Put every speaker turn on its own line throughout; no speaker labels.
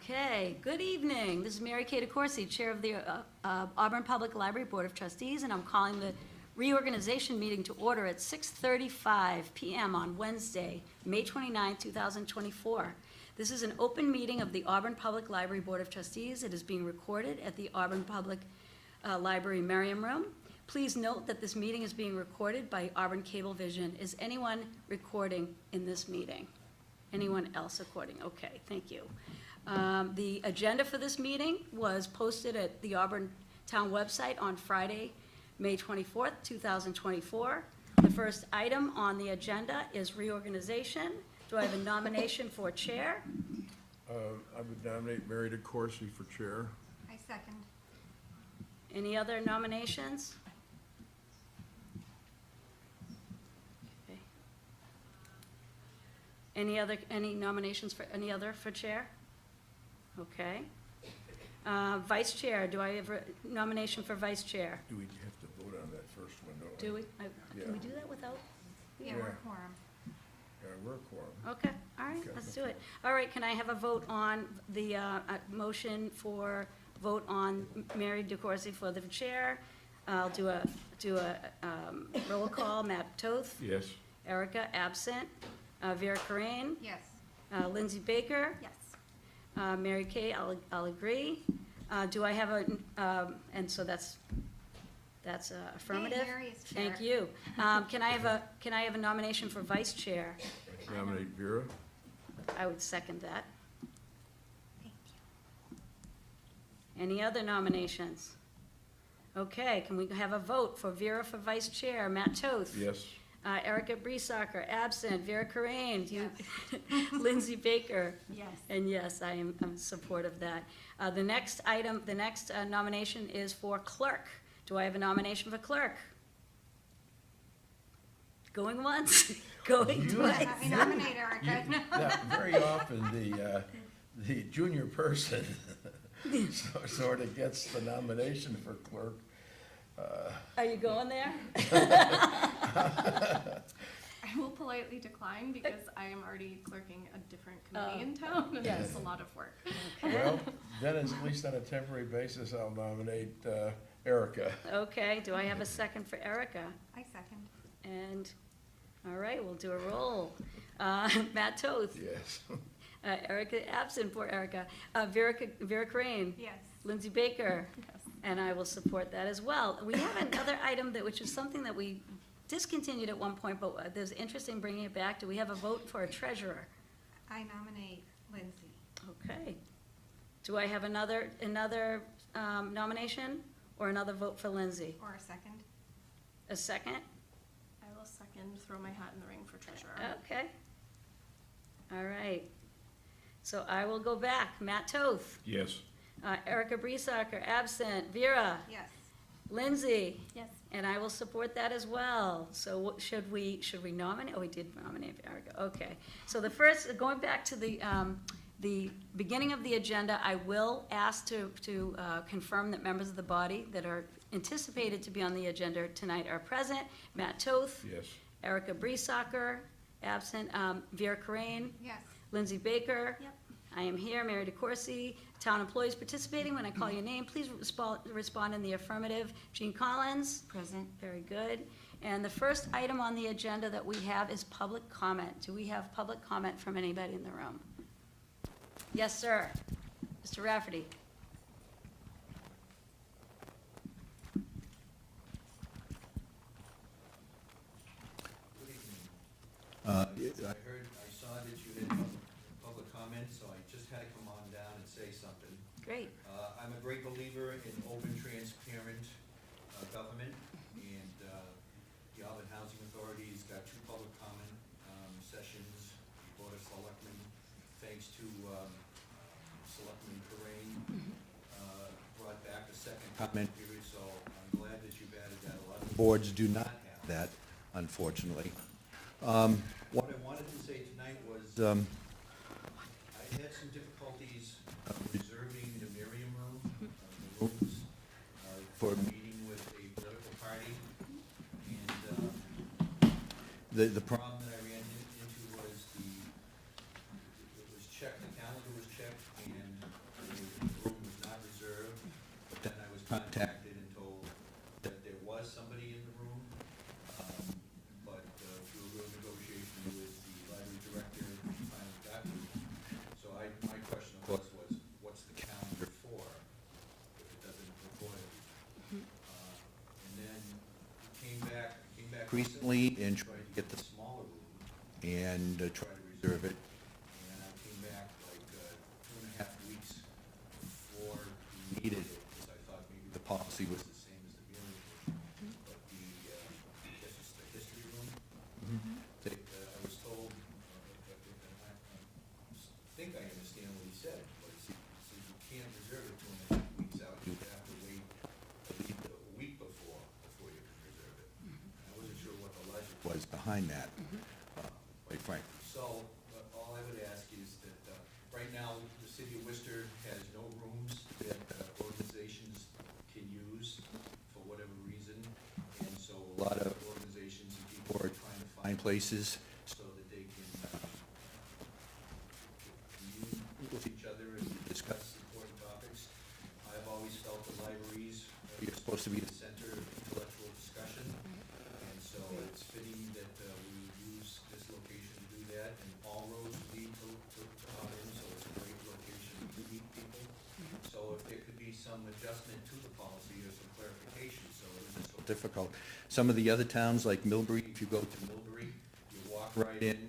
Okay, good evening. This is Mary Kay DeCoursey, Chair of the Auburn Public Library Board of Trustees, and I'm calling the reorganization meeting to order at 6:35 PM on Wednesday, May 29, 2024. This is an open meeting of the Auburn Public Library Board of Trustees. It is being recorded at the Auburn Public Library Merriam Room. Please note that this meeting is being recorded by Auburn Cablevision. Is anyone recording in this meeting? Anyone else recording? Okay, thank you. The agenda for this meeting was posted at the Auburn Town website on Friday, May 24th, 2024. The first item on the agenda is reorganization. Do I have a nomination for chair?
I would nominate Mary DeCoursey for chair.
I second.
Any other nominations? Okay. Any nominations for any other for chair? Okay. Vice chair, do I have a nomination for vice chair?
Do we have to vote on that first one, don't we?
Do we? Can we
Yeah.
do that without?
Yeah, we're quorum.
Yeah, we're a quorum.
Okay, all right,
Okay.
let's do it. All right, can I have a vote on the motion for vote on Mary DeCoursey for the chair? I'll do a roll call. Matt Toth,
Yes.
Erica absent, Vera Corain,
Yes.
Lindsay Baker,
Yes.
Mary Kay, I'll agree. Do I have and so that's affirmative?
Hey, Mary is chair.
Thank you. Can I have a nomination for vice chair?
Nominate Vera.
I would second that.
Thank you.
Any other nominations? Okay, can we have a vote for Vera for vice chair? Matt Toth?
Yes.
Erica Breesacker, absent. Vera Corain? Lindsay Baker?
Yes.
And yes, I'm supportive of that. The next nomination is for clerk. Do I have a nomination for clerk? Going once, going twice.
I nominate Erica.
Yeah, very often the junior person sort of gets the nomination for clerk.
Are you going there?
I will politely decline because I am already clerking a different committee in town, and
Yes.
it's a lot of work.
Well, then at least on a temporary basis, I'll nominate Erica.
Okay, do I have a second for Erica?
I second.
And, all right, we'll do a roll. Matt Toth?
Yes.
Erica, absent for Erica. Vera Crane?
Yes.
Lindsay Baker?
Yes.
And I will support that as well. We have another item which is something that we discontinued at one point, but there's interest in bringing it back. Do we have a vote for a treasurer?
I nominate Lindsay.
Okay. Do I have another nomination or another vote for Lindsay?
Or a second.
A second?
I will second throw my hat in the ring for treasurer.
Okay. All right. So I will go back. Matt Toth?
Yes.
Erica Breesacker, absent. Vera?
Yes.
Lindsay?
Yes.
And I will support that as well. So should we nominate? Oh, we did nominate Erica. Okay. So the first, going back to the beginning of the agenda, I will ask to confirm that members of the body that are anticipated to be on the agenda tonight are present. Matt Toth,
Yes.
Erica Breesacker, absent. Vera Corain,
Yes.
Lindsay Baker.
Yep.
I am here, Mary DeCoursey. Town employees participating, when I call your name, please respond in the affirmative. Jean Collins? Present. Very good. And the first item on the agenda that we have is public comment. Do we have public comment from anybody in the room? Yes, sir. Mr. Rafferty.
I saw that you had public comment, so I just had to come on down and say something.
Great.
I'm a great believer in open, transparent government, and the Auburn Housing Authority's got 2 public comment sessions. The Board of Selectmen, thanks to Selectman Corain, brought back a second comment period, so I'm glad that you've added that. A lot of boards do not have that, unfortunately. What I wanted to say tonight was, I had some difficulties reserving the Merriam Room, the rooms, for a meeting with a political party. And the problem that I ran into was it was checked, the calendar was checked, and recently and tried to get the smaller room and try to reserve it. And I came back like 2.5 weeks before we needed it, because I thought maybe the policy was the same as the Mary version. But I guess it's the history room. I was told, I think I understand what he said, but he said you can't reserve it 2.5 weeks out, you have to wait at least a week before you can reserve it. And I wasn't sure what the logic was behind that, quite frankly. So, all I would ask is that, right now, the city of Worcester has no rooms that organizations can use for whatever reason. And so a lot of organizations and people are trying to find places so that they can commune with each other and discuss important topics. I've always felt the libraries are supposed to be the center of intellectual discussion. And so it's fitting that we use this location to do that. And all roads lead to Auburn, so it's a great location to meet people. So if there could be some adjustment to the policy or some clarification, so it isn't so difficult. Some of the other towns, like Millbury, if you go to Millbury, you walk right in,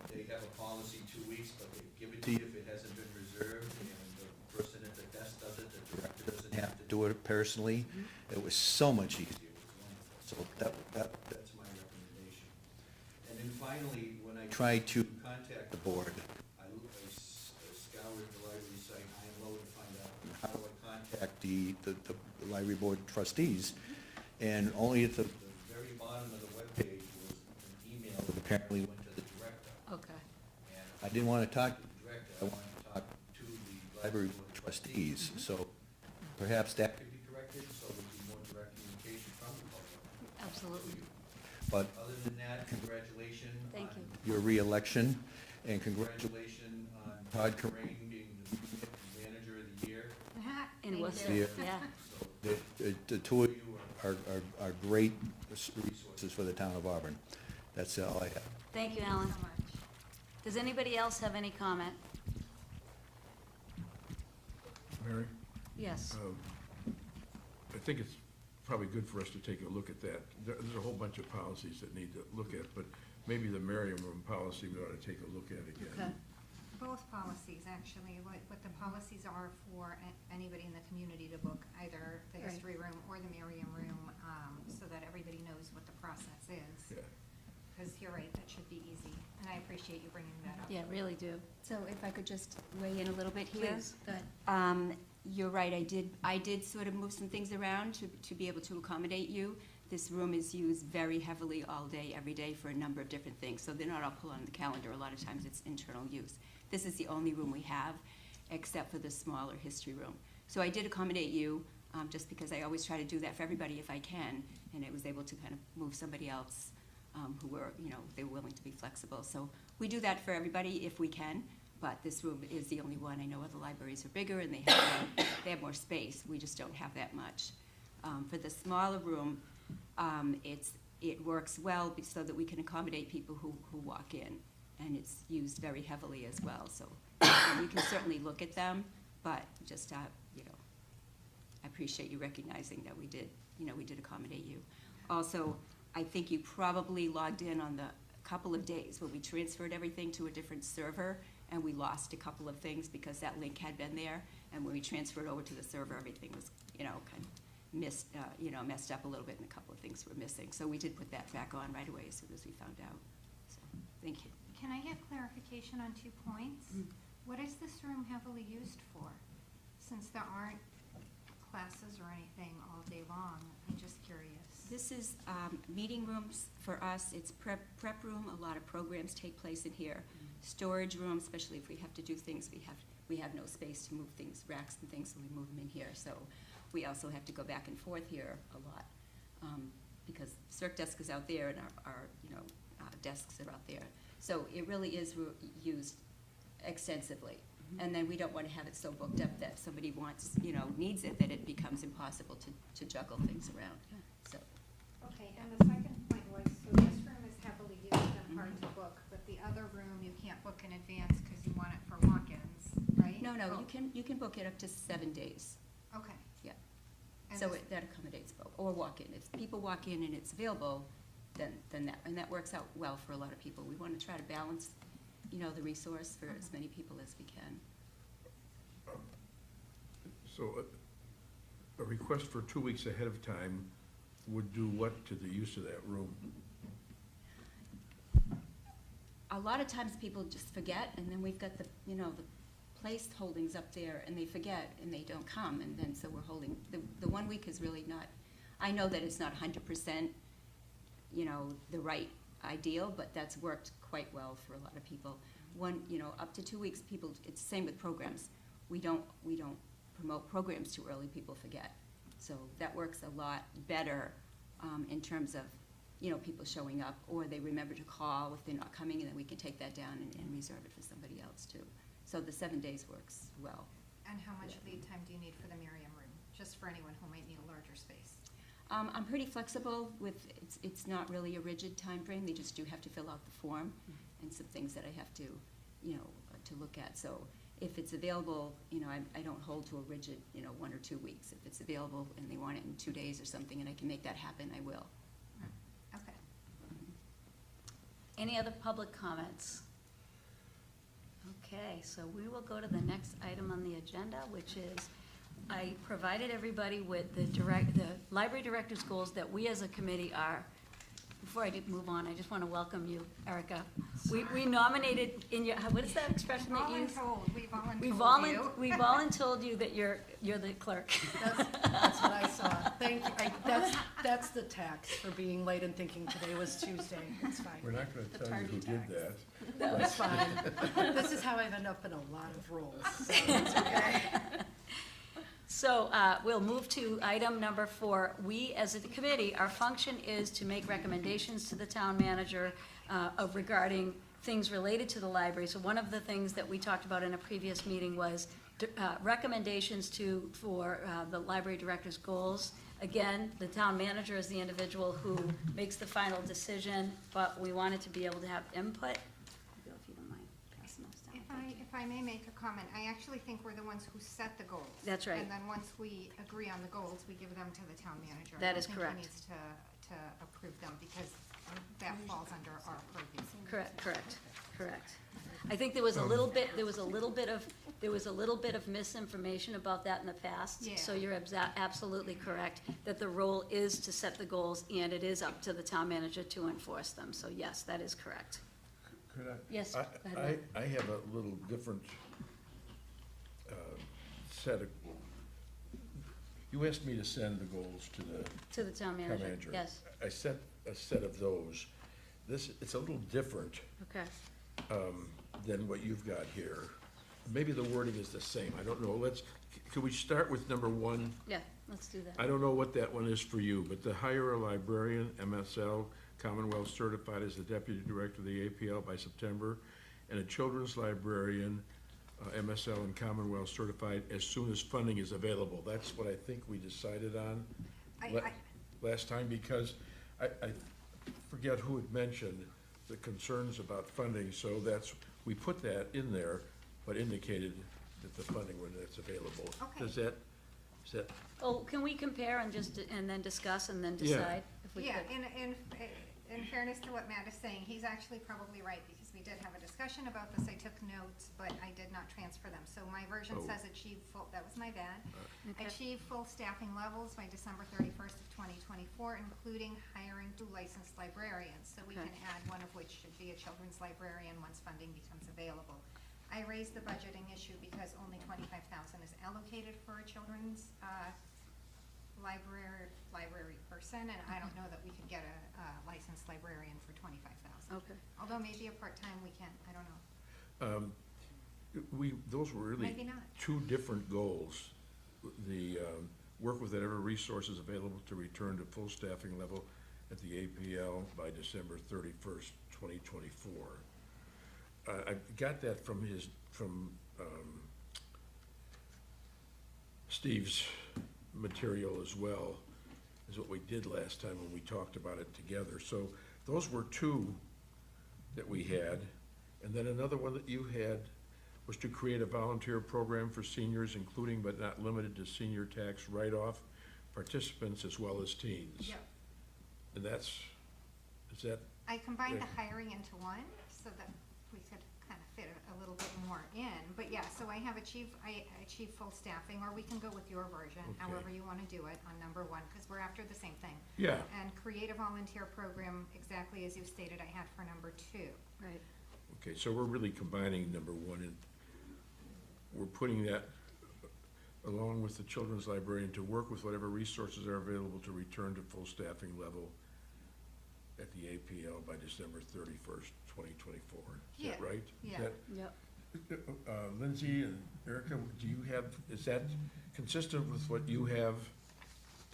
they have a policy 2 weeks, but they give it to you if it hasn't been reserved, and the person at the desk does it, the director doesn't have to do it personally. It was so much easier, it was wonderful. So that's my recommendation. And then finally, when I tried to contact the board, I scoured the library site high and low to find out how do I contact the library board trustees. And only at the very bottom of the webpage was an email that apparently went to the director.
Okay.
And I didn't want to talk to the director, I wanted to talk to the library board trustees. So perhaps that could be corrected, so there'd be more direct communication from the public.
Absolutely.
But other than that, congratulations
Thank
on
you.
your reelection, and congratulations on Todd Corain being the manager of the year.
In
Thank
Worcester,
you.
yeah.
So the two of you are great resources for the town of Auburn. That's all I have.
Thank you,
So
Alan.
much.
Does anybody else have any comment?
Mary?
Yes.
I think it's probably good for us to take a look at that. There's a whole bunch of policies that need to look at, but maybe the Merriam Room policy we ought to take a look at
Okay.
again.
Both policies, actually, what the policies are for anybody in the community to book either the
Right.
history room or the Merriam room, so that everybody knows what the process is.
Yeah.
Because you're right, that should be easy, and I appreciate you bringing that up.
Yeah, really do.
So if I could just weigh in a little bit here?
Please, go ahead.
You're right, I did sort of move some things around to be able to accommodate you. This room is used very heavily all day, every day for a number of different things, so they're not all put on the calendar. A lot of times it's internal use. This is the only room we have, except for the smaller history room. So I did accommodate you, just because I always try to do that for everybody if I can, and I was able to kind of move somebody else who were, they were willing to be flexible. So we do that for everybody if we can, but this room is the only one. I know other libraries are bigger and they have more space. We just don't have that much. For the smaller room, it works well so that we can accommodate people who walk in, and it's used very heavily as well. So we can certainly look at them, but just I appreciate you recognizing that we did accommodate you. Also, I think you probably logged in on the couple of days when we transferred everything to a different server, and we lost a couple of things because that link had been there, and when we transferred over to the server, everything was, kind of messed up a little bit, and a couple of things were missing. So we did put that back on right away as soon as we found out. So, thank you.
Can I have clarification on 2 points? What is this room heavily used for? Since there aren't classes or anything all day long, I'm just curious.
This is meeting rooms for us. It's prep room. A lot of programs take place in here. Storage room, especially if we have to do things, we have no space to move things, racks and things, so we move them in here. So we also have to go back and forth here a lot because Circ desk is out there and our desks are out there. So it really is used extensively. And then we don't want to have it so booked up that somebody needs it, that it becomes impossible to juggle things around. So.
Okay, and the second point was, so this room is heavily used and hard to book, but the other room you can't book in advance because you want it for walk-ins, right?
No,
Oh,
you can book it up to 7 days.
Okay.
Yeah.
And
So
this-
that accommodates both, or walk-in. If people walk in and it's available, then that, and that works out well for a lot of people. We want to try to balance, the resource for as many people as we can.
So a request for 2 weeks ahead of time would do what to the use of that room?
A lot of times people just forget, and then we've got the place holdings up there, and they forget, and they don't come, and then so we're holding, the 1 week is really not, I know that it's not 100%, the right ideal, but that's worked quite well for a lot of people. Up to 2 weeks, people, it's the same with programs. We don't promote programs too early, people forget. So that works a lot better in terms of, people showing up, or they remember to call if they're not coming, and then we can take that down and reserve it for somebody else too. So the 7 days works well.
And how much lead time do you need for the Miriam room, just for anyone who might need a larger space?
I'm pretty flexible with, it's not really a rigid time frame. They just do have to fill out the form and some things that I have to, to look at. So if it's available, I don't hold to a rigid, 1 or 2 weeks. If it's available and they want it in 2 days or something and I can make that happen, I will.
Okay.
Any other public comments? Okay, so we will go to the next item on the agenda, which is, I provided everybody with the library director's goals that we as a committee are. Before I move on, I just want to welcome you, Erica. We nominated in your, what is that expression that you use? We voluntold you that you're the clerk.
That's what I saw. Thank you. That's the tax for being late and thinking today was Tuesday. It's
We're
fine.
not gonna
The
tell you who
tardy
did
tax.
that.
It's fine. This is how I've ended up in a lot of roles, so it's okay.
So we'll move to item number 4. We, as a committee, our function is to make recommendations to the town manager regarding things related to the library. So one of the things that we talked about in a previous meeting was recommendations for the library director's goals. Again, the town manager is the individual who makes the final decision, but we wanted to be able to have input. Bill, if you don't mind passing those down.
If I may make a comment, I actually think we're the ones who set the goals.
That's right.
And then once we agree on the goals, we give them to the town manager.
That is
I
correct.
don't think he needs to approve them, because that falls under our purview.
Correct. I think there was a little bit of misinformation about that in the past.
Yeah.
So you're absolutely correct, that the role is to set the goals, and it is up to the town manager to enforce them. So yes, that is correct.
Could I?
Yes, go ahead.
I have a little different set of, you asked me to send the goals to the
To the town
town
manager,
manager.
yes.
I sent a set of those. It's a little different
Okay,
than what you've got here. Maybe the wording is the same, I don't know. Could we start with number 1?
yeah, let's do that.
I don't know what that one is for you, but to hire a librarian, MSL, Commonwealth certified as the deputy director of the APL by September, and a children's librarian, MSL and Commonwealth certified as soon as funding is available. That's what I think we decided on last time, because I forget who had mentioned the concerns about funding, so we put that in there, but indicated that the funding when it's available.
Okay.
Is that,
Oh, can we compare and then discuss and then
Yeah.
decide if we
Yeah,
could?
in fairness to what Matt is saying, he's actually probably right, because we did have a discussion about this. I took notes, but I did not transfer them. So my version
Oh.
says achieve full, that was my bad.
Okay.
Achieve full staffing levels by December 31st of 2024, including hiring 2 licensed librarians. So we
Okay.
can add one of which should be a children's librarian once funding becomes available. I raised the budgeting issue because only 25,000 is allocated for a children's library person, and I don't know that we could get a licensed librarian for 25,000.
Okay,
Although maybe a part-time we can, I don't know.
those were really
Maybe not.
2 different goals. The work with whatever resources available to return to full staffing level at the APL by December 31st, 2024. I got that from Steve's material as well, as what we did last time when we talked about it together. So those were 2 that we had. And then another one that you had was to create a volunteer program for seniors, including but not limited to senior tax write-off participants as well as teens.
Yep.
And is Is that,
I combined the
Yeah.
hiring into one so that we could kind of fit a little bit more in. But yeah, so I achieve full staffing, or we can go with your version,
Okay.
however you want to do it on number one, because we're after the same thing.
yeah,
And create a volunteer program, exactly as you stated I had for number two.
Right.
okay, so we're really combining number one, and we're putting that along with the children's librarian to work with whatever resources are available to return to full staffing level at the APL by December 31st, 2024. Is that
Yeah,
right?
yeah.
Yep.
Lindsay and Erica, do you have, is that consistent with what you have?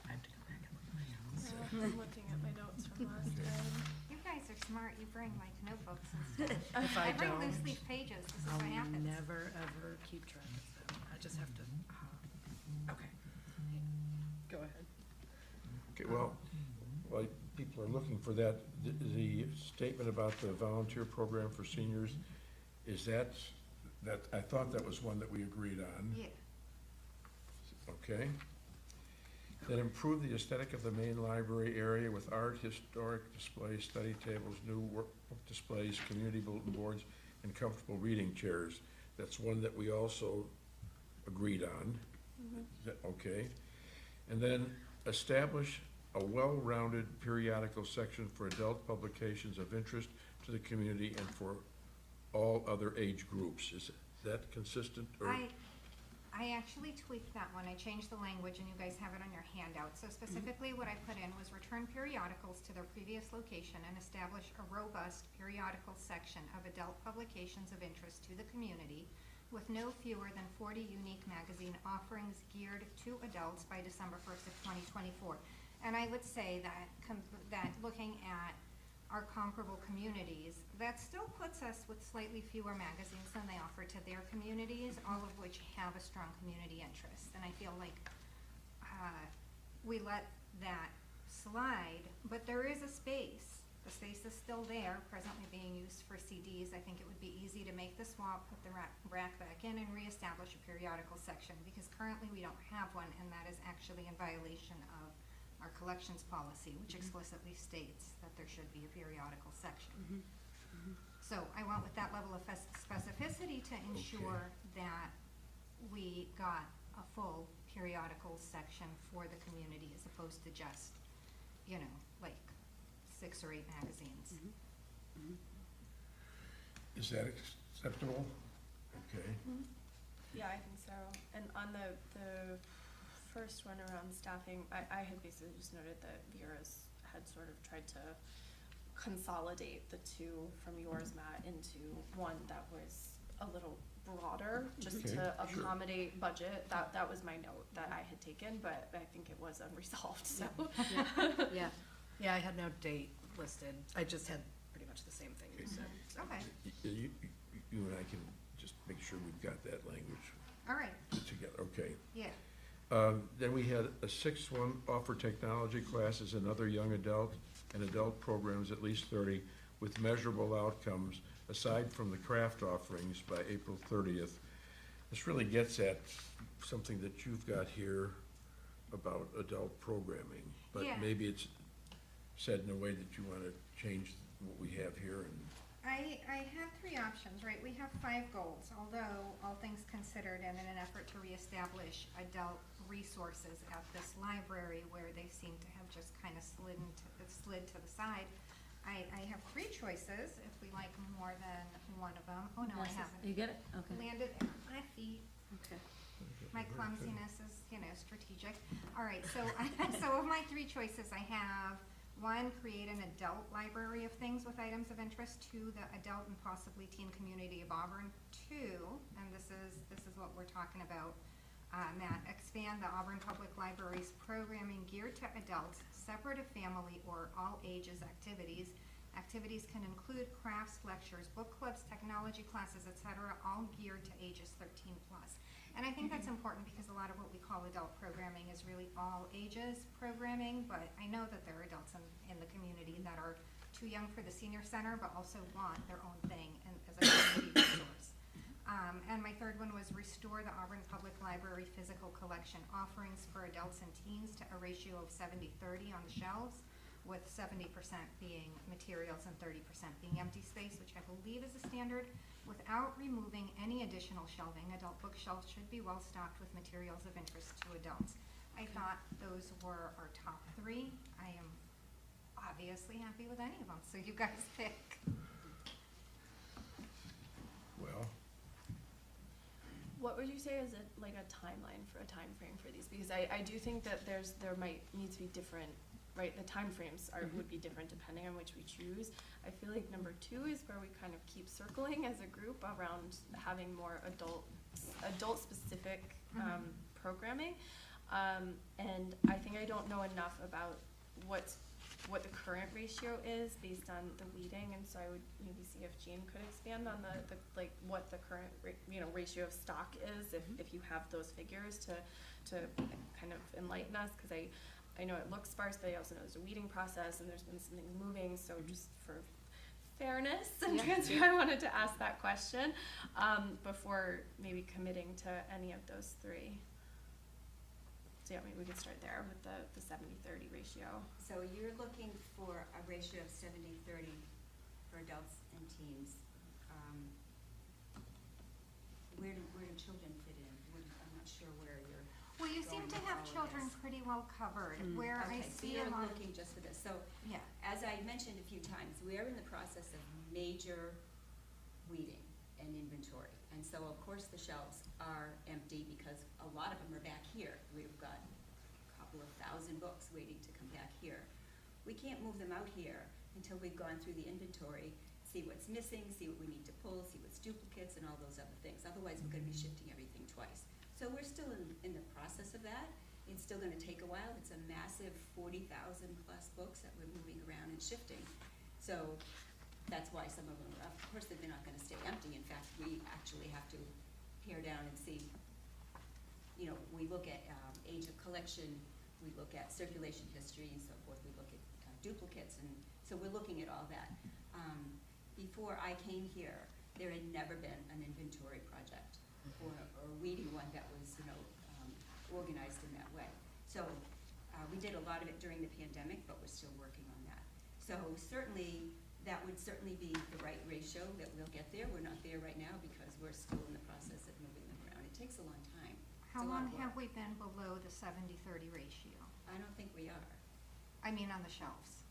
I'm looking at my notes from last time.
You guys are smart, you bring like notebooks and stuff.
If I
bring
don't,
loose leaf pages, this is
I'll
what happens.
never, ever keep track of them. I just have to, okay. Go ahead.
Okay, well, while people are looking for that, the statement about the volunteer program for seniors, is that, I thought that was one that we agreed on.
Yeah,
Okay. Then improve the aesthetic of the main library area with art, historic displays, study tables, new workbook displays, community bulletin boards, and comfortable reading chairs. That's one that we also agreed on. Is that okay? And then establish a well-rounded periodical section for adult publications of interest to the community and for all other age groups. Is that consistent, or?
I actually tweaked that one. I changed the language and you guys have it on your handout. So specifically what I put in was return periodicals to their previous location and establish a robust periodical section of adult publications of interest to the community with no fewer than 40 unique magazine offerings geared to adults by December 1st of 2024. And I would say that that looking at our comparable communities, that still puts us with slightly fewer magazines than they offer to their communities, all of which have a strong community interest. And I feel like we let that slide, but there is a space. The space is still there, presently being used for CDs. I think it would be easy to make the swap, put the rack back in, and reestablish a periodical section, because currently we don't have one, and that is actually in violation of our collections policy, which explicitly states that there should be a periodical section. So I went with that level of specificity to ensure that we got a full periodical section for the community as opposed to just, you know, like 6 or 8 magazines.
Is that acceptable? Okay.
Yeah, I think so. And on the first one around staffing, I had basically just noted that Vera's had sort of tried to consolidate the two from yours, Matt, into one that was a little broader, just
Okay,
to
sure.
accommodate budget. That was my note that I had taken, but I think it was unresolved, so.
Yeah.
Yeah, I had no date listed. I just had pretty much the same thing you said. so.
Okay,
You and I can just make sure we've got that language
all right,
put together, okay.
yeah.
Then we had a sixth one, offer technology classes and other young adult and adult programs, at least 30, with measurable outcomes, aside from the craft offerings by April 30th. This really gets at something that you've got here about adult programming, but
Yeah.
maybe it's said in a way that you want to change what we have here and.
I had 3 options, right? We have 5 goals, although, all things considered, and in an effort to reestablish adult resources at this library where they seem to have just kind of slid to the side, I have 3 choices, if we like more than one of them. Oh, no, I haven't.
You get it? Okay.
Landed at my feet.
Okay.
My clumsiness is, you know, strategic. All right, so, so of my 3 choices, I have 1, create an adult library of things with items of interest to the adult and possibly teen community of Auburn. 2, and this is what we're talking about, Matt, expand the Auburn Public Library's programming geared to adults, separate of family or all ages activities. Activities can include crafts, lectures, book clubs, technology classes, etc., all geared to ages 13 plus. And I think that's important because a lot of what we call adult programming is really all ages programming, but I know that there are adults in the community that are too young for the senior center, but also want their own thing and as a community resource. And my 3rd one was restore the Auburn Public Library physical collection offerings for adults and teens to a ratio of 70-30 on the shelves, with 70% being materials and 30% being empty space, which I believe is a standard. Without removing any additional shelving, adult bookshelves should be well stocked with materials of interest to adults. I thought those were our top three. I am obviously happy with any of them, so you guys pick.
Well,
What would you say is like a timeline for a time frame for these? Because I do think that there might need to be different, right? The timeframes would be different depending on which we choose. I feel like number 2 is where we kind of keep circling as a group around having more adult specific programming. And I think I don't know enough about what the current ratio is based on the weeding, and so I would maybe see if Jean could expand on the like what the current ratio of stock is, if you have those figures to kind of enlighten us, because I know it looks sparse, but I also know there's a weeding process and there's been some things moving, so just for fairness and transparency, I wanted to ask that question before maybe committing to any of those 3. So yeah, maybe we could start there with the 70-30 ratio.
So you're looking for a ratio of 70-30 for adults and teens. Where do children fit in? I'm not sure where you're
Well, you seem
going
to
with
have
all of
children
this.
pretty well covered, where I
Okay, so
see a
you're
lot.
looking just for this. So
Yeah.
as I mentioned a few times, we are in the process of major weeding and inventory. And so, of course, the shelves are empty because a lot of them are back here. We've got a couple of thousand books waiting to come back here. We can't move them out here until we've gone through the inventory, see what's missing, see what we need to pull, see what's duplicates and all those other things. Otherwise, we're gonna be shifting everything twice. So we're still in the process of that. It's still gonna take a while. It's a massive 40,000 plus books that we're moving around and shifting. So that's why some of them are, of course, they're not gonna stay empty. In fact, we actually have to pare down and see, we look at age of collection, we look at circulation history and so forth, we look at duplicates, and so we're looking at all that. Before I came here, there had never been an inventory project or a weeding one that was, organized in that way. So we did a lot of it during the pandemic, but we're still working on that. So certainly, that would certainly be the right ratio that we'll get there. We're not there right now because we're still in the process of moving them around. It takes a long time. It's
How
a lot
long
of
have
work.
we been below the 70-30 ratio?
I don't think we are.
I mean, on the shelves.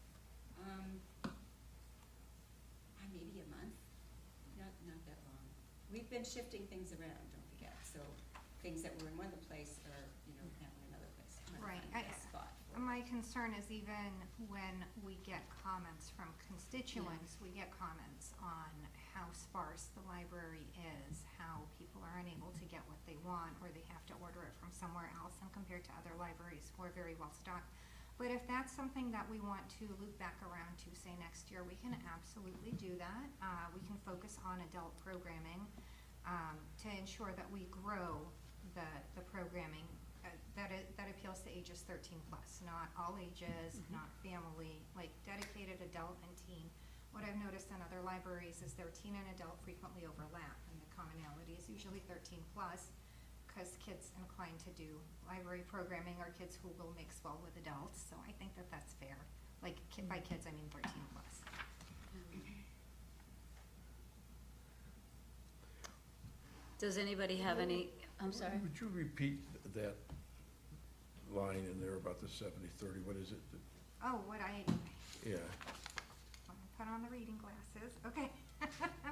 Maybe a month, not that long. We've been shifting things around, don't forget, so things that were in one place are, now in another place. Trying to
Right.
find the best spot for it.
My concern is even when we get comments from constituents, we get comments on how sparse the library is, how people are unable to get what they want, or they have to order it from somewhere else, and compared to other libraries who are very well stocked. But if that's something that we want to loop back around to, say, next year, we can absolutely do that. We can focus on adult programming to ensure that we grow the programming that appeals to ages 13 plus, not all ages, not family, like dedicated adult and teen. What I've noticed in other libraries is their teen and adult frequently overlap, and the commonality is usually 13 plus, because kids inclined to do library programming are kids who will mix well with adults, so I think that that's fair. Like, by kids, I mean 13 plus.
Does anybody have any, I'm sorry?
Would you repeat that line in there about the 70-30? What is it?
Oh, what I
Yeah.
put on the reading glasses, okay.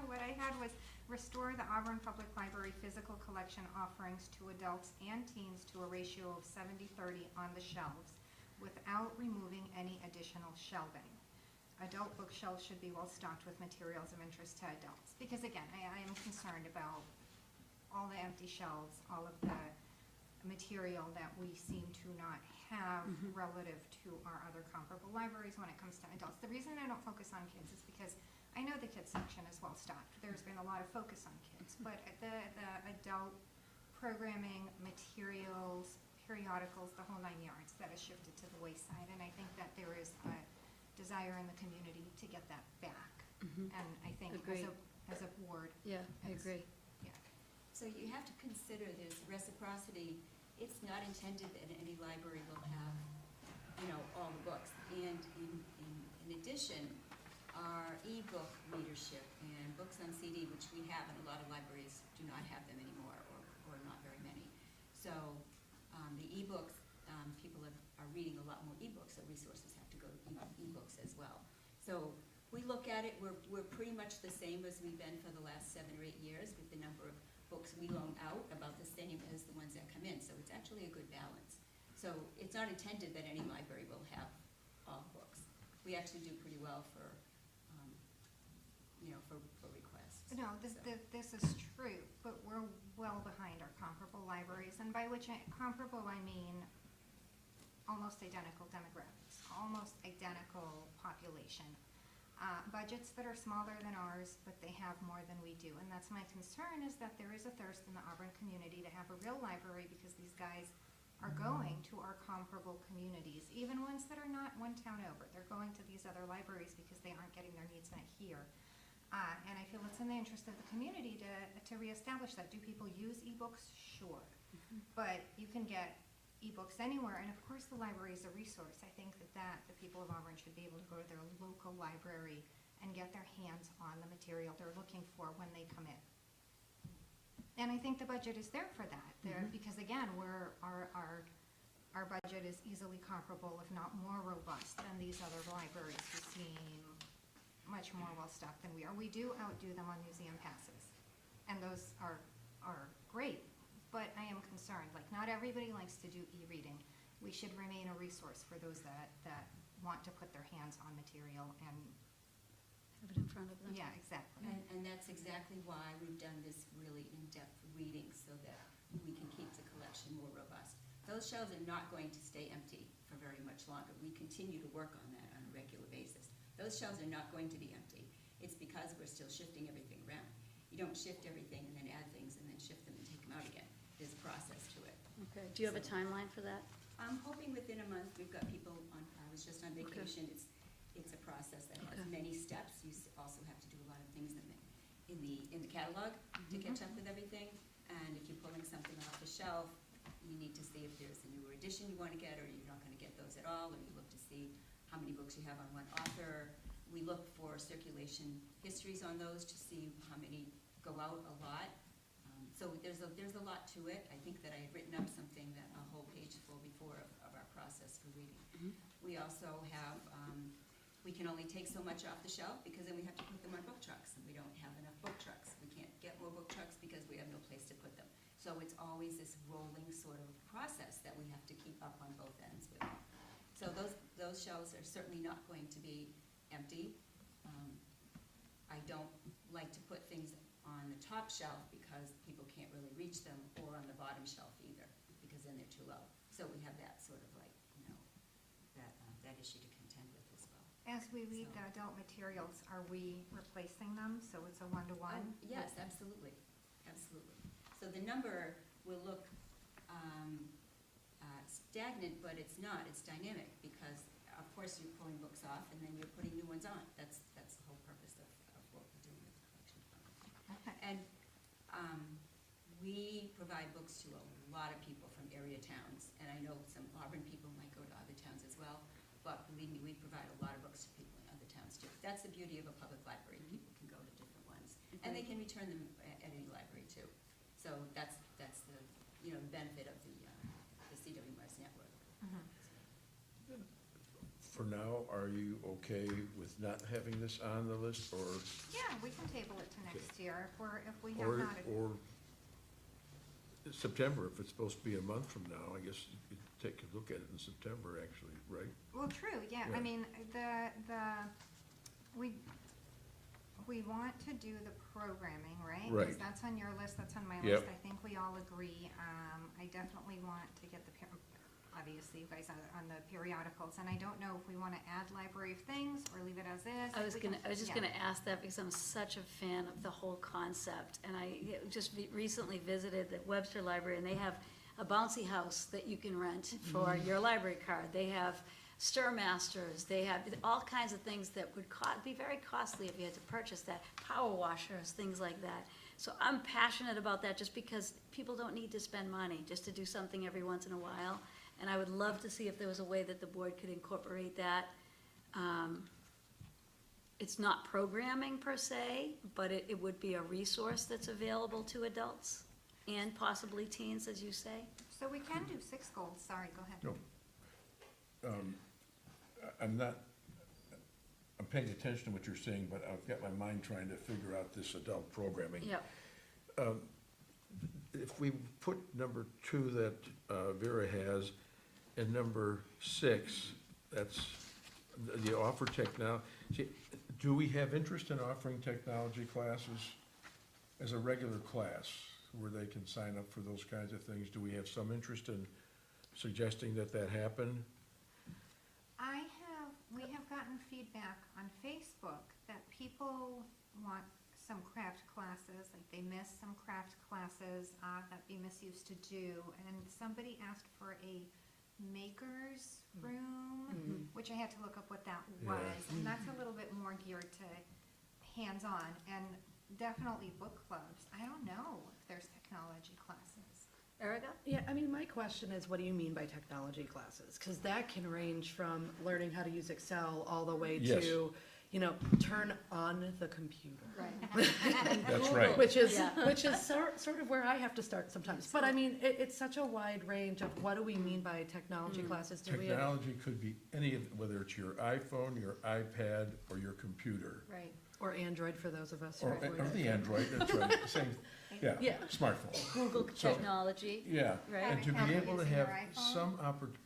What I had was restore the Auburn Public Library physical collection offerings to adults and teens to a ratio of 70-30 on the shelves without removing any additional shelving. Adult bookshelves should be well stocked with materials of interest to adults. Because again, I am concerned about all the empty shelves, all of the material that we seem to not have relative to our other comparable libraries when it comes to adults. The reason I don't focus on kids is because I know the kids section is well stocked. There's been a lot of focus on kids, but the adult programming, materials, periodicals, the whole 9 yards, that has shifted to the wayside, and I think that there is a desire in the community to get that back. And I think
Agreed.
as a board,
Yeah, I
Yes.
agree.
So you have to consider this reciprocity. It's not intended that any library will have, all the books. And in addition, our e-book readership and books on CD, which we have, and a lot of libraries do not have them anymore, or not very many. So the e-books, people are reading a lot more e-books, so resources have to go to e-books as well. So we look at it, we're pretty much the same as we've been for the last 7 or 8 years, with the number of books we loan out about the same as the ones that come in. So it's actually a good balance. So it's not intended that any library will have all books. We actually do pretty well for, for requests.
No,
So-
this is true, but we're well behind our comparable libraries, and by which comparable I mean almost identical demographics, almost identical population. Budgets that are smaller than ours, but they have more than we do, and that's my concern, is that there is a thirst in the Auburn community to have a real library, because these guys are going to our comparable communities, even ones that are not one town over. They're going to these other libraries because they aren't getting their needs met here. And I feel it's in the interest of the community to reestablish that. Do people use ebooks? Sure. But you can get ebooks anywhere, and of course the library is a resource. I think that the people of Auburn should be able to go to their local library and get their hands on the material they're looking for when they come in. And I think the budget is there for that, because again, our budget is easily comparable, if not more robust, than these other libraries who seem much more well-stocked than we are. We do outdo them on museum passes, and those are great, but I am concerned, like, not everybody likes to do e-reading. We should remain a resource for those that want to put their hands on material, and,
Have it in front of them.
yeah, exactly.
And that's exactly why we've done this really in-depth reading, so that we can keep the collection more robust. Those shelves are not going to stay empty for very much longer. We continue to work on that on a regular basis. Those shelves are not going to be empty. It's because we're still shifting everything around. You don't shift everything and then add things and then shift them and take them out again. There's a process to it.
Okay, do you have a timeline for that?
I'm hoping within a month. We've got people on, I was just on vacation. It's a process that has
Okay.
many steps. You also have to do a lot of things in the catalog to catch up with everything. And if you're pulling something off the shelf, you need to see if there's a newer edition you want to get, or you're not going to get those at all, or you look to see how many books you have on one author. We look for circulation histories on those to see how many go out a lot. So there's a lot to it. I think that I had written up something, that a whole page full before of our process for reading. We also have, we can only take so much off the shelf, because then we have to put them on book trucks, and we don't have enough book trucks. We can't get more book trucks because we have no place to put them. So it's always this rolling sort of process that we have to keep up on both ends with. So those shelves are certainly not going to be empty. I don't like to put things on the top shelf because people can't really reach them, or on the bottom shelf either, because then they're too low. So we have that sort of like, that issue to contend with as well.
As we read
So-
the adult materials, are we replacing them, so it's a one-to-one?
Yes, absolutely, absolutely. So the number will look stagnant, but it's not. It's dynamic, because of course you're pulling books off and then you're putting new ones on. That's the whole purpose of what we're doing with the collection fund.
Okay.
And we provide books to a lot of people from area towns, and I know some Auburn people might go to other towns as well, but believe me, we provide a lot of books to people in other towns too. That's the beauty of a public library. People can go to different ones, and they can return them at any library too. So that's the, the benefit of the CWMRS network.
For now, are you okay with not having this on the list, or,
Yeah, we can table it to next year if we have
or,
not.
or September, if it's supposed to be a month from now, I guess you could take a look at it in September, actually, right?
Well, true, yeah,
Yeah.
I mean, we want to do the programming, right?
Right.
Because that's on your list, that's on my
Yep.
list, I think we all agree. I definitely want to get obviously, you guys are on the periodicals, and I don't know if we want to add library of things or leave it as is.
I was just
Yeah.
gonna ask that, because I'm such a fan of the whole concept, and I just recently visited the Webster Library, and they have a bouncy house that you can rent for your library card. They have stir masters, they have all kinds of things that would be very costly if you had to purchase that, power washers, things like that. So I'm passionate about that, just because people don't need to spend money just to do something every once in a while. And I would love to see if there was a way that the board could incorporate that It's not programming per se, but it would be a resource that's available to adults and possibly teens, as you say.
So we can do 6 goals, sorry, go ahead.
No. I'm paying attention to what you're saying, but I've got my mind trying to figure out this adult programming.
Yep.
If we put number 2 that Vera has, and number 6, that's the offer technology. Do we have interest in offering technology classes as a regular class where they can sign up for those kinds of things? Do we have some interest in suggesting that that happen?
We have gotten feedback on Facebook that people want some craft classes, like they miss some craft classes that Bemis used to do, and somebody asked for a maker's room, which I had to look up what that was, and that's a little bit more geared to hands-on, and definitely book clubs. I don't know if there's technology classes.
Erica?
Yeah, I mean, my question is, what do you mean by technology classes? Because that can range from learning how to use Excel all the way
Yes.
to, turn on the computer.
Right.
That's right.
Which is,
Yeah.
sort of where I have to start sometimes. But I mean, it's such a wide range of what do we mean by technology classes? Do we have?
Technology could be any of, whether it's your iPhone, your iPad, or your computer.
Right.
Or Android for those of us who
Or
avoid
the
it.
Android, that's right, same,
Yeah.
smartphone.
Google
So-
technology.
Yeah,
Right.
and to be
Having
able to
using your
have
iPhone?
some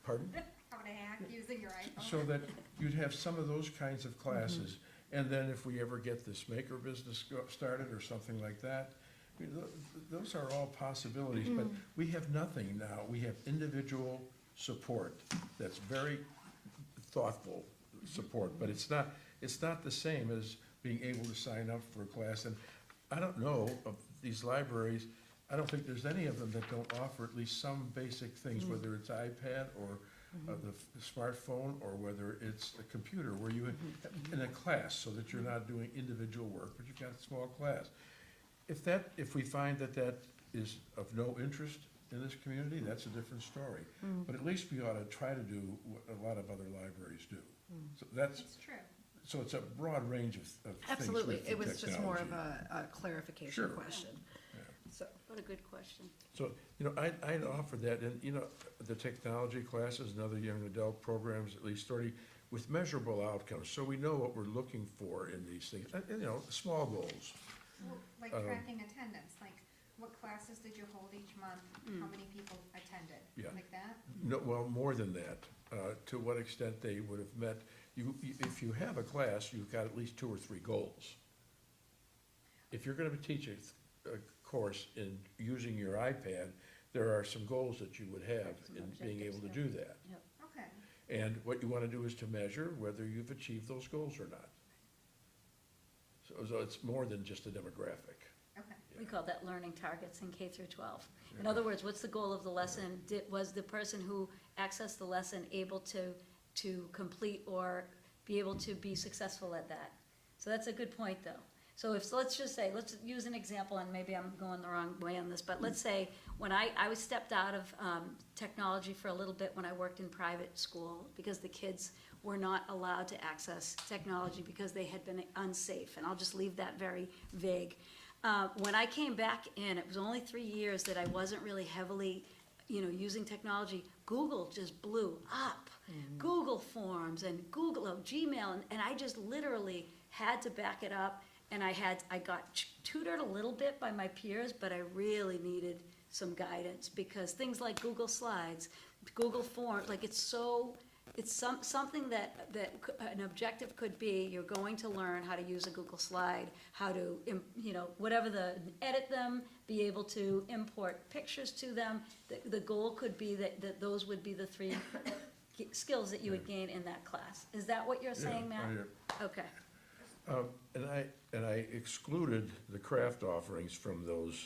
pardon?
How to hack using your iPhone.
So that you'd have some of those kinds of classes. And then if we ever get this maker business started or something like that, I mean, those are all possibilities, but we have nothing now. We have individual support that's very thoughtful support, but it's not the same as being able to sign up for a class. And I don't know of these libraries, I don't think there's any of them that don't offer at least some basic things, whether it's iPad or the smartphone, or whether it's a computer, where you, in a class, so that you're not doing individual work, but you've got a small class. If we find that that is of no interest in this community, that's a different story. But at least we ought to try to do what a lot of other libraries do. So
It's true.
so it's a broad range of things
Absolutely,
with the
it was just more of
technology.
a clarification
Sure.
question.
Yeah.
So,
What a good question.
So, I'd offer that, and, the technology classes and other young adult programs, at least 30, with measurable outcomes, so we know what we're looking for in these things, small goals.
Well, like tracking attendance, like what classes did you hold each month? How many people attended?
Yeah.
Like that?
No, well, more than that, to what extent they would have met, if you have a class, you've got at least 2 or 3 goals. If you're gonna teach a course in using your iPad, there are some goals that you would have
Some
in being able
objectives,
to
yeah.
do that.
Okay.
And what you wanna do is to measure whether you've achieved those goals or not. So it's more than just a demographic.
Okay.
We call that learning targets in K through 12. In other words, what's the goal of the lesson? Was the person who accessed the lesson able to complete or be able to be successful at that? So that's a good point, though. So let's just say, let's use an example, and maybe I'm going the wrong way on this, but let's say when I was stepped out of technology for a little bit when I worked in private school, because the kids were not allowed to access technology because they had been unsafe, and I'll just leave that very vague. When I came back in, it was only 3 years that I wasn't really heavily, using technology. Google just blew up. Google Forms and Gmail, and I just literally had to back it up. And I got tutored a little bit by my peers, but I really needed some guidance, because things like Google Slides, Google Forms, like it's something that an objective could be. You're going to learn how to use a Google Slide, how to, edit them, be able to import pictures to them. The goal could be that those would be the 3 skills that you would gain in that class. Is that what you're saying, Matt? Okay.
And I excluded the craft offerings from those,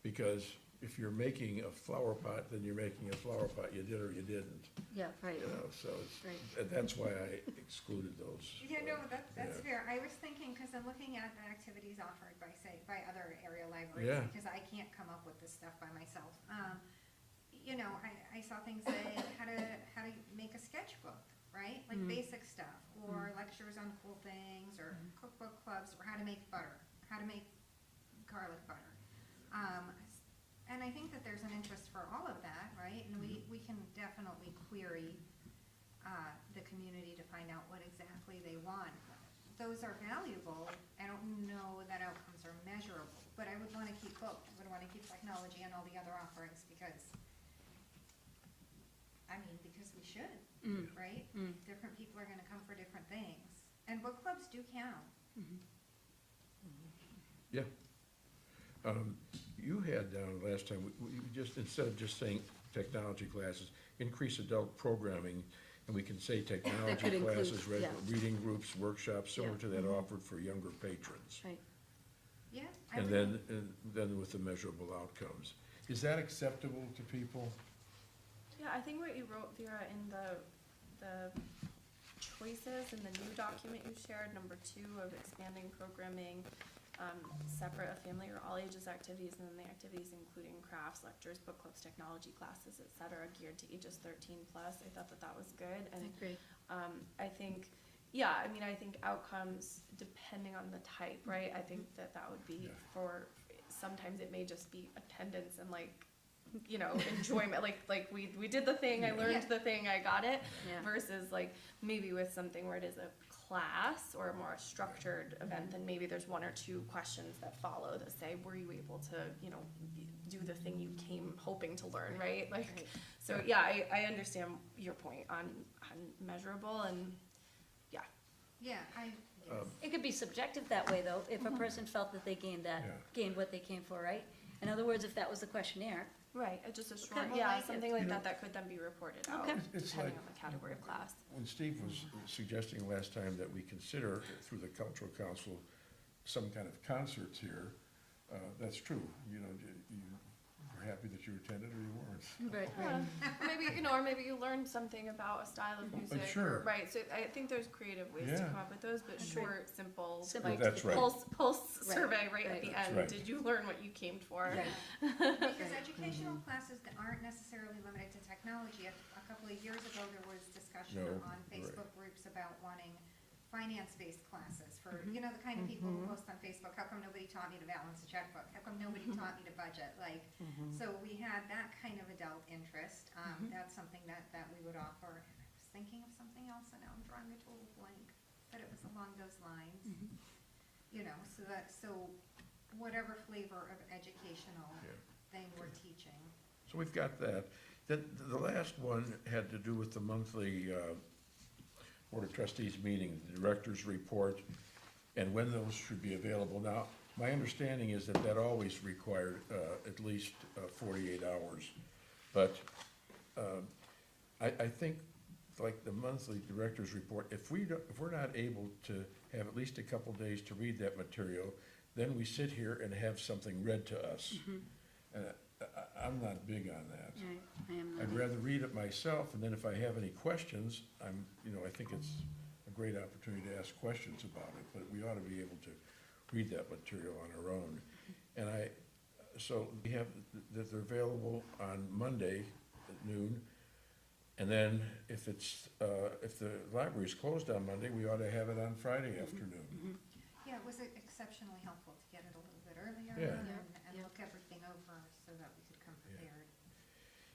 because if you're making a flower pot, then you're making a flower pot, you did or you didn't,
Yeah, right.
so
Right.
that's why I excluded those.
Yeah, no, that's
Yeah.
fair. I was thinking, because I'm looking at the activities offered by other area libraries,
Yeah.
because I can't come up with this stuff by myself. I saw things like how to make a sketchbook, right? Like basic stuff, or lectures on cool things, or cookbook clubs, or how to make butter, how to make garlic butter. And I think that there's an interest for all of that, right? And we can definitely query the community to find out what exactly they want. Those are valuable. I don't know that outcomes are measurable, but I would want to keep both. I would want to keep technology and all the other offerings because we should, right? Different people are going to come for different things. And book clubs do count.
Yeah. You had down last time, we just, instead of just saying technology classes, increase adult programming, and we can say technology
could include,
classes,
yeah.
reading groups, workshops, similar
Yeah.
to that offered for younger patrons.
Right.
Yeah.
And then with the measurable outcomes. Is that acceptable to people?
Yeah, I think what you wrote, Vera, in the choices in the new document you shared, number 2 of expanding programming, separate of family or all ages activities, and then the activities including crafts, lectures, book clubs, technology classes, et cetera, geared to ages 13 plus. I thought that was good.
I
And
agree.
I think, yeah, I mean, I think outcomes depending on the type, right? I think that would be
Yeah.
for, sometimes it may just be attendance and like, you know, enjoyment, like we did the thing, I
Yeah.
learned the thing, I got it,
Yeah.
versus like maybe with something where it is a class or a more structured event, then maybe there's 1 or 2 questions that follow that say, were you able to, you know, do the thing you came hoping to learn, right? Like,
Right.
so yeah, I understand your point on measurable and, yeah.
Yeah,
It could be subjective that way, though, if a person felt that they gained
Yeah.
what they came for, right? In other words, if that was the questionnaire,
Right, just a short,
Okay.
yeah,
Like it.
something
You
like
know-
that could then be reported out,
Okay.
It's
depending
like-
on the category of class.
When Steve was suggesting last time that we consider, through the cultural council, some kind of concerts here, that's true. You know, you were happy that you attended or you weren't.
right,
Yeah, maybe, you know, or maybe you learned something about a style of music.
sure.
Or, right, so I think there's creative ways to
Yeah.
come up with those, but
Agreed.
short, simple,
Simple.
like
That's right.
pulse
Right,
survey right at the
right.
end.
Right.
Did you learn what you came for?
Right.
because educational classes that aren't necessarily limited to technology. A couple of years ago, there was discussion
No,
on
right.
Facebook groups about wanting finance-based classes for, you know, the kind of people who post on Facebook, how come nobody taught me to balance a checkbook? How come nobody taught me to budget? Like, so we had that kind of adult interest. That's something that we would offer. And I was thinking of something else, and now I'm drawing a total blank, but it was along those lines. You know, so whatever flavor of educational
Yeah.
thing we're teaching.
So we've got that. Then the last one had to do with the monthly Board of Trustees meeting, the director's report, and when those should be available. Now, my understanding is that always required at least 48 hours. But I think, like the monthly director's report, if we're not able to have at least a couple days to read that material, then we sit here and have something read to us. And I'm not big on that.
Right, I am
I'd
not.
rather read it myself, and then if I have any questions, I think it's a great opportunity to ask questions about it, but we ought to be able to read that material on our own. And so we have, that they're available on Monday at noon, and then if the library's closed on Monday, we ought to have it on Friday afternoon.
Yeah, it was exceptionally helpful to get it a little bit earlier
Yeah.
and
Yeah.
look everything over so that we could come
Yeah.
prepared.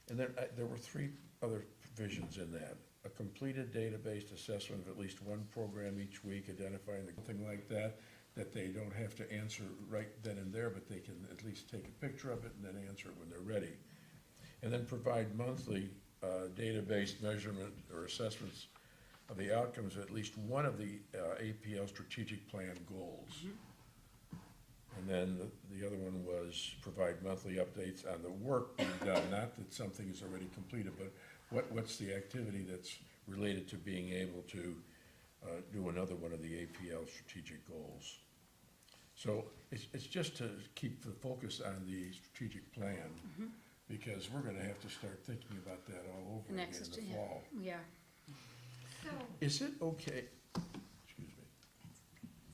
And then there were 3 other provisions in that. A completed database assessment of at least one program each week, identifying something like that they don't have to answer right then and there, but they can at least take a picture of it and then answer it when they're ready. And then provide monthly database measurement or assessments of the outcomes of at least one of the APL strategic plan goals. And then the other one was provide monthly updates on the work being done, not that something is already completed, but what's the activity that's related to being able to do another one of the APL strategic goals. So it's just to keep the focus on the strategic plan, because we're gonna have to start thinking about that all over again
Next,
in the
yeah.
fall.
We are.
So,
Is it okay, excuse me,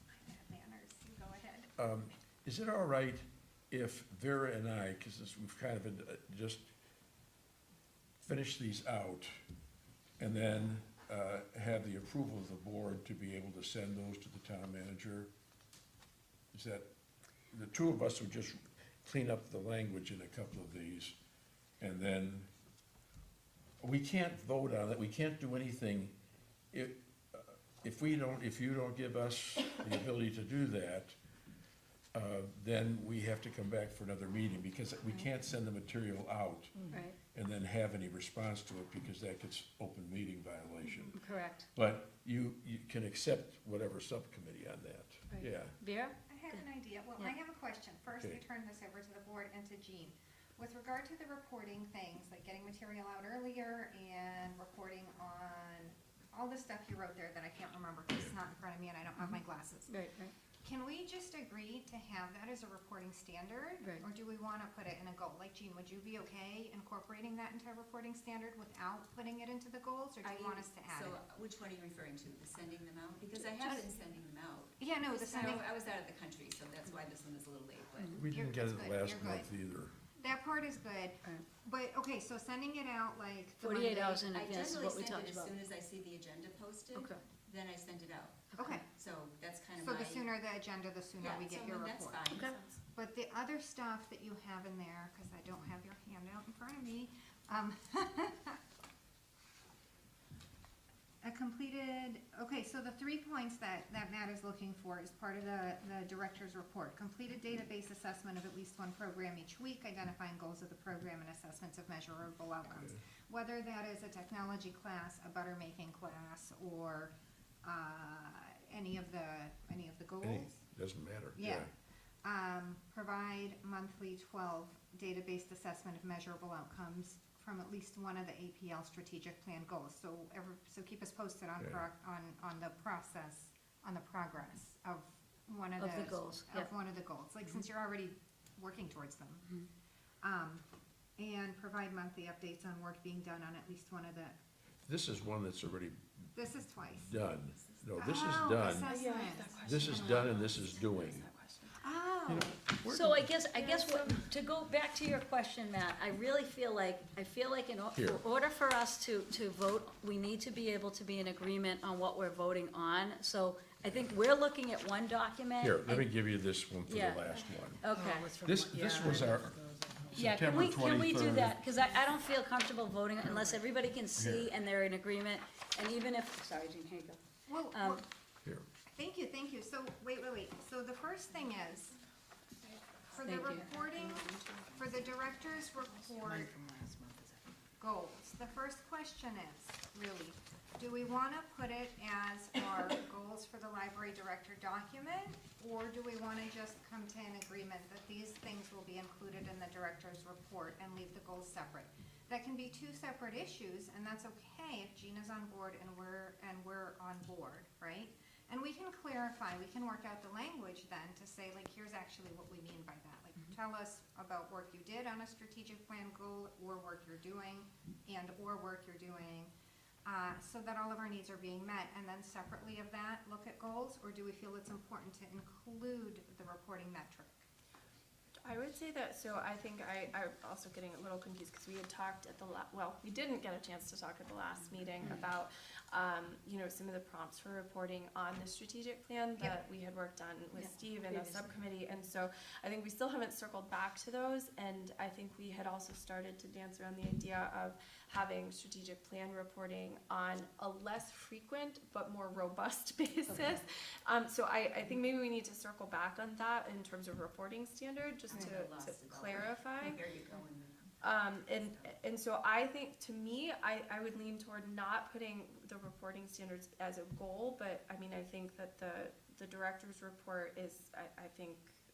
my bad manners, you go ahead.
is it all right if Vera and I, because we've kind of just finished these out, and then have the approval of the board to be able to send those to the town manager? Is that, the two of us would just clean up the language in a couple of these, and then, we can't vote on it, we can't do anything if you don't give us the ability to do that, then we have to come back for another meeting, because we can't send the material out
Right,
and then have any response to it, because that gets open meeting violation.
correct.
But you can accept whatever subcommittee on that,
Right.
yeah.
Vera?
I have an idea. Well,
Yeah.
I have a question. First, I
Okay.
turn this over to the board and to Jean. With regard to the reporting things, like getting material out earlier and reporting on all the stuff you wrote there that I can't remember because it's not in front of me and I don't have my glasses.
Right, right.
Can we just agree to have that as a reporting standard?
Right.
Or do we want to put it in a goal? Like, Jean, would you be okay incorporating that into a reporting standard without putting it into the goals? Or do you want us to add
So
it?
which one are you referring to, the sending them out? Because I have been sending them out.
Yeah, no, the
So
sending,
I was out of the country, so that's why this one is a little late, but.
We didn't get
It's
it
good,
last
you're
month
good.
either.
that part is good.
Right.
But, okay, so sending it out like the
48
Monday-
hours in
I
advance is
generally
what we
send
talked
it as
about.
soon as I see the agenda posted,
Okay.
then I send it out.
Okay,
So that's kind of
so
my.
the sooner the agenda, the sooner
Yeah,
we get
so,
your
I mean, that's
report.
fine.
Okay.
But the other stuff that you have in there, because I don't have your handout in front of me, a completed, okay, so the 3 points that Matt is looking for is part of the director's report. Completed database assessment of at least one program each week, identifying goals of the program and assessments of measurable outcomes. Whether that is a technology class, a butter making class, or, any of the goals.
Doesn't matter,
Yeah. Provide monthly 12 database assessment of measurable outcomes from at least one of the APL strategic plan goals. So keep us posted on,
Yeah.
on the process, on the progress of one of
Of the
those-
goals,
Of
yep.
one of the goals, like, since you're already working towards them. And provide monthly updates on work being done on at least one of the,
This is one that's already
this is twice.
done. No, this is
Oh,
done.
assessments.
This is done and this is doing.
Oh,
So I guess what, to go back to your question, Matt, I really feel like
Here.
in order for us to vote, we need to be able to be in agreement on what we're voting on. So I think we're looking at one document.
Here, let me
and-
give you this one for the
Yeah.
last one.
Okay.
Oh, it's from
This
yeah,
was our
Yeah,
September 23rd.
can we do that? Because I don't feel comfortable voting unless everybody can see and they're in agreement. And even if, sorry, Jean, here you go.
well,
Um,
Here,
thank you. So, wait. So the first thing is, for the
Thank you.
reporting, for the director's report goals, the first question is, really, do we wanna put it as our goals for the library director document? Or do we wanna just come to an agreement that these things will be included in the director's report and leave the goals separate? That can be two separate issues, and that's okay if Gina's on board and we're on board, right? And we can clarify, we can work out the language then to say, like, here's actually what we mean by that. Like, tell us about work you did on a strategic plan goal, or work you're doing, or work you're doing, so that all of our needs are being met. And then separately of that, look at goals, or do we feel it's important to include the reporting metric?
I would say that, so I think I'm also getting a little confused because we had talked at the we didn't get a chance to talk at the last meeting about, some of the prompts for reporting on the strategic plan that we had worked on with
Yeah,
Steve and the
previously.
subcommittee. And so I think we still haven't circled back to those. And I think we had also started to dance around the idea of having strategic plan reporting on a less frequent but more robust basis. So I think maybe we need to circle back on that in terms of reporting standard, just
I'm
to
at a loss as always.
clarify.
There you go.
And so I think, to me, I would lean toward not putting the reporting standards as a goal, but I mean, I think that the director's report is, I think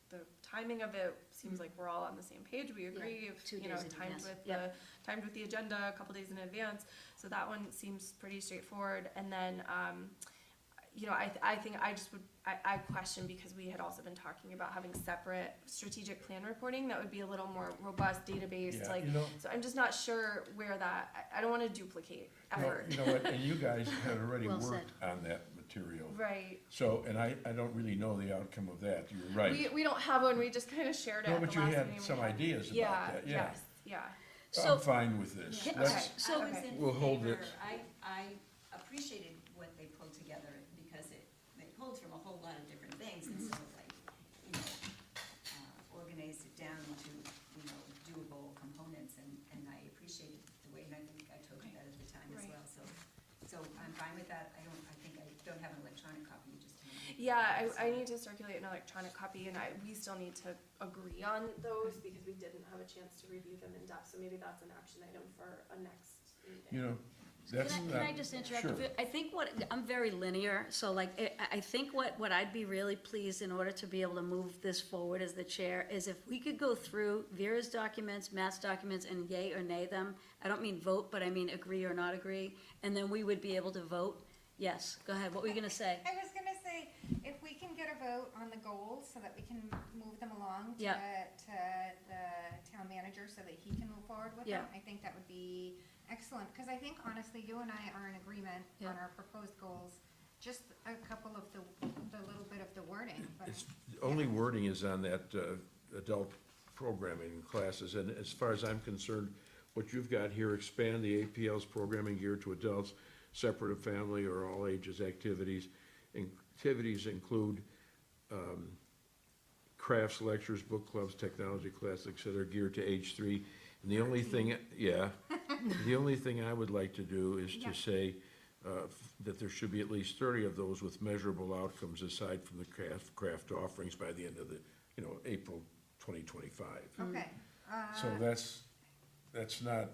the timing of it seems like we're all on the same page. We agree, if,
2
you know,
days in
timed
advance.
with
Yep.
timed with the agenda a couple days in advance. So that one seems pretty straightforward. And then, I think I question, because we had also been talking about having separate strategic plan reporting that would be a little more robust, database,
yeah,
like,
you know,
so I'm just not sure where that, I don't wanna duplicate
no,
effort.
you know what, and you guys had already
Well
worked on that material.
Right.
So, and I don't really know the outcome of that, you're right.
We don't have one, we just kinda shared it
No,
at the
but you
last
had
meeting we
some
had.
ideas about
Yeah,
that, yeah.
yes, yeah.
So-
I'm fine with this.
Yeah,
Let's-
okay. So-
I was in
We'll hold
favor.
it.
I appreciated what they pulled together because they pulled from a whole lot of different things and sort of like, you know, organized it down into, you know, doable components, and I appreciated the way, and I think I told you that at the time as
Right.
well, so I'm fine with that. I think I don't have an electronic copy, you just.
Yeah, I need to circulate an electronic copy, and we still need to agree on those because we didn't have a chance to review them in depth, so maybe that's an action item for a next meeting.
You know, that's
Can
not.
I just interrupt?
Sure.
I think I'm very linear, so like, I think what I'd be really pleased in order to be able to move this forward as the chair is if we could go through Vera's documents, Matt's documents, and yay or nay them. I don't mean vote, but I mean agree or not agree, and then we would be able to vote. Yes, go ahead, what were you gonna say?
I was gonna say, if we can get a vote on the goals so that we can move them along to,
Yeah.
to the town manager so that he can move forward with them,
Yeah.
I think that would be excellent. Cause I think honestly, you and I are in agreement
Yeah.
on our proposed goals, just a couple of the little bit of the wording, but.
It's, the only wording is on that, adult programming classes, and as far as I'm concerned, what you've got here, expand the APL's programming geared to adults, separate of family or all ages activities. Activities include, crafts, lectures, book clubs, technology classes, et cetera, geared to age 3. And the only thing, the only thing I would like to do is
Yeah.
to say, that there should be at least 30 of those with measurable outcomes aside from the craft offerings by the end of the, you know, April 2025.
Okay.
So that's not,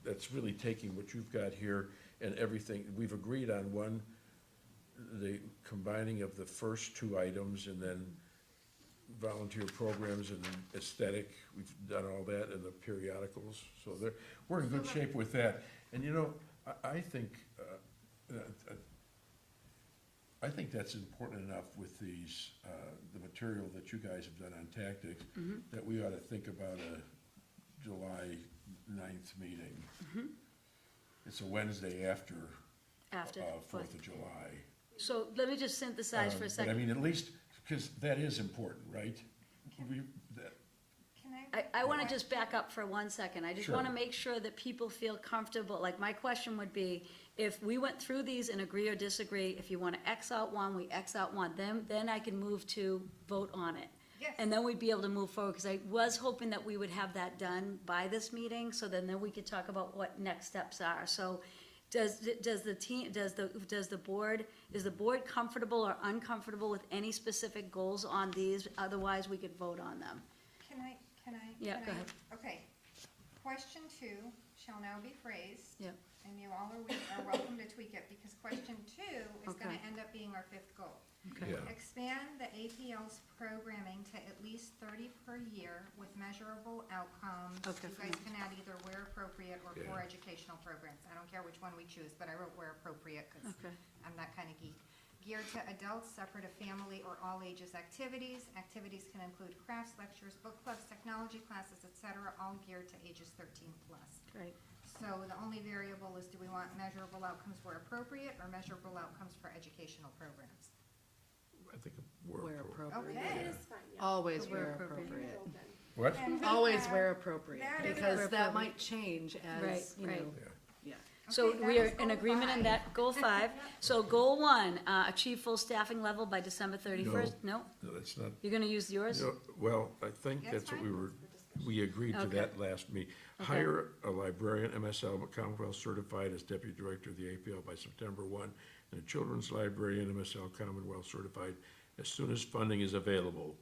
that's really taking what you've got here and everything, we've agreed on one, the combining of the first 2 items and then volunteer programs and aesthetic, we've done all that, and the periodicals, so we're in good shape with that. And you know, I think that's important enough with these, the material that you guys have done on tactics, that we ought to think about a July 9th meeting. It's a Wednesday after,
After,
4th of July.
so let me just synthesize for a
But I
second.
mean, at least, because that is important, right? That-
Can I?
I wanna just back up for 1 second. I just
Sure.
wanna make sure that people feel comfortable, like, my question would be, if we went through these and agree or disagree, if you wanna X out one, we X out one, then I can move to vote on it.
Yes.
And then we'd be able to move forward, because I was hoping that we would have that done by this meeting, so then we could talk about what next steps are. So does the board, is the board comfortable or uncomfortable with any specific goals on these? Otherwise, we could vote on them.
Can I?
Yeah,
can
go
I-
ahead.
Okay. Question 2 shall now be phrased.
Yep.
And you all are welcome to tweak it, because question 2 is gonna
Okay.
end up being our 5th goal.
Okay.
Yeah.
Expand the APL's programming to at least 30 per year with measurable outcomes.
Okay,
You guys can add either where appropriate or
Yeah.
for educational programs. I don't care which one we choose, but I wrote where appropriate, because
Okay.
I'm that kind of geek. Geared to adults, separate of family, or all ages activities. Activities can include crafts, lectures, book clubs, technology classes, etc., all geared to ages 13 plus.
Great.
So the only variable is, do we want measurable outcomes where appropriate, or measurable outcomes for educational programs?
I think we're
Where
appropriate.
appropriate.
Okay.
It is fine, yeah.
Always
Where
where
appropriate.
appropriate.
Open.
What?
And
Always
that-
where appropriate,
that is
because
where
that
appropriate.
might change as,
Right,
you
right.
know,
Yeah.
yeah.
So
Okay,
we
that
are
was
in
goal
agreement in
5.
that, goal 5. So goal 1, achieve full staffing level by December 31st? No?
No, that's not,
You're gonna use yours?
no, well, I think
That's
that's what
fine.
we agreed to
Okay.
that last meeting. Hire a librarian, MSL Commonwealth certified as deputy director of the APL by September 1, and a children's librarian, MSL Commonwealth certified as soon as funding is available.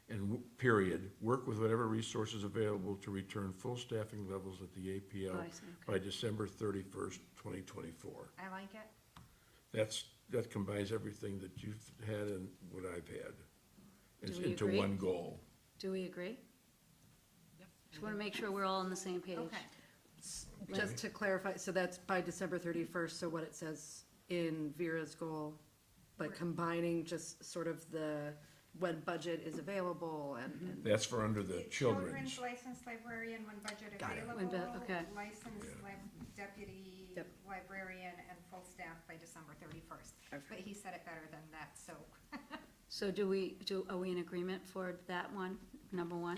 And period, work with whatever resources available to return full staffing levels at the
Oh,
APL
I see, okay.
by December 31st, 2024.
I like it.
That combines everything that you've had and what I've had. It's
Do we
into
agree?
one goal.
Do we agree? Just wanna make sure we're all on the same page.
Okay.
Just to clarify, so that's by December 31st, so what it says in Vera's goal, but combining just sort of the, when budget is available and
That's for under the children's.
Licensed librarian when budget
Got it.
available.
When okay.
Licensed
Yeah.
deputy
Yep.
librarian and full staff by December 31st.
Okay.
But he said it better than that, so.
So are we in agreement for that one, number 1?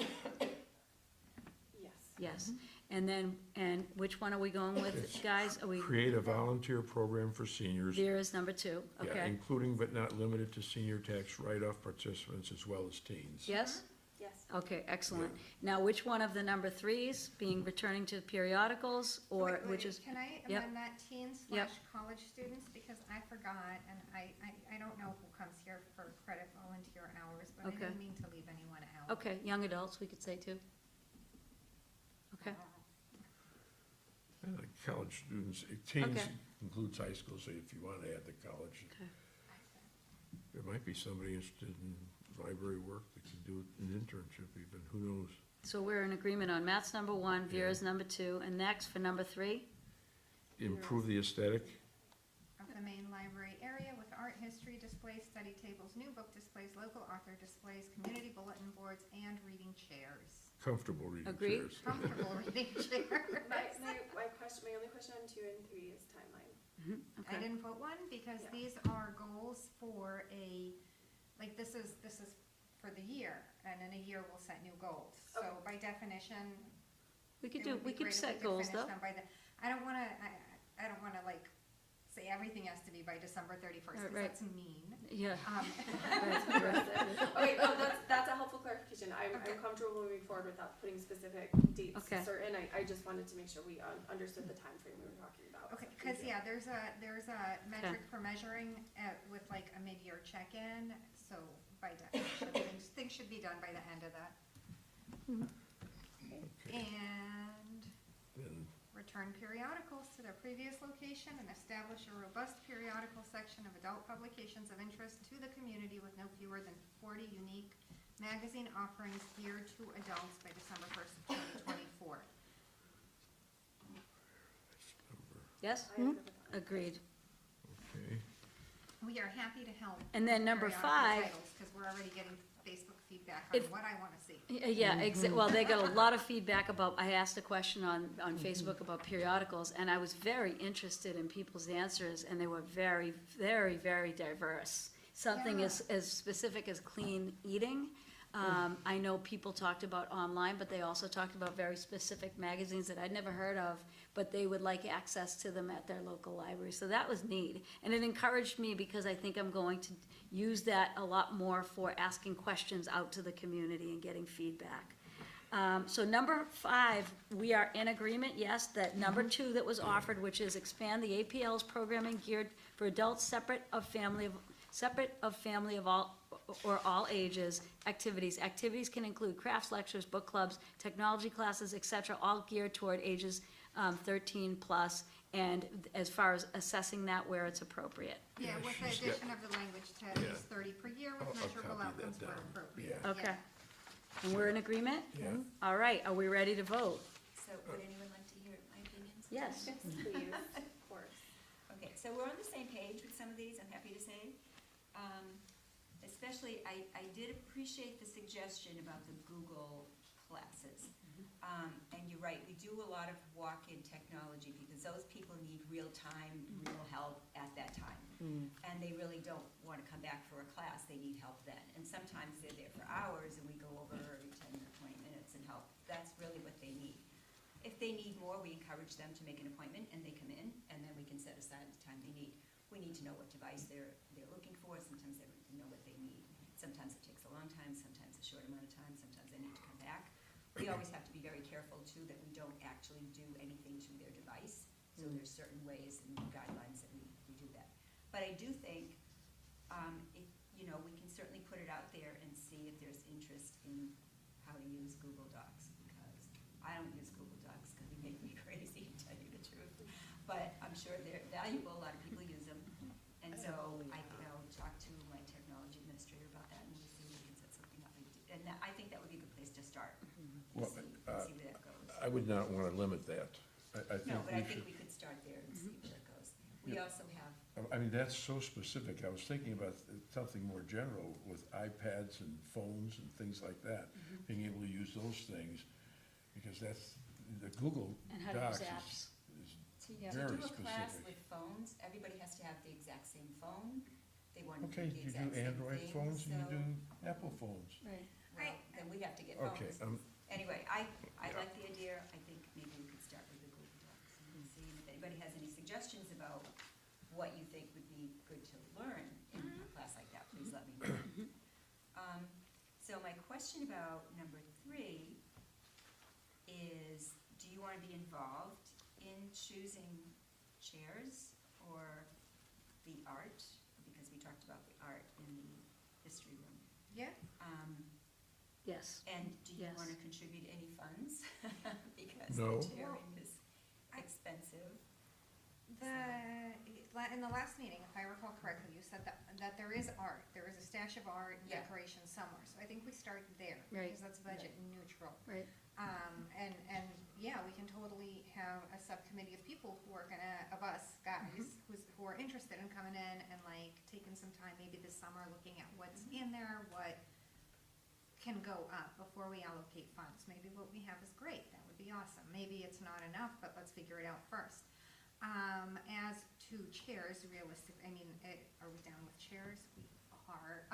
Yes.
Yes. And which one are we going with, guys? Are we,
Create a volunteer program for seniors.
Vera's number 2,
Yeah,
okay?
including but not limited to senior tax write-off participants as well as teens.
Yes?
Yes.
Okay, excellent. Now, which one of the number 3s, being returning to periodicals, or
Wait,
which
wait,
is,
Can I
Yep.
amend that teens
Yep.
/ college students, because I forgot, and I don't know who comes here for credit volunteer hours, but I
Okay.
didn't mean to leave anyone out.
okay, young adults, we could say too. Okay,
And the college students, teens
Okay.
includes high school, so if you want to add the college,
okay.
there might be somebody interested in library work that can do an internship even, who knows?
So we're in agreement on Matt's number 1, Vera's number 2, and next for number 3?
Improve the aesthetic,
Of the main library area with art history displays, study tables, new book displays, local author displays, community bulletin boards, and reading chairs.
comfortable reading
Agreed.
chairs.
Comfortable reading chairs.
My only question on 2 and 3 is timeline.
I
Okay,
didn't put one because
Yeah.
these are goals for this is for the year, and in a year we'll set new goals. So
Okay.
by definition,
we could
it
do,
would
we
be
could
great if
set
we could
goals
finish
though.
them by the, I don't wanna like say everything has to be by December 31st, because
Right.
that's mean.
Yeah.
Right.
Okay, no, that's a helpful clarification. I'm
Okay.
comfortable moving forward without putting specific dates
Okay.
certain. I just wanted to make sure we understood the time frame we were talking about.
Okay, cause yeah, there's a metric for measuring, with like a mid-year check-in, so by definition, things should be done by the end of that.
Okay.
And
Then
return periodicals to their previous location and establish a robust periodical section of adult publications of interest to the community with no fewer than 40 unique magazine offerings geared to adults by December 1st of 2024.
Yes?
I agree with that.
Agreed.
Okay,
We are happy to help.
And then number
periodical
5,
titles, because we're already getting Facebook feedback on
If-
what I want to see.
yeah, well, they got a lot of feedback about, I asked a question on Facebook about periodicals, and I was very interested in people's answers, and they were very, very, very diverse. Something
Yeah.
as specific as clean eating. I know people talked about online, but they also talked about very specific magazines that I'd never heard of, but they would like access to them at their local library. So that was neat. And it encouraged me because I think I'm going to use that a lot more for asking questions out to the community and getting feedback. So number 5, we are in agreement, yes, that number 2 that was offered, which is expand the APL's programming geared for adults separate of family of all, or all ages, activities. Activities can include crafts, lectures, book clubs, technology classes, et cetera, all geared toward ages 13 plus, and as far as assessing that where it's appropriate.
Yeah, with the
she's got-
addition of the language to at
Yeah.
least 30 per year with
I'll
measurable
copy that
outcomes where
down.
appropriate.
Yeah.
Okay. And we're in agreement?
yeah,
All right, are we ready to vote?
So would anyone like to hear my opinions?
Yes.
Yes, please, of course.
Okay, so we're on the same page with some of these, I'm happy to say. Especially, I did appreciate the suggestion about the Google classes. And you're right, we do a lot of walk-in technology because those people need real-time, real help at that time. And they really don't wanna come back for a class, they need help then. And sometimes they're there for hours and we go over every 10 or 20 minutes and help. That's really what they need. If they need more, we encourage them to make an appointment and they come in, and then we can set aside the time they need. We need to know what device they're looking for, sometimes they need to know what they need. Sometimes it takes a long time, sometimes a short amount of time, sometimes they need to come back. We always have to be very careful too that we don't actually do anything to their device. So there's certain ways and guidelines that we do that. But I do think, we can certainly put it out there and see if there's interest in how to use Google Docs, because I don't use Google Docs because they make me crazy, to tell you the truth. But I'm sure they're valuable, a lot of people use them. And so I'll talk to my technology administrator about that and we'll see if we can set something up. And I think that would be a good place to start, and
Well,
see where that goes.
I would not wanna limit that. I think
No, but I
we
think
should,
we could start there and see where it goes. We
Yeah.
also have,
I mean, that's so specific. I was thinking about something more general with iPads and phones and things like that, being able to use those things, because that's, the Google
And how to use
Docs
apps.
is
to
Yeah.
very
do a class
specific.
with phones, everybody has to have the exact same phone. They want to
Okay,
do the
you do
exact same
Android
thing,
phones and you
so-
do Apple phones.
Right.
Well, then we have to get
Okay,
phones. Anyway, I like the idea. I think maybe we could start with the Google Docs and see if anybody has any suggestions about what you think would be good to learn in a class like that, please let me know. So my question about number 3 is, do you want to be involved in choosing chairs or the art? Because we talked about the art in the history room.
Yeah,
Yes.
And do you
Yes.
want to contribute any funds? Because
No.
the chairing is
I-
expensive.
in the last meeting, if I recall correctly, you said that there is art, there is a stash of art and
Yeah.
decoration somewhere, so I think we start there.
Right.
Because that's budget neutral.
Right.
And yeah, we can totally have a subcommittee of people who are gonna, of us guys, who are interested in coming in and like taking some time, maybe this summer, looking at what's in there, what can go up before we allocate funds. Maybe what we have is great, that would be awesome. Maybe it's not enough, but let's figure it out first. As to chairs, realistic, I mean, are we down with chairs? We are.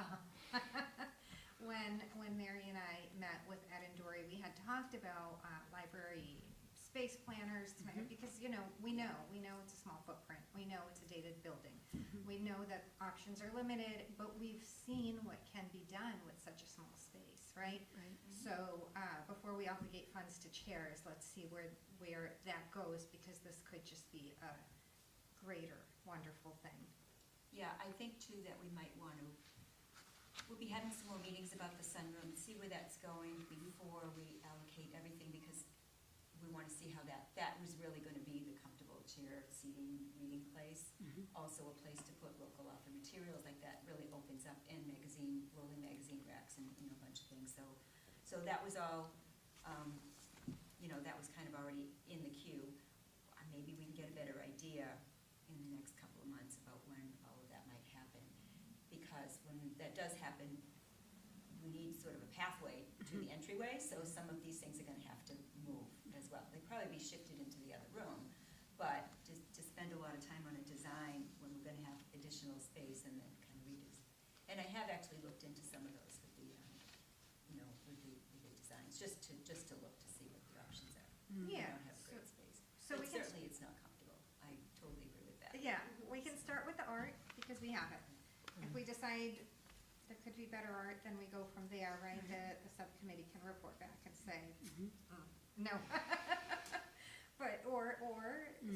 When Mary and I met with Ed and Dory, we had talked about library space planners, because, we know it's a small footprint, we know it's a dated building. We know that options are limited, but we've seen what can be done with such a small space, right?
Right.
So, before we obligate funds to chairs, let's see where that goes, because this could just be a greater, wonderful thing.
Yeah, I think too that we might want to, we'll be having some more meetings about the sunroom, see where that's going before we allocate everything, because we want to see how that was really going to be the comfortable chair seating reading place. Also a place to put local author materials, like that really opens up, and rolling magazine racks and, a bunch of things. So that was all, that was kind of already in the queue. Maybe we can get a better idea in the next couple of months about when all of that might happen. Because when that does happen, we need sort of a pathway to the entryway, so some of these things are gonna have to move as well. They'd probably be shifted into the other room, but to spend a lot of time on a design when we're gonna have additional space and then kind of reduce. And I have actually looked into some of those with the, with the designs, just to look to see what the options are. We
Yeah,
don't have
so-
great space.
so
But
we can-
certainly it's not comfortable. I totally agree with that.
Yeah, we can start with the art, because we have it. If we decide there could be better art, then we go from there, right? The subcommittee can report back and say, no. But, or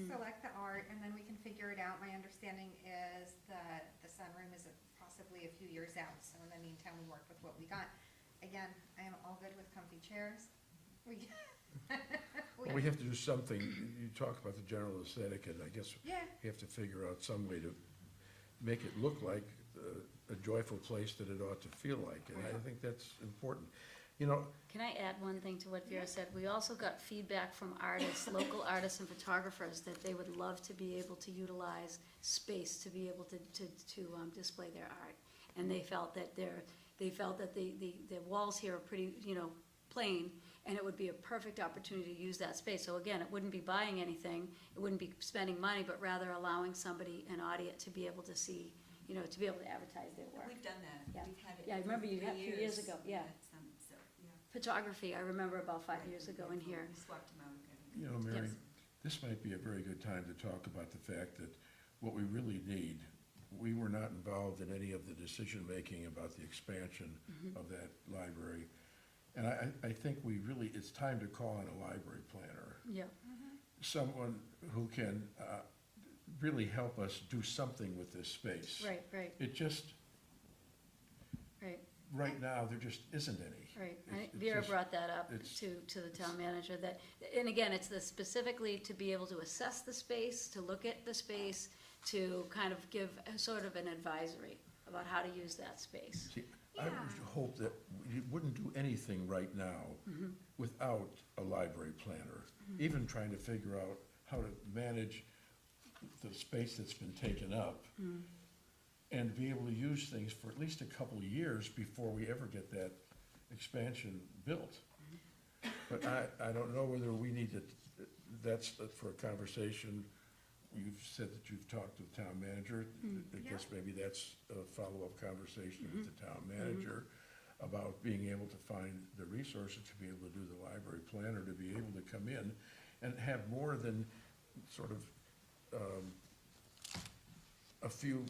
select the art, and then we can figure it out. My understanding is that the sunroom is possibly a few years out, so in the meantime, we work with what we got. Again, I am all good with comfy chairs.
Well, we have to do something. You talk about the general aesthetic, and I guess
Yeah,
we have to figure out some way to make it look like a joyful place that it ought to feel like, and I think that's important.
Can I add one thing to what Vera said? We also got feedback from artists, local artists and photographers, that they would love to be able to utilize space to be able to display their art. And they felt that the walls here are pretty, plain, and it would be a perfect opportunity to use that space. So again, it wouldn't be buying anything, it wouldn't be spending money, but rather allowing somebody, an audience, to be able to see, to be able to advertise their work.
We've done that.
Yeah.
We've had it.
Yeah, I remember you
for
had a few years ago, yeah.
We had some, so, yeah.
Photography, I remember about 5 years ago in here.
We swapped them out.
Mary,
Yes.
this might be a very good time to talk about the fact that what we really need, we were not involved in any of the decision-making about the expansion of that library. And I think it's time to call on a library planner,
Yeah,
someone who can really help us do something with this space.
right,
It just,
right.
right now, there just isn't any.
Right,
It's
Vera
just-
brought that up
it's-
to the town manager, that, and again, it's specifically to be able to assess the space, to look at the space, to kind of give a sort of an advisory about how to use that space.
See, I would
Yeah.
hope that you wouldn't do anything right now without a library planner, even trying to figure out how to manage the space that's been taken up, and be able to use things for at least a couple of years before we ever get that expansion built. But I don't know whether we need to, that's for a conversation. You've said that you've talked to the town manager. I guess maybe that's a follow-up conversation with the town manager. about being able to find the resources to be able to do the library plan, or to be able to come in and have more than sort of a few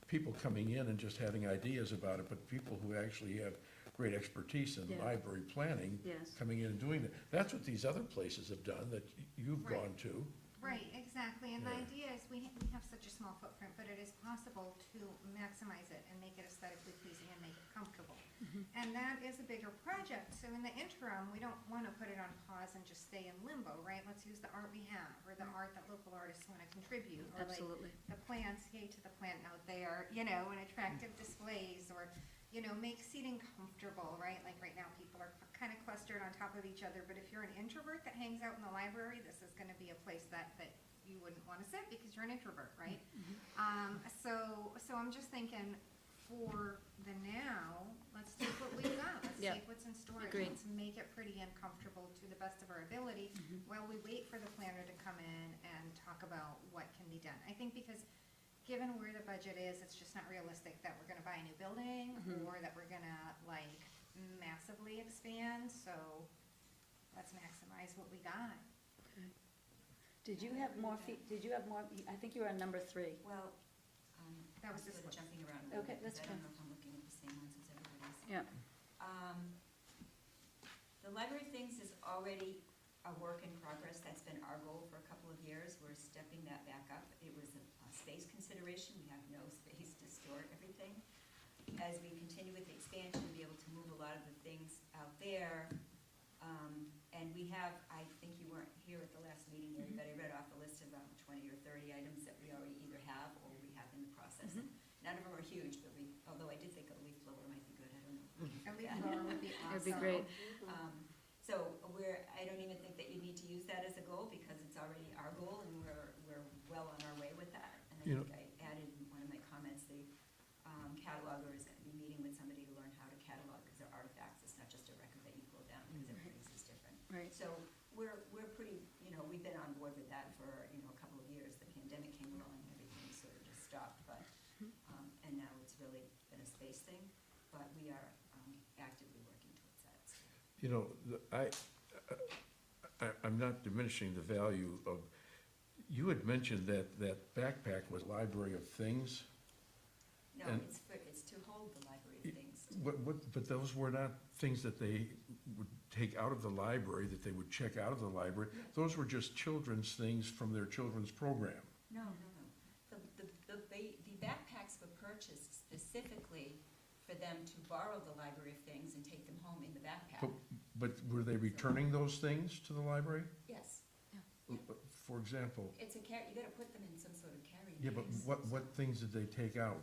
people coming in and just having ideas about it, but people who actually have great expertise in
Yeah.
library planning,
Yes.
coming in and doing it. That's what these other places have done that you've
Right.
gone to.
Right, exactly, and the
Yeah.
idea is we have such a small footprint, but it is possible to maximize it and make it aesthetically pleasing and make it comfortable. And that is a bigger project, so in the interim, we don't wanna put it on pause and just stay in limbo, right? Let's use the art we have, or the art that local artists wanna contribute, or like
Absolutely.
the plants, yay to the plant out there, you know, and attractive displays, or, you know, make seating comfortable, right? Like right now, people are kind of clustered on top of each other, but if you're an introvert that hangs out in the library, this is gonna be a place that you wouldn't wanna sit because you're an introvert, right? So I'm just thinking, for the now, let's take what we've got, let's
Yep.
take what's in storage,
Agreed.
let's make it pretty and comfortable to the best of our ability, while we wait for the planner to come in and talk about what can be done. I think because, given where the budget is, it's just not realistic that we're gonna buy a new building, or that we're gonna, like, massively expand, so let's maximize what we got.
Did you have more did you have more, I think you were on number 3.
Well,
That was
I'm
this
sort of
one.
jumping around a little
Okay,
bit,
that's
because I don't
fine.
know if I'm looking at the same ones as everybody else.
Yeah.
The library things is already a work in progress. That's been our goal for a couple of years. We're stepping that back up. It was a space consideration. We have no space to store everything. As we continue with the expansion, we'll be able to move a lot of the things out there. And we have, I think you weren't here at the last meeting, Mary, but I read off a list of about 20 or 30 items that we already either have or we have in the process. None of them are huge, but although I did think a leaf blower might be good, I don't know.
A leaf blower would be awesome.
It'd be great.
So I don't even think that you need to use that as a goal, because it's already our goal, and we're well on our way with that. And I
You know-
think I added in one of my comments, the cataloger is gonna be meeting with somebody to learn how to catalog, because they're artifacts, it's not just a record that you pull down, because everybody's is different.
Right.
So we're pretty, we've been on board with that for, a couple of years. The pandemic came along and everything sort of just stopped, but, and now it's really been a space thing, but we are actively working towards that. So.
You know, I'm not diminishing the value of, you had mentioned that backpack was library of things,
No,
And-
it's to hold the library of things.
but those were not things that they would take out of the library, that they would check out of the library. Those were just children's things from their children's program.
No. The backpacks were purchased specifically for them to borrow the library of things and take them home in the backpack.
But were they returning those things to the library?
Yes,
For example,
you gotta put them in some sort of carrying
yeah, but
case.
what things did they take out?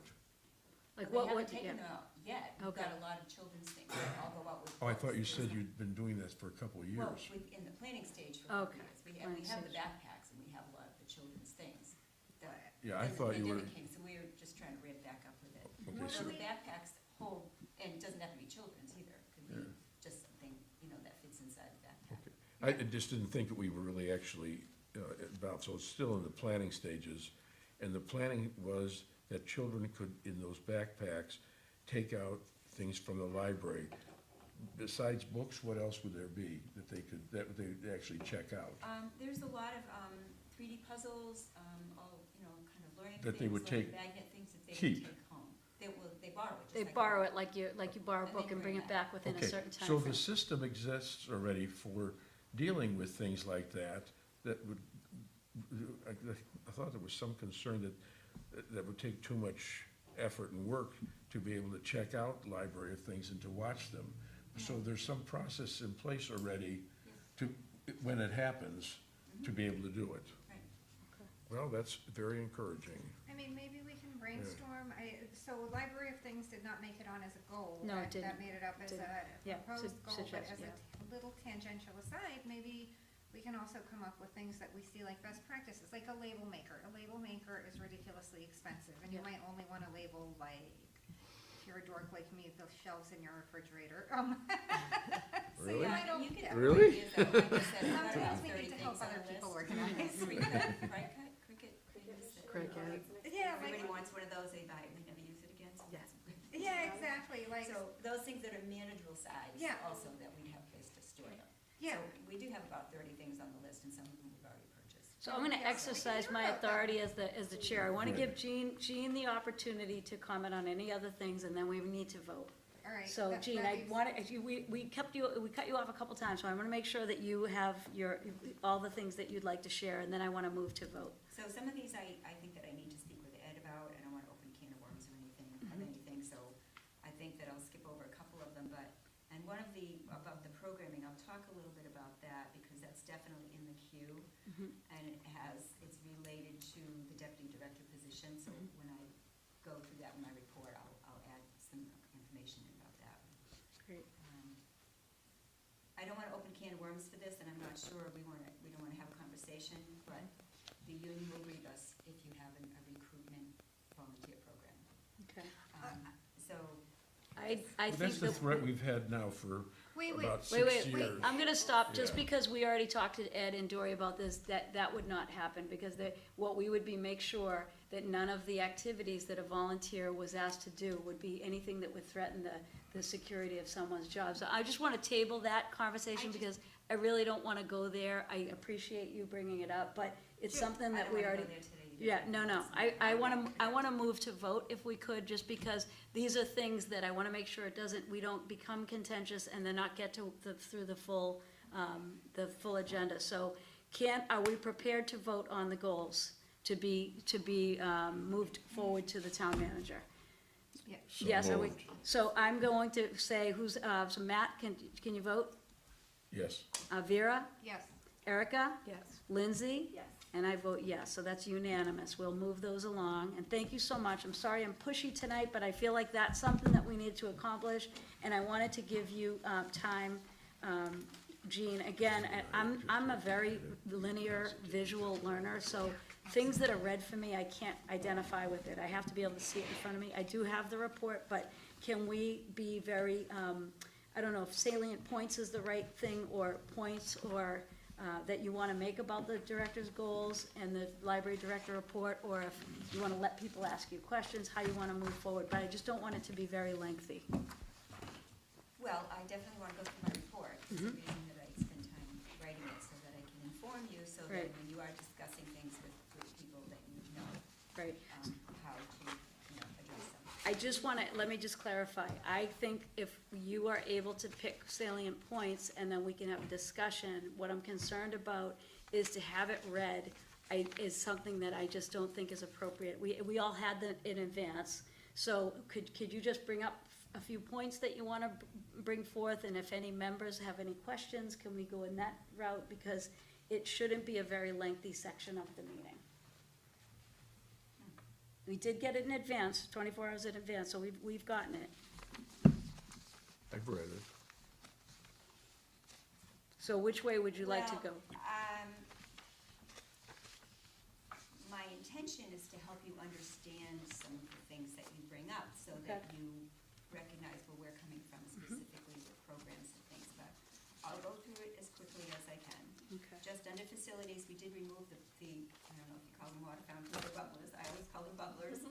Like
Well,
what
they haven't taken
yeah.
them out yet. We've
Okay.
got a lot of children's things that all go out with.
Oh, I thought you
books.
said you'd been doing this for a couple of
Well,
years.
in the planning stage for a couple
Okay,
years. We
planning
have the
stage.
backpacks and we have a lot of the children's things.
Yeah, I
Then the
thought you were,
pandemic came, so we were just trying to ramp back up with it.
okay,
So
so,
the backpacks hold, and it doesn't have to be children's either. It could be
Yeah.
just something, that fits inside the backpack.
okay. I just didn't think that we were really actually about, so it's still in the planning stages. And the planning was that children could, in those backpacks, take out things from the library. Besides books, what else would there be that they actually check out?
There's a lot of 3D puzzles, all, kind of learning
That
things.
they would
like
take-
magnet things that they
keep.
would take home. They borrow it, just
They
like
borrow
a-
it like you borrow a
And
book
they
and bring
bring
it
it
back within a
Okay,
certain time
so the
frame.
system exists already for dealing with things like that would, I thought there was some concern that would take too much effort and work to be able to check out library of things and to watch them. So there's some process in place already to, when it happens, to be able to do it.
Right.
Well, that's very encouraging.
I mean, maybe we can brainstorm, so Library of Things did not make it on as a goal.
No, it
That
didn't.
made it up as a
Yeah,
proposed goal, but
suggest-
as a
yeah.
little tangential aside, maybe we can also come up with things that we see like best practices, like a label maker. A label maker is ridiculously expensive, and you
Yeah.
might only wanna label like, if you're a dork like me, the shelves in your refrigerator. So
Really?
you might
Yeah,
don't-
you could
yeah.
Really?
use that, like I said, we've got
Sometimes
about
we
30
need to help
things on
other
the
people
list.
organize.
Cricket.
Cricket.
Yeah,
Everybody
like,
wants one of those, they buy it, we never use it again, so
Yeah.
that's good.
yeah, exactly, like,
So those things that are manageable size,
Yeah.
also that we have place to store them.
yeah,
So we do have about 30 things on the list, and some of them we've already purchased.
So I'm gonna
Yeah,
exercise
so we can
my
hear about that.
authority as the chair. I wanna
Right.
give Jean the opportunity to comment on any other things, and then we need to vote.
all right.
So
that-
Jean,
that
I
leaves-
wanted, we cut you off a couple times, so I wanna make sure that you have all the things that you'd like to share, and then I wanna move to vote.
So some of these I think that I need to speak with Ed about, and I don't want to open a can of worms or anything, so I think that I'll skip over a couple of them, and one of about the programming, I'll talk a little bit about that, because that's definitely in the queue, and it's related to the deputy director position, so when I go through that in my report, I'll add some information about that.
Great.
I don't want to open a can of worms for this, and I'm not sure we don't want to have a conversation, but the union will read us if you have a recruitment volunteer program.
Okay.
So,
I
Well,
think
that's the
that.
threat we've had now for
Wait,
about
Wait,
6
wait,
years.
I'm gonna stop, just
Yeah.
because we already talked to Ed and Dory about this, that would not happen, because what we would be, make sure that none of the activities that a volunteer was asked to do would be anything that would threaten the security of someone's job. So I just wanna table that conversation, because I really don't wanna go there. I appreciate you bringing it up, but it's
Sure.
something
I
that
don't
we
wanna
already.
go there today either.
Yeah, no, I wanna move to vote if we could, just because these are things that I wanna make sure we don't become contentious and then not get through the full agenda. So are we prepared to vote on the goals to be moved forward to the town manager?
Yeah.
So
Yes, are we,
moved.
so I'm going to say so Matt, can you vote?
Yes.
Vera?
Yes,
Erica?
Yes.
Lindsay?
Yes.
And I vote yes, so that's unanimous. We'll move those along, and thank you so much. I'm sorry I'm pushy tonight, but I feel like that's something that we need to accomplish, and I wanted to give you time, Jean. Again, I'm a very linear visual learner, so things that are red for me, I can't identify with it. I have to be able to see it in front of me. I do have the report, but can we be very, I don't know if salient points is the right thing, or points, or that you want to make about the director's goals and the library director report, or if you want to let people ask you questions, how you want to move forward, but I just don't want it to be very lengthy.
Well, I definitely want to go through my report. It's the reason that I spend time writing it, so that I can inform you, so that
Right.
when you are discussing things with people, that you know
Right.
how to, address them.
I just want to, let me just clarify. I think if you are able to pick salient points and then we can have a discussion, what I'm concerned about is to have it read is something that I just don't think is appropriate. We all had that in advance, so could you just bring up a few points that you want to bring forth, and if any members have any questions, can we go in that route? Because it shouldn't be a very lengthy section of the meeting. We did get it in advance, 24 hours in advance, so we've gotten it.
I've read it.
So which way would you like to go?
Well, my intention is to help you understand some of the things that you bring up, so that
Okay.
you recognize where we're coming from specifically with programs and things, but I'll go through it as quickly as I can.
Okay.
Just under facilities, we did remove the, I don't know if you call them water fountains or bubblers, I always call them bubblers.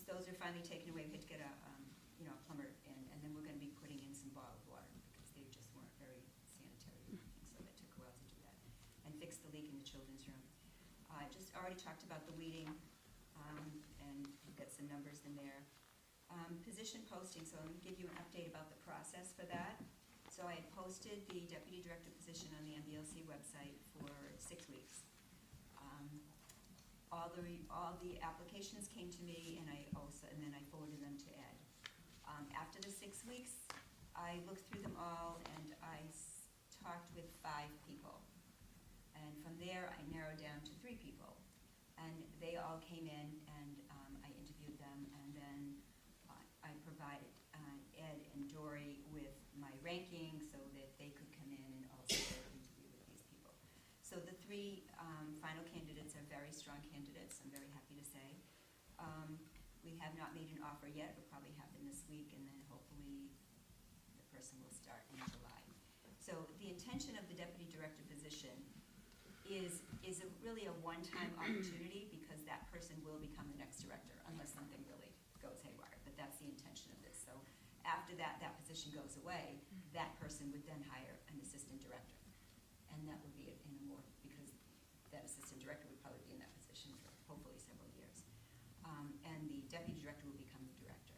Those are finally taken away. We had to get a plumber in, and then we're gonna be putting in some bottled water, because they just weren't very sanitary, so that took a while to do that. And fix the leak in the children's room. I just already talked about the weeding, and we've got some numbers in there. Position posting, so let me give you an update about the process for that. So I had posted the deputy director position on the MBLC website for 6 weeks. All the applications came to me, and then I forwarded them to Ed. After the 6 weeks, I looked through them all, and I talked with 5 people. And from there, I narrowed down to 3 people. And they all came in, and I interviewed them, and then I provided Ed and Dory with my ranking, so that they could come in and also interview with these people. So the 3 final candidates are very strong candidates, I'm very happy to say. We have not made an offer yet, we'll probably happen this week, and then hopefully the person will start in July. So the intention of the deputy director position is really a one-time opportunity, because that person will become the next director unless something really goes haywire. But that's the intention of this. So after that position goes away, that person would then hire an assistant director. And that would be in a more, because that assistant director would probably be in that position for hopefully several years. And the deputy director will become the director.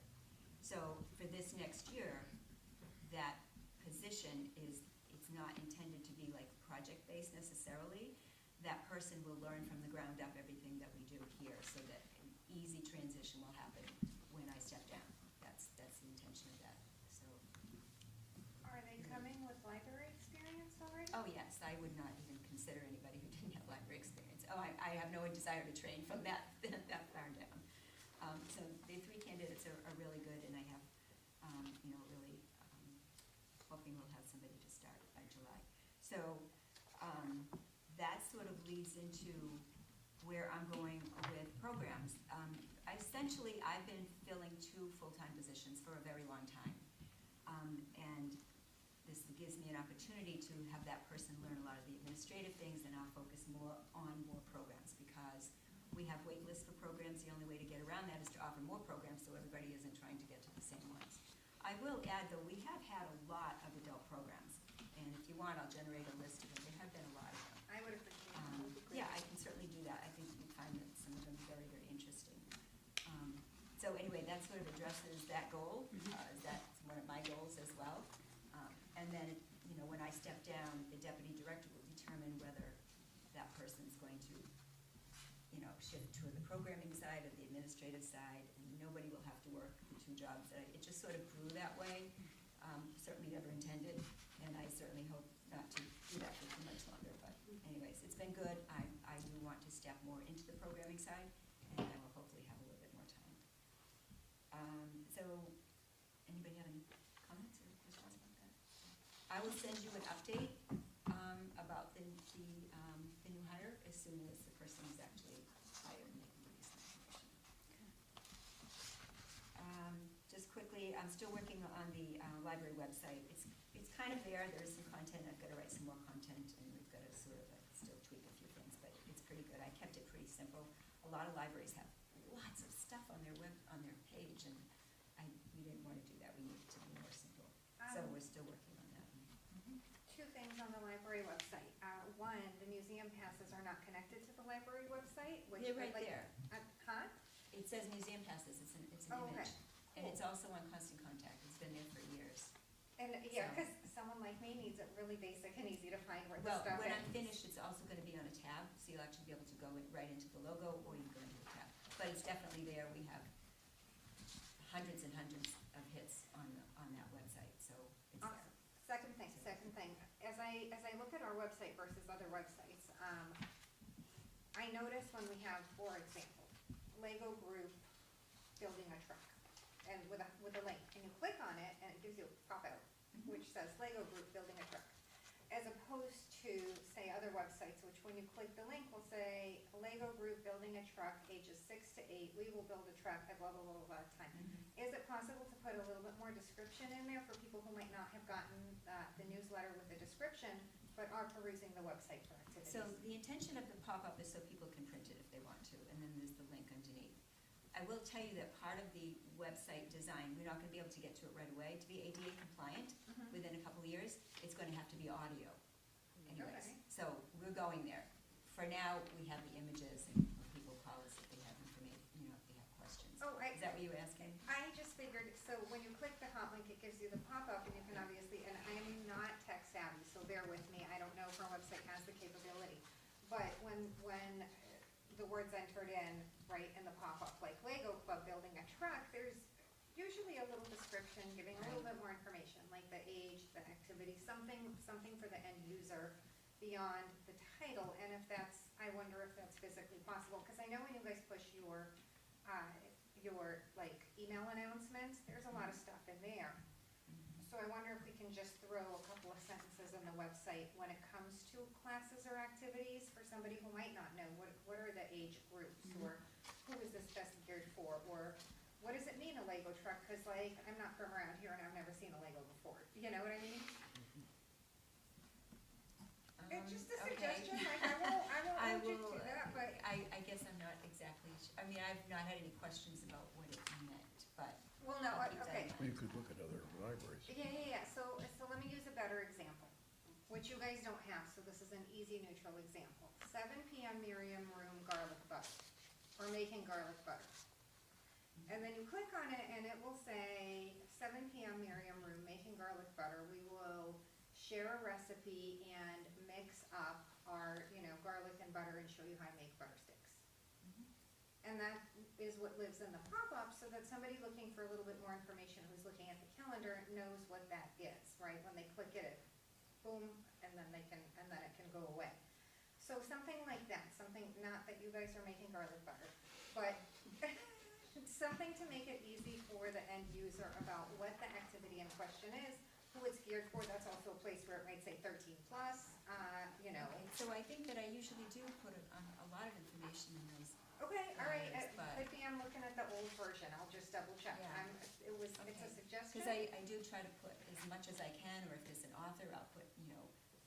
So for this next year, that position it's not intended to be like project-based necessarily. That person will learn from the ground up everything that we do here, so that an easy transition will happen when I step down. That's the intention of that, so.
Are they coming with library experience already?
Oh, yes, I would not even consider anybody who didn't have library experience. Oh, I have no desire to train from that far down. So the three candidates are really good, and I have, really hoping we'll have somebody to start by July. So that sort of leads into where I'm going with programs. I've been filling 2 full-time positions for a very long time. And this gives me an opportunity to have that person learn a lot of the administrative things, and I'll focus more on more programs, because we have wait lists for programs. The only way to get around that is to offer more programs, so everybody isn't trying to get to the same ones. I will add, though, we have had a lot of adult programs, and if you want, I'll generate a list of them. There have been a lot of them.
I would appreciate that. Would be great.
Yeah, I can certainly do that. I think you'd find that some of them very, very interesting. So anyway, that sort of addresses that goal. That's one of my goals as well. And then, when I step down, the deputy director will determine whether that person's going to, shift to the programming side or the administrative side, and nobody will have to work the 2 jobs. It just sort of grew that way. Certainly never intended, and I certainly hope not to do that for too much longer. But anyways, it's been good. I do want to step more into the programming side, and I will hopefully have a little bit more time. So, anybody have any comments or questions about that? I will send you an update about the new hire as soon as the person is actually hired and they can give you some information. Just quickly, I'm still working on the library website. It's kind of there. There's some content. I've got to write some more content, and we've got to sort of still tweak a few things, but it's pretty good. I kept it pretty simple. A lot of libraries have lots of stuff on their page, and we didn't want to do that. We needed to be more simple. So we're still working on that.
2 things on the library website. One, the museum passes are not connected to the library website, which
They're
I'd
right
like.
there.
Huh?
It says museum passes. It's an
Oh, okay.
image. And it's also on Constant Contact. It's been there for years.
And, yeah,
So-
because someone like me needs it really basic and easy to find where the
Well,
stuff is.
when I'm finished, it's also going to be on a tab, so you'll actually be able to go right into the logo, or you can go into the tab. But it's definitely there. We have hundreds and hundreds of hits on that website, so it's there.
Awesome. Second thing, as I look at our website versus other websites, I notice when we have, for example, Lego group building a truck, and with a link, and you click on it, and it gives you a pop-out, which says Lego group building a truck, as opposed to, say, other websites, which when you click the link will say, Lego group building a truck, ages 6 to 8, we will build a truck at blah, blah, blah, blah, time. Is it possible to put a little bit more description in there for people who might not have gotten the newsletter with the description, but are perusing the website for activities?
So the intention of the pop-up is so people can print it if they want to, and then there's the link underneath. I will tell you that part of the website design, we're not going to be able to get to it right away. To be ADA compliant within a couple of years, it's going to have to be audio anyways.
Okay.
So we're going there. For now, we have the images, and people call us if they have information, if they have questions.
Oh,
Is that what you were asking?
I just figured, so when you click the hot link, it gives you the pop-up, and you can obviously, and I am not tech savvy, so bear with me, I don't know if our website has the capability. But when the words entered in, right, in the pop-up, like Lego Club building a truck, there's usually a little description, giving a little bit more information, like the age, the activity, something for the end user beyond the title, and if that's, I wonder if that's physically possible, because I know when you guys push your like email announcements, there's a lot of stuff in there. So I wonder if we can just throw a couple of sentences on the website when it comes to classes or activities for somebody who might not know, what are the age groups, or who is this best geared for, or what does it mean, a Lego truck? Because like, I'm not from around here and I've never seen a Lego before, you know what I mean? It's just a
Okay.
suggestion, like, I won't hold you to that, but.
I guess I'm not exactly, I've not had any questions about what it meant, but
Well, no,
I'll keep that
okay.
in mind.
You could look at other libraries.
Yeah, so let me use a better example, which you guys don't have, so this is an easy neutral example. 7 PM Miriam Room garlic butter, or making garlic butter. And then you click on it and it will say, 7 PM Miriam Room making garlic butter. We will share a recipe and mix up our, garlic and butter and show you how to make butter sticks. And that is what lives in the pop-up, so that somebody looking for a little bit more information who's looking at the calendar knows what that is, right? When they click it, boom, and then it can go away. So something like that, something, not that you guys are making garlic butter, but something to make it easy for the end user about what the activity in question is, who it's geared for. That's also a place where it might say 13 plus,
So I think that I usually do put a lot of information in those.
Okay, all right,
Nice, but-
could be I'm looking at the old version, I'll just double check.
Yeah.
It's a suggestion.
Because I do try to put as much as I can, or if there's an author, I'll put,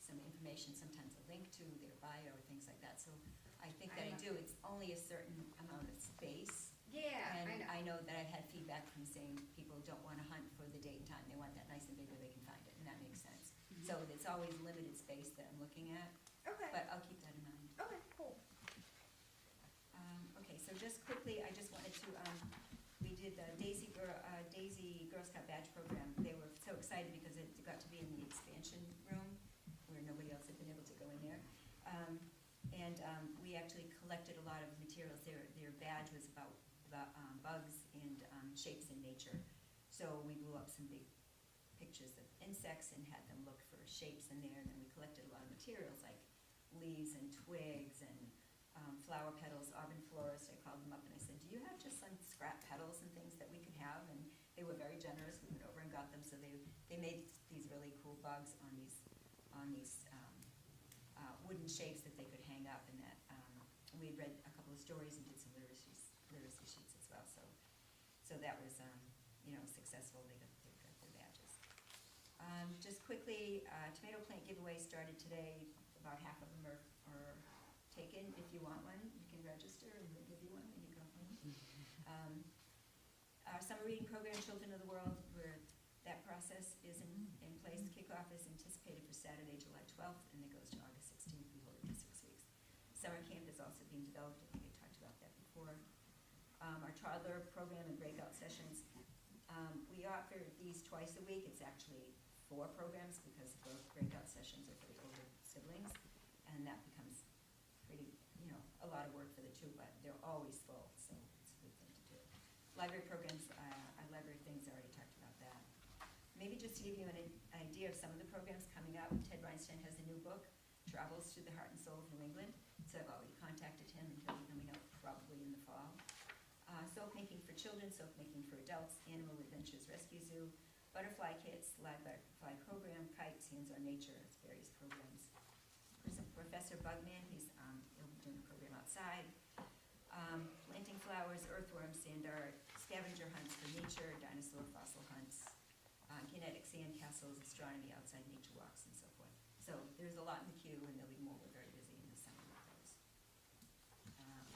some information, sometimes a link to their bio or things like that. So I think that I do, it's only a certain amount of space.
Yeah, I
And
know.
I know that I've had feedback from saying people don't want to hunt for the date and time, they want that nice and big where they can find it, and that makes sense. So it's always limited space that I'm looking at,
Okay,
but I'll keep that in mind.
okay, cool.
Okay, so just quickly, I just wanted to, we did the Daisy Girl Scout Badge Program. They were so excited because it got to be in the expansion room where nobody else had been able to go in there. We actually collected a lot of materials. Their badge was about bugs and shapes in nature. So we blew up some big pictures of insects and had them look for shapes in there. And then we collected a lot of materials like leaves and twigs and flower petals. Auburn florist, I called them up and I said, do you have just some scrap petals and things that we could have? And they were very generous. We went over and got them. So they made these really cool bugs on these wooden shapes that they could hang up, and that we read a couple of stories and did some literacy sheets as well. So that was successful. They got their badges. Just quickly, tomato plant giveaway started today. About half of them are taken. If you want one, you can register and we'll give you one when you go home. Our summer reading program, Children of the World, where that process is in place. Kickoff is anticipated for Saturday, July 12th, and it goes to August 16th. We hold it for 6 weeks. Summer camp is also being developed. I think I talked about that before. Our toddler program and breakout sessions. We offer these twice a week. It's actually 4 programs because both breakout sessions are for the older siblings, and that becomes pretty, a lot of work for the 2, but they're always full, so it's a good thing to do. Library programs, our library things, I already talked about that. Maybe just to give you an idea of some of the programs coming up, Ted Reinstein has a new book, Travels Through the Heart and Soul of New England, so I've already contacted him, and he'll be coming out probably in the fall. Soap making for children, soap making for adults, Animal Adventures Rescue Zoo, butterfly kits, live butterfly program, kites, hands-on nature, it's various programs. Professor Bugman, he'll be doing a program outside. Planting flowers, earthworms, sand art, scavenger hunts for nature, dinosaur fossil hunts, kinetic sand castles, astronomy, outside nature walks, and so forth. So there's a lot in the queue, and there'll be more. We're very busy in the summer with those.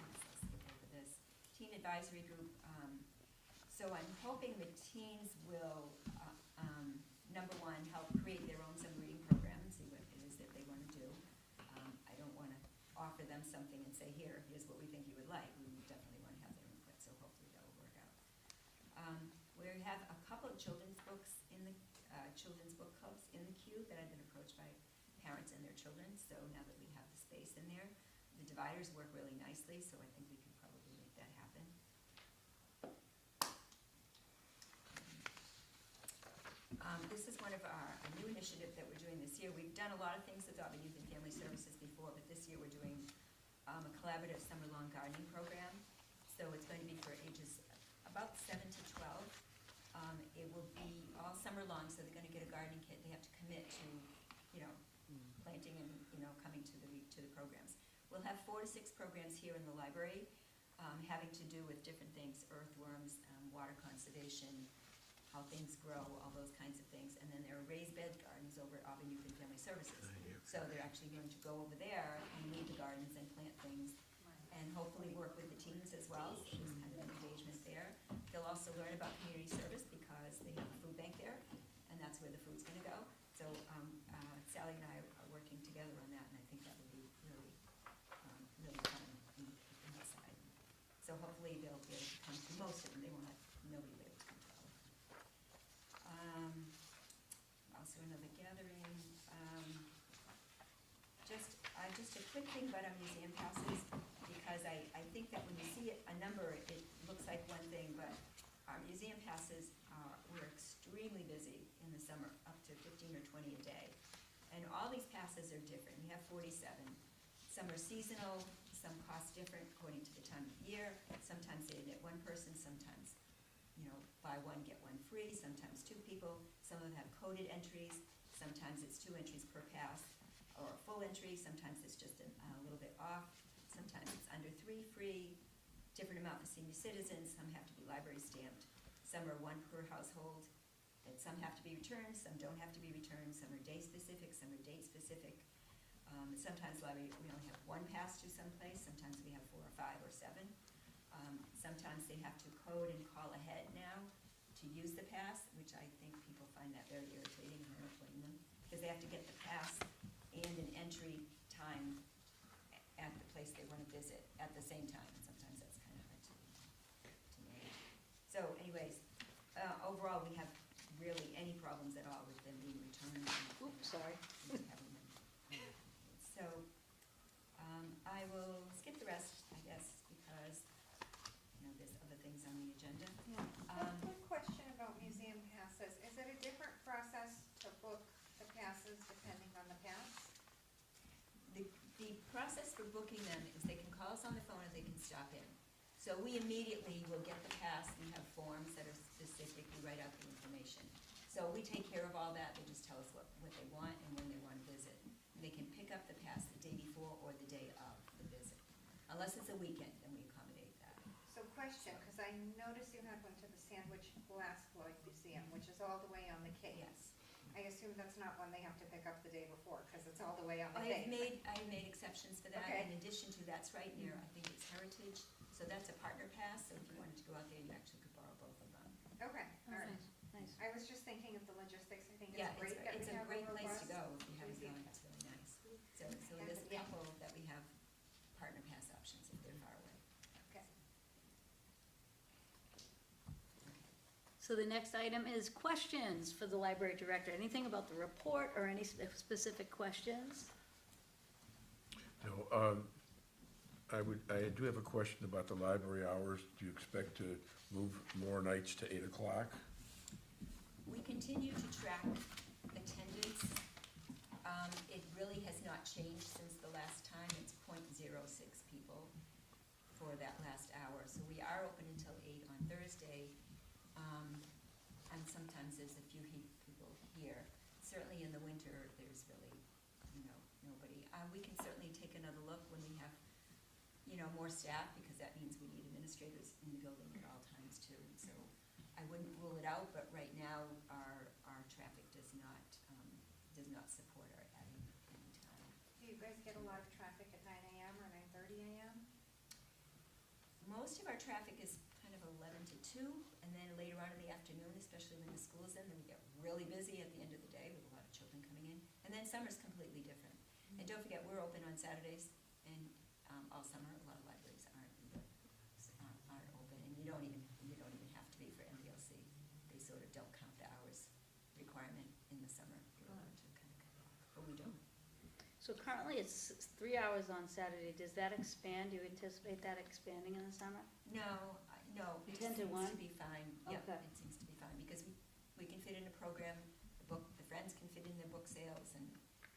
Let's skip over this. Teen advisory group. So I'm hoping the teens will, number one, help create their own summer reading program and see what it is that they want to do. I don't want to offer them something and say, here's what we think you would like. We definitely want to have their input, so hopefully that will work out. We have a couple of children's books in the children's book clubs in the queue that I've been approached by parents and their children. So now that we have the space in there, the dividers work really nicely, so I think we can probably make that happen. This is one of a new initiative that we're doing this year. We've done a lot of things with Auburn Youth and Family Services before, but this year we're doing a collaborative summer-long gardening program. So it's going to be for ages about 7 to 12. It will be all summer long, so they're going to get a gardening kit. They have to commit to, planting and, coming to the programs. We'll have 4 to 6 programs here in the library, having to do with different things, earthworms, water conservation, how things grow, all those kinds of things. And then there are raised bed gardens over at Auburn Youth and Family Services. So they're actually going to go over there and weed the gardens and plant things and hopefully work with the teens as well. So there's kind of an engagement there. They'll they'll also learn about community service because they have a food bank there, and that's where the food's gonna go. So, Sally and I are working together on that, and I think that would be really, really fun in that side. So hopefully they'll be able to come to most of them, they won't have, nobody will be able to come to all of them. Also another gathering, just a quick thing about our museum passes, because I think that when you see a number, it looks like one thing, but our museum passes we're extremely busy in the summer, up to 15 or 20 a day. And all these passes are different. We have 47. Some are seasonal, some cost different according to the time of year. Sometimes they admit one person, sometimes, buy one, get one free, sometimes two people. Some of them have coded entries. Sometimes it's 2 entries per pass, or a full entry. Sometimes it's just a little bit off. Sometimes it's under 3 free, different amount for senior citizens. Some have to be library stamped. Some are 1 per household. And some have to be returned, some don't have to be returned. Some are day specific, some are date specific. Sometimes library, we only have 1 pass to someplace. Sometimes we have 4 or 5 or 7. Sometimes they have to code and call ahead now to use the pass, which I think people find that very irritating, and I don't blame them, because they have to get the pass and an entry time at the place they want to visit at the same time, and sometimes that's kind of hard to manage. So anyways, overall, we have really any problems at all with them being returned.
Oops, sorry.
and having them. So, I will skip the rest, I guess, because, there's other things on the agenda.
Quick question about museum passes. Is it a different process to book the passes depending on the pass?
The process for booking them is they can call us on the phone or they can stop in. So we immediately will get the pass, we have forms that are specific, we write out the information. So we take care of all that, they just tell us what they want and when they want to visit. And they can pick up the pass the day before or the day of the visit. Unless it's a weekend, then we accommodate that.
So question, because I noticed you had one to the Sandwich Glassblower Museum, which is all the way on the Cape.
Yes.
I assume that's not one they have to pick up the day before, because it's all the way on the
I
Cape.
have made exceptions for that.
Okay.
In addition to, that's right near, I think it's Heritage, so that's a partner pass, so if you wanted to go out there, you actually could borrow both of them.
Okay, all right.
Nice.
I was just thinking of the logistics. I think
Yeah,
it's great that we
it's a
have
great place to
robust
go if you haven't
museum.
gone, it's really nice. So there's a couple that we have partner pass options if they're far away.
Okay.
So the next item is questions for the library director. Anything about the report or any specific questions?
No, I do have a question about the library hours. Do you expect to move more nights to 8 o'clock?
We continue to track attendance. It really has not changed since the last time. It's 0.06 people for that last hour. So we are open until 8 on Thursday. And sometimes there's a few people here. Certainly in the winter, there's really, nobody. We can certainly take another look when we have, more staff, because that means we need administrators in the building at all times too. So I wouldn't rule it out, but right now, our traffic does not support our adding any time.
Do you guys get a lot of traffic at 9 a.m. or 9:30 a.m.?
Most of our traffic is kind of 11 to 2, and then later on in the afternoon, especially when the school is in, then we get really busy at the end of the day with a lot of children coming in. And then summer's completely different. And don't forget, we're open on Saturdays and all summer. A lot of libraries aren't open, and you don't even have to be for MBLC. They sort of don't count the hours requirement in the summer. You're allowed to kind of cut it off, but we don't.
So currently it's 3 hours on Saturday. Does that expand? Do you anticipate that expanding in the summer?
No, it
10 to
seems
1?
to be fine. Yep,
Okay.
it seems to be fine, because we can fit in a program, the friends can fit in their book sales, and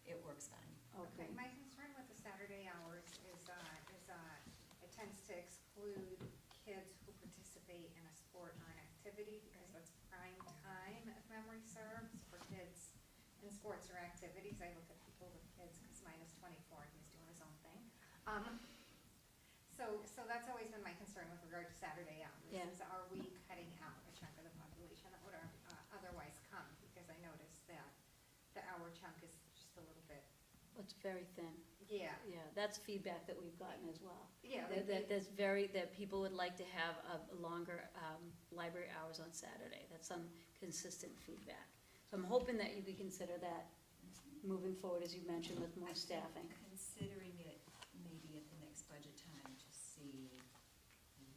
it works fine.
Okay.
My concern with the Saturday hours is it tends to exclude kids who participate in a sport or an activity, because that's prime time, if memory serves, for kids in sports or activities. I look at people with kids, because mine is 24 and he's doing his own thing. So that's always been my concern with regard to Saturday hours.
Yeah.
Is are we cutting out a chunk of the population that would otherwise come? Because I noticed that the hour chunk is just a little bit,
It's very thin.
Yeah,
Yeah, that's feedback that we've gotten as well.
yeah.
That people would like to have a longer, library hours on Saturday. That's some consistent feedback. So I'm hoping that you could consider that moving forward, as you mentioned, with more staffing.
Considering it maybe at the next budget time to see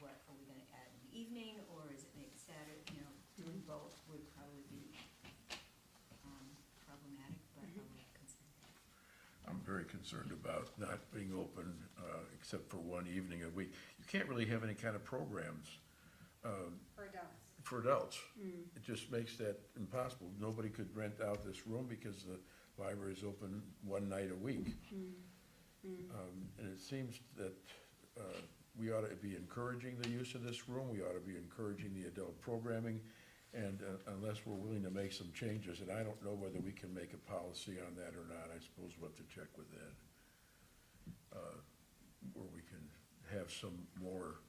what are we gonna add in the evening, or is it maybe Saturday, doing both would probably be problematic, but I'll consider that.
I'm very concerned about not being open, except for one evening a week. You can't really have any kind of programs,
For adults.
for adults. It just makes that impossible. Nobody could rent out this room because the library is open one night a week. And it seems that we ought to be encouraging the use of this room, we ought to be encouraging the adult programming, and unless we're willing to make some changes, and I don't know whether we can make a policy on that or not, I suppose we'll have to check with that. Where we can have some more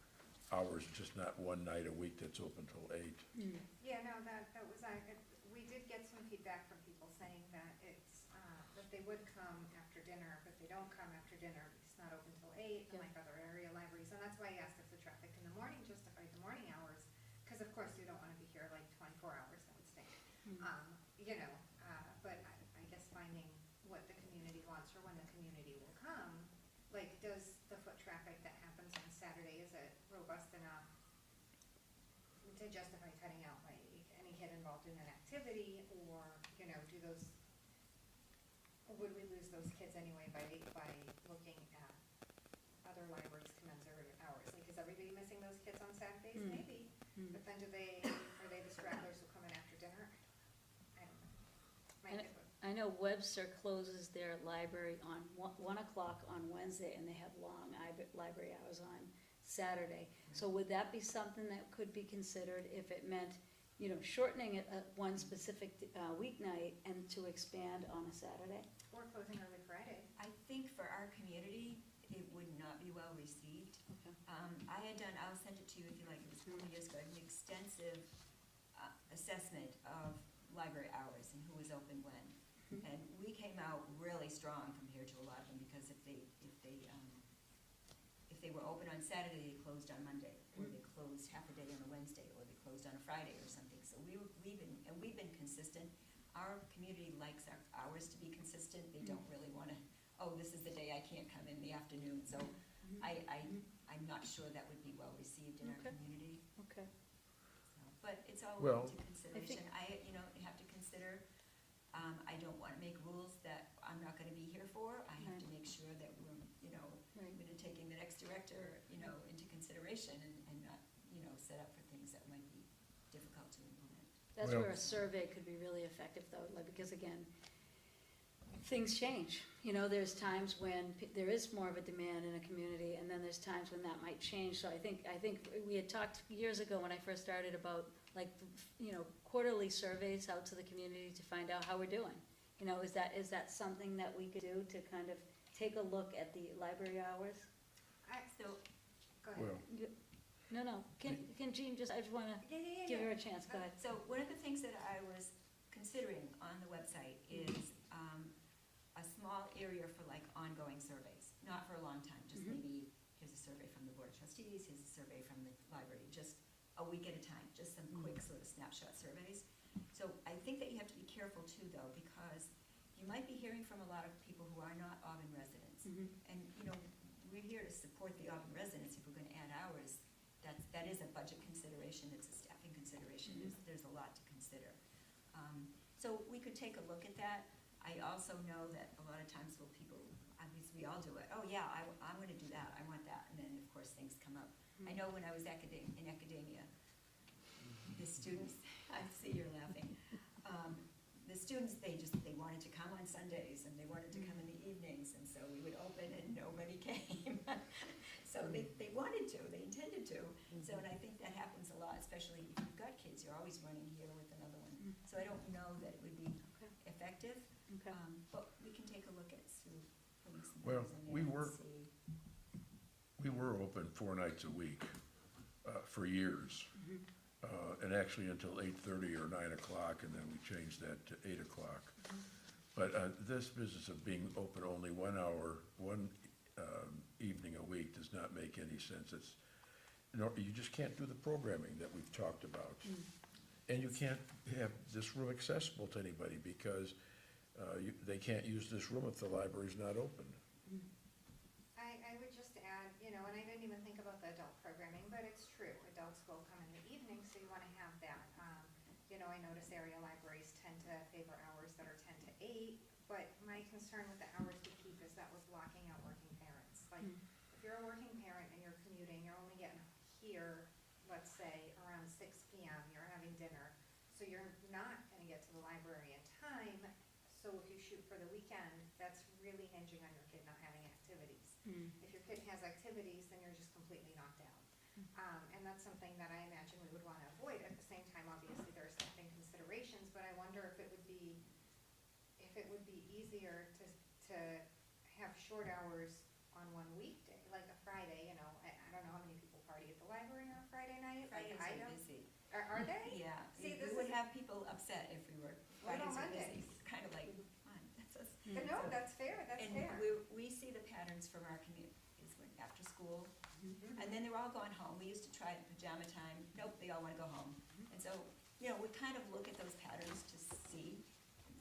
hours, just not one night a week that's open till 8.
Yeah, no, that was, we did get some feedback from people saying that it's, that they would come after dinner, but they don't come after dinner because it's not open till 8,
Yeah.
unlike other area libraries, and that's why I asked if the traffic in the morning justified the morning hours, because of course you don't wanna be here like 24 hours, that would stink. But I guess finding what the community wants or when the community will come, like, does the foot traffic that happens on Saturday, is it robust enough to justify cutting out like any kid involved in an activity, or, do those, would we lose those kids anyway by looking at other libraries' commensurate hours? Like, is everybody missing those kids on Saturdays? Maybe, but then are they the stragglers who come in after dinner? I don't know. Might get one.
I know Webster closes their library on 1 o'clock on Wednesday, and they have long library hours on Saturday. So would that be something that could be considered if it meant, shortening it at one specific weeknight and to expand on a Saturday?
Or closing early Friday.
I think for our community, it would not be well received.
Okay.
I had done, I'll send it to you if you like, it was a couple of years ago, an extensive assessment of library hours and who was open when. And we came out really strong compared to a lot of them, because if they were open on Saturday, they closed on Monday, or they closed half a day on a Wednesday, or they closed on a Friday or something. So we've been consistent. Our community likes our hours to be consistent. They don't really wanna, this is the day I can't come in the afternoon. So I'm not sure that would be well received in our
Okay.
community.
Okay.
So, but it's all
Well-
into consideration. You have to consider, I don't wanna make rules that I'm not gonna be here for. I have to
Right.
make sure that we're,
Right.
taking the next director, into consideration and not, set up for things that might be difficult to implement.
That's
Well-
where a survey could be really effective though, because again, things change. There's times when there is more of a demand in a community, and then there's times when that might change. So I think we had talked years ago when I first started about quarterly surveys out to the community to find out how we're doing. Is that something that we could do to kind of take a look at the library hours?
So,
Go ahead.
Well,
No, can Jean I just wanna give her a chance, go ahead.
So one of the things that I was considering on the website is a small area for like ongoing surveys, not for a long time, just maybe here's a survey from the Board of Trustees, here's a survey from the library, just a week at a time, just some quick sort of snapshot surveys. So I think that you have to be careful too, though, because you might be hearing from a lot of people who are not Auburn residents. And, we're here to support the Auburn residents. If we're gonna add hours, that is a budget consideration, it's a staffing consideration, there's a lot to consider. So we could take a look at that. I also know that a lot of times people, obviously we all do it, I'm gonna do that, I want that, and then of course things come up. I know when I was in academia, the students, I see you're laughing, the students, they wanted to come on Sundays, and they wanted to come in the evenings, and so we would open and nobody came. So they wanted to, they intended to, so, and I think that happens a lot, especially if you've got kids, you're always running here with another one. So I don't know that it would be
Okay.
effective,
Okay.
but we can take a look at putting some
Well,
things in
we
there
were-
and see.
we were open 4 nights a week for years. And actually until 8:30 or 9 o'clock, and then we changed that to 8 o'clock. But this business of being open only 1 hour, one evening a week does not make any sense. It's, you just can't do the programming that we've talked about. And you can't have this room accessible to anybody because they can't use this room if the library's not open.
I would just add, and I didn't even think about the adult programming, but it's true. Adults will come in the evening, so you want to have that. I notice area libraries tend to favor hours that are 10 to 8, but my concern with the hours to keep is that we're blocking out working parents. Like, if you're a working parent and you're commuting, you're only getting here, let's say, around 6 p.m., you're having dinner, so you're not going to get to the library in time. So if you shoot for the weekend, that's really hinging on your kid not having activities. If your kid has activities, then you're just completely knocked out. And that's something that I imagine we would want to avoid. At the same time, obviously, there are staffing considerations, but I wonder if it would be easier to have short hours on one weekday, like a Friday, I don't know how many people party at the library on a Friday night. Like,
Fridays
I
are
don't.
busy.
Are they?
Yeah,
See,
we
this
would
is,
have people upset if we were,
What about
Fridays are busy.
Mondays?
It's kind of like, fun. That's us.
but no, that's fair, that's
And
fair.
we see the patterns from our community, is when after school, and then they're all going home. We used to try it pajama time, nope, they all wanna go home. And so, we kind of look at those patterns to see,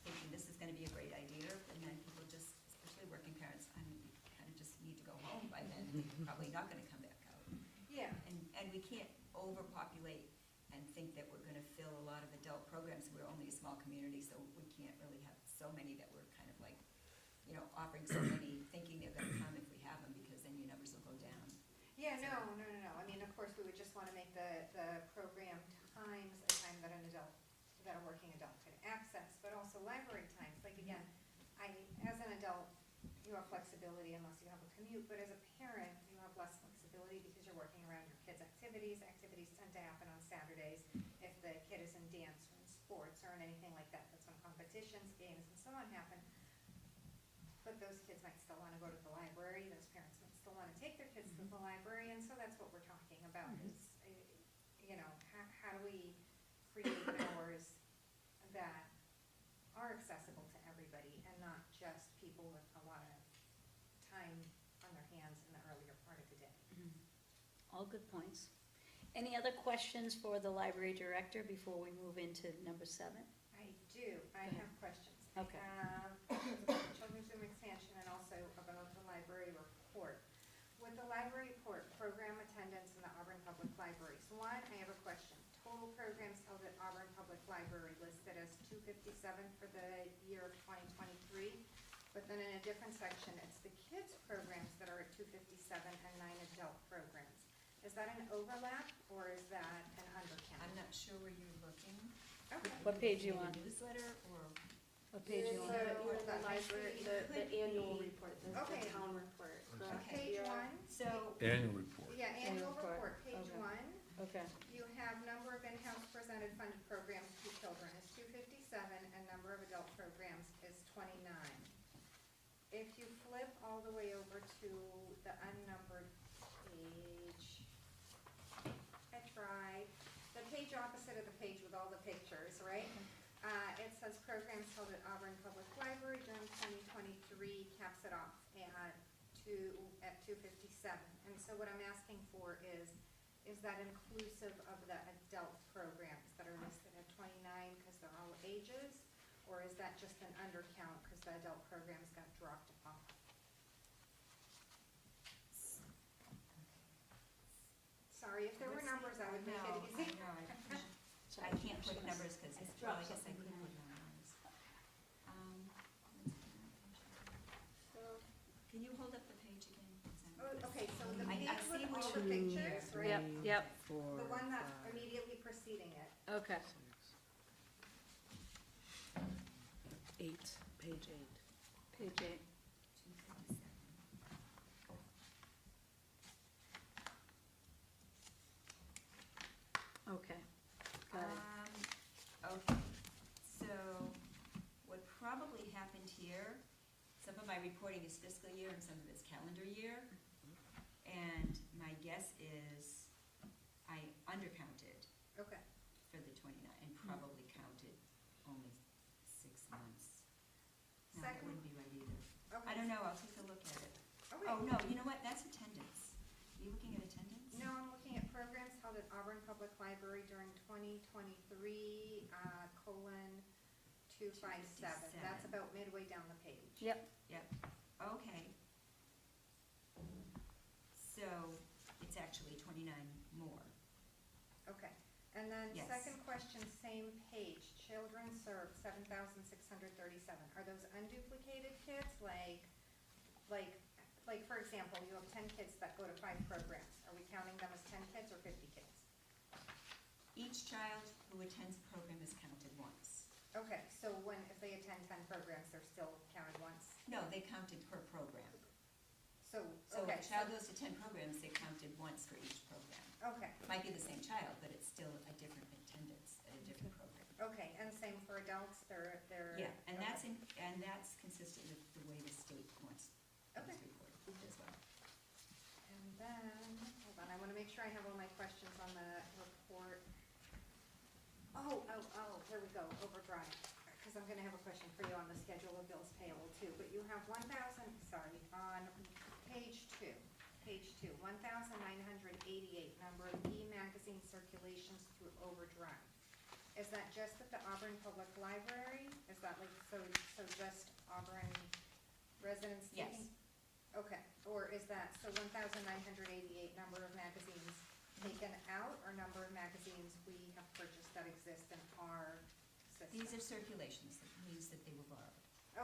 thinking this is gonna be a great idea, and then people just, especially working parents, you kind of just need to go home by then, they're probably not gonna come back out.
Yeah.
And we can't overpopulate and think that we're gonna fill a lot of adult programs. We're only a small community, so we can't really have so many that we're kind of like, offering so many, thinking they're gonna come if we have them, because then your numbers will go down.
Yeah, no. I mean, of course, we would just wanna make the program times a time that a working adult could access, but also library times. Like, again, as an adult, you have flexibility unless you have a commute, but as a parent, you have less flexibility because you're working around your kids' activities. Activities tend to happen on Saturdays if the kid is in dance or in sports or in anything like that. That's when competitions, games, and so on happen. But those kids might still want to go to the library, those parents might still want to take their kids to the library, and so that's what we're talking about is, how do we create hours that are accessible to everybody and not just people with a lot of time on their hands in the earlier part of the day.
All good points. Any other questions for the library director before we move into number 7?
I do, I have questions.
Okay.
I have about the children's room expansion and also about the library report. With the library report, program attendance in the Auburn Public Library. So one, I have a question. Total programs held at Auburn Public Library listed as 257 for the year of 2023, but then in a different section, it's the kids programs that are at 257 and 9 adult programs. Is that an overlap or is that an undercount?
I'm not sure where you're looking.
Okay.
What page you
In
on?
the newsletter, or?
What page you on?
So-
The library, the annual report, the
Okay.
town report.
Page one,
So,
Annual report.
yeah, annual
Annual report.
report, page
Okay.
1.
Okay.
You have number of in-house presented funded programs to children is 257 and number of adult programs is 29. If you flip all the way over to the unnumbered page, I tried, the page opposite of the page with all the pictures, right? It says programs held at Auburn Public Library during 2023, caps it off at 257. And so what I'm asking for is that inclusive of the adult programs that are listed at 29 because they're all ages? Or is that just an undercount because the adult programs got dropped off? Sorry, if there were numbers, I would make it easy.
I can't put numbers because it's, well, I guess I could put numbers. Can you hold up the page again?
Oh, okay, so the
I
page
see
with
what
all
you
the
mean
pictures,
here.
right?
Yep.
The one that's immediately preceding it.
Okay.
8, page 8.
Page 8.
257.
Okay. Got it.
Okay, so what probably happened here, some of my reporting is fiscal year and some of it's calendar year. And my guess is I undercounted
Okay.
for the 29 and probably counted only 6 months. that
second,
wouldn't be right either.
okay.
I don't know, I'll take a look at it.
Okay.
Oh, no, you know what, that's attendance. Are you looking at attendance?
No, I'm looking at programs held at Auburn Public Library during 2023, colon 257. That's
257.
about midway down the page.
Yep.
Yep, okay. So, it's actually 29 more.
Okay, and then
Yes.
second question, same page, children served, 7,637. Are those unduplicated kids, like, for example, you have 10 kids that go to 5 programs. Are we counting them as 10 kids or 50 kids?
Each child who attends a program is counted once.
Okay, so if they attend 10 programs, they're still counted once?
No, they counted per program.
So,
So
okay.
if a child goes to 10 programs, they counted once for each program.
Okay,
Might be the same child, but it's still a different attendance at a different program.
okay, and same for adults, they're.
Yeah, and that's
okay.
and that's consistent with the way the state wants
Okay.
things reported as well.
And then, hold on, I wanna make sure I have all my questions on the report. Oh, here we go, overdrive, because I'm gonna have a question for you on the schedule of bills payable too, but you have on page two, 1,988, number of e-magazine circulations through overdrive. Is that just at the Auburn Public Library? Is that like, so just Auburn residents
Yes.
taking? Okay, or is that, so 1,988 number of magazines taken out, or number of magazines we have purchased that exist in our system?
These are circulations, that means that they were borrowed.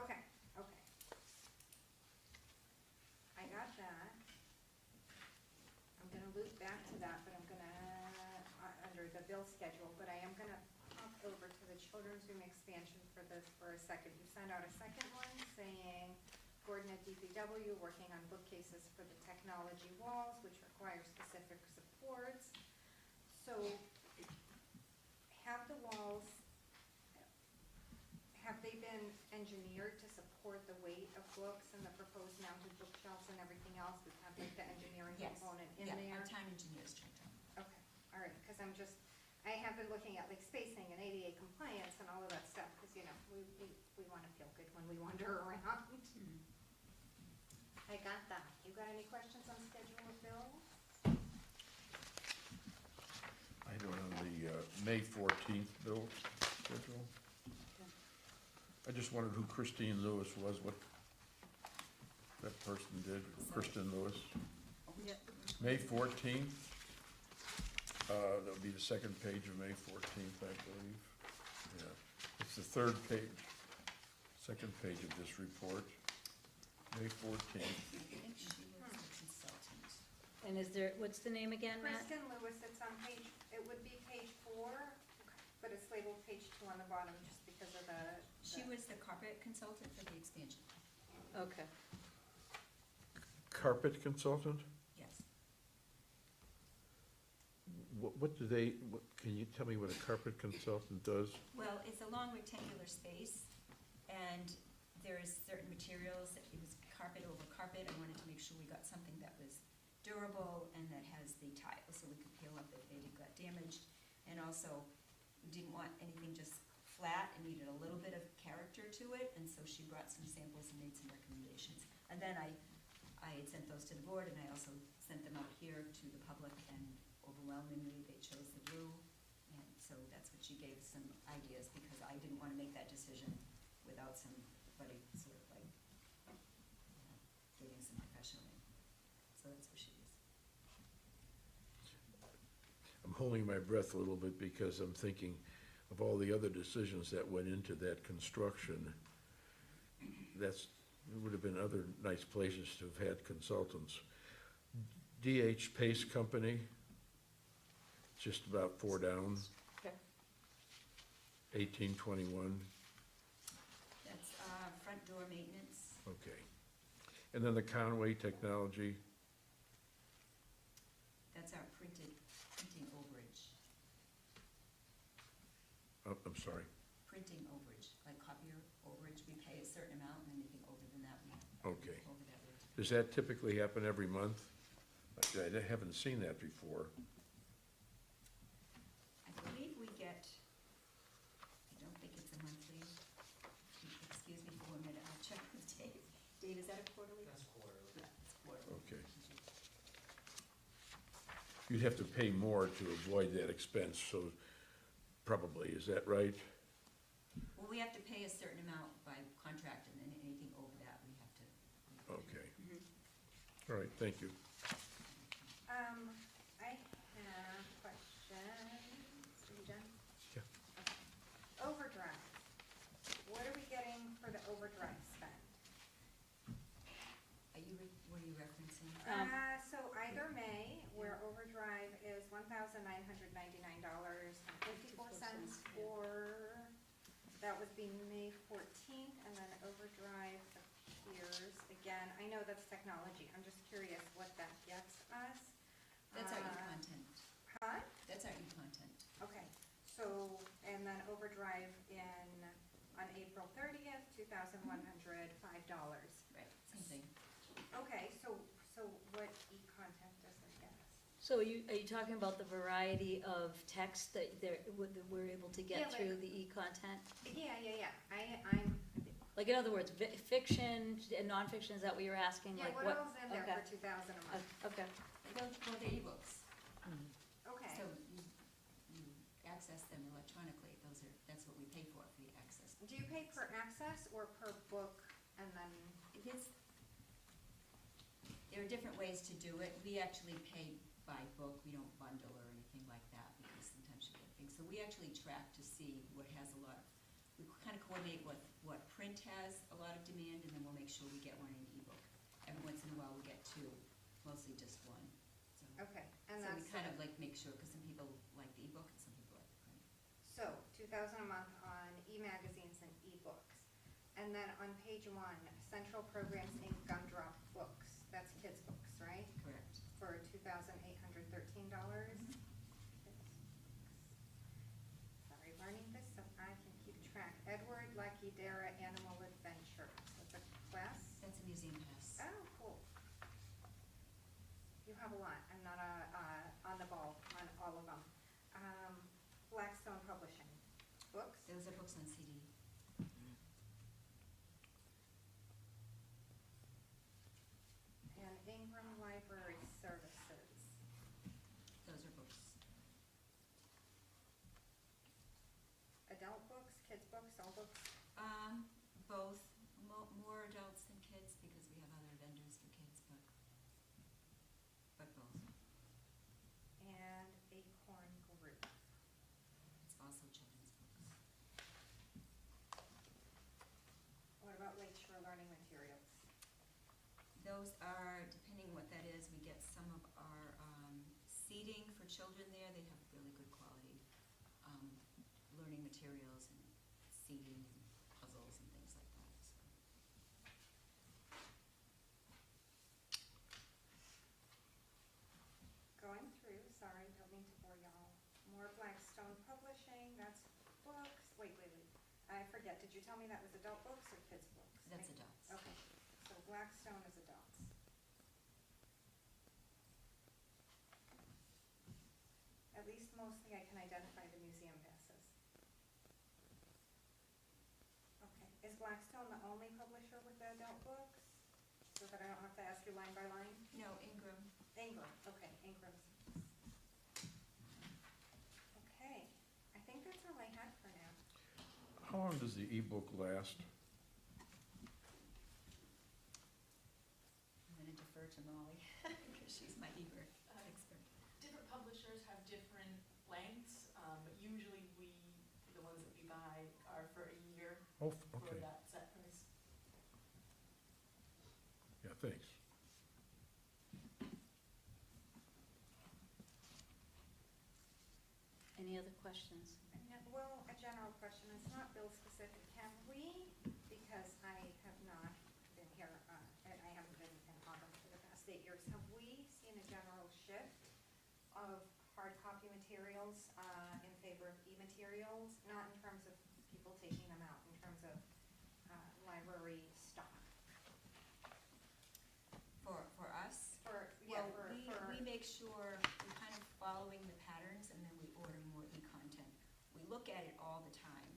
Okay, okay. I got that. I'm gonna loop back to that, but I'm gonna, under the bill schedule, but I am gonna pop over to the children's room expansion for this for a second. You sent out a second one saying, Gordon at DPW, working on bookcases for the technology walls, which require specific supports. So, have the walls, have they been engineered to support the weight of books and the proposed mounted bookshelves and everything else? We've had like the engineering
Yes.
component in
Yeah,
there?
our town engineers checked out.
Okay, all right, because I have been looking at like spacing and ADA compliance and all of that stuff, because, you know, we want to feel good when we wander around. I got that. You got any questions on schedule of bills?
I don't know, the May 14th bill schedule. I just wondered who Christine Lewis was, what that person did, Kristen Lewis. May 14th, that would be the second page of May 14th, I believe. Yeah, it's the third page, second page of this report, May 14th.
I think she was the consultant.
And what's the name again, Matt?
Kristen Lewis, it's on page, it would be page 4, but it's labeled page 2 on the bottom just because of the.
She was the carpet consultant for the expansion.
Okay.
Carpet consultant?
Yes.
What do can you tell me what a carpet consultant does?
Well, it's a long rectangular space, and there's certain materials, it was carpet over carpet. I wanted to make sure we got something that was durable and that has the tile, so we could peel up if they got damaged. And also, we didn't want anything just flat, and needed a little bit of character to it, and so she brought some samples and made some recommendations. And then I had sent those to the board, and I also sent them out here to the public, and overwhelmingly, they chose the blue. And so that's what she gave some ideas, because I didn't want to make that decision without somebody sort of like, giving some professional. So that's what she is.
I'm holding my breath a little bit because I'm thinking of all the other decisions that went into that construction. There would have been other nice places to have had consultants. DH Pace Company, just about 4 down,
Okay.
1821,
That's front door maintenance.
okay. And then the Conway Technology,
That's our printing overage.
oh, I'm sorry,
Printing overage, like copier overage. We pay a certain amount, and anything over than that, we
okay.
over that rate.
Does that typically happen every month? I haven't seen that before.
I believe we get, I don't think it's a monthly, excuse me for 1 minute, I'll check
you'd have to pay more to avoid that expense, so probably, is that right?
Well, we have to pay a certain amount by contract, and then anything over that, we have to.
Okay. All right, thank you.
I have questions. Are you done?
Yeah.
Okay. Overdrive. What are we getting for the overdrive spend?
What are you referencing?
So either May, where overdrive is $1,999.54 for, that would be May 14th, and then overdrive appears, again, I know that's technology, I'm just curious what that gets us.
That's our e-content.
Huh?
That's our e-content.
Okay, so, and then overdrive on April 30th, $2,105.
Right, same thing.
Okay, so what e-content does that get us?
So are you talking about the variety of text that we're able to
Yeah,
get
like-
through the e-content?
Yeah, I'm,
Like, in other words, fiction and nonfiction, is that what you're asking?
yeah,
Like
what else in there
okay.
for 2,000 a month?
Okay.
Well, they're ebooks.
Okay,
So you access them electronically. That's what we pay for the access.
do you pay per access or per book and then,
There are different ways to do it. We actually pay by book. We don't bundle or anything like that because sometimes you get things. So we actually track to see what has a lot of, we kind of coordinate what print has a lot of demand, and then we'll make sure we get one in ebook. Every once in a while, we get two, mostly just one. So,
okay, and
so we
that's,
kind of like make sure, because some people like the ebook and some people like the print.
so 2,000 a month on e-magazines and e-books. And then on page 1, Central Programs Inc. Gumdrop Books, that's kids' books, right?
Correct.
For $2,813. Sorry, learning this so I can keep track. Edward Lucky Dara Animal Adventures, that's a class?
That's a museum pass.
Oh, cool. You have a lot, I'm not on the ball on all of them. Blackstone Publishing, books?
Those are books on CD.
And Ingram Library Services.
Those are books.
Adult books, kids' books, all books?
Both, more adults than kids, because we have other vendors for kids, but both.
And Acorn Group.
It's also children's books.
What about Lakeshore Learning Materials?
Those are, depending what that is, we get some of our seating for children there. They have really good quality learning materials and seating and puzzles and things like that. So.
Going through, sorry, don't mean to bore y'all. More Blackstone Publishing, that's books. Wait. I forget, did you tell me that was adult books or kids' books?
That's adults.
Okay, so Blackstone is adults. At least mostly I can identify the museum passes. Okay, is Blackstone the only publisher with the adult books? So that I don't have to ask you line by line?
No, Ingram.
Ingram, okay, Ingram's. Okay, I think that's all I had for now.
How long does the ebook last?
I'm going to defer to Molly, because she's my ebook expert.
Different publishers have different lengths, but usually the ones that we buy are for a year
Oh,
for
okay.
that set price.
Yeah, thanks.
Any other questions?
Well, a general question, it's not bill specific, have we, because I have not been here, and I haven't been in Auburn for the past 8 years, have we seen a general shift of hard copy materials in favor of e-materials? Not in terms of people taking them out, in terms of library stock.
For us?
Yeah,
Well, we make sure we're kind of following the patterns, and then we order more e-content. We look at it all the time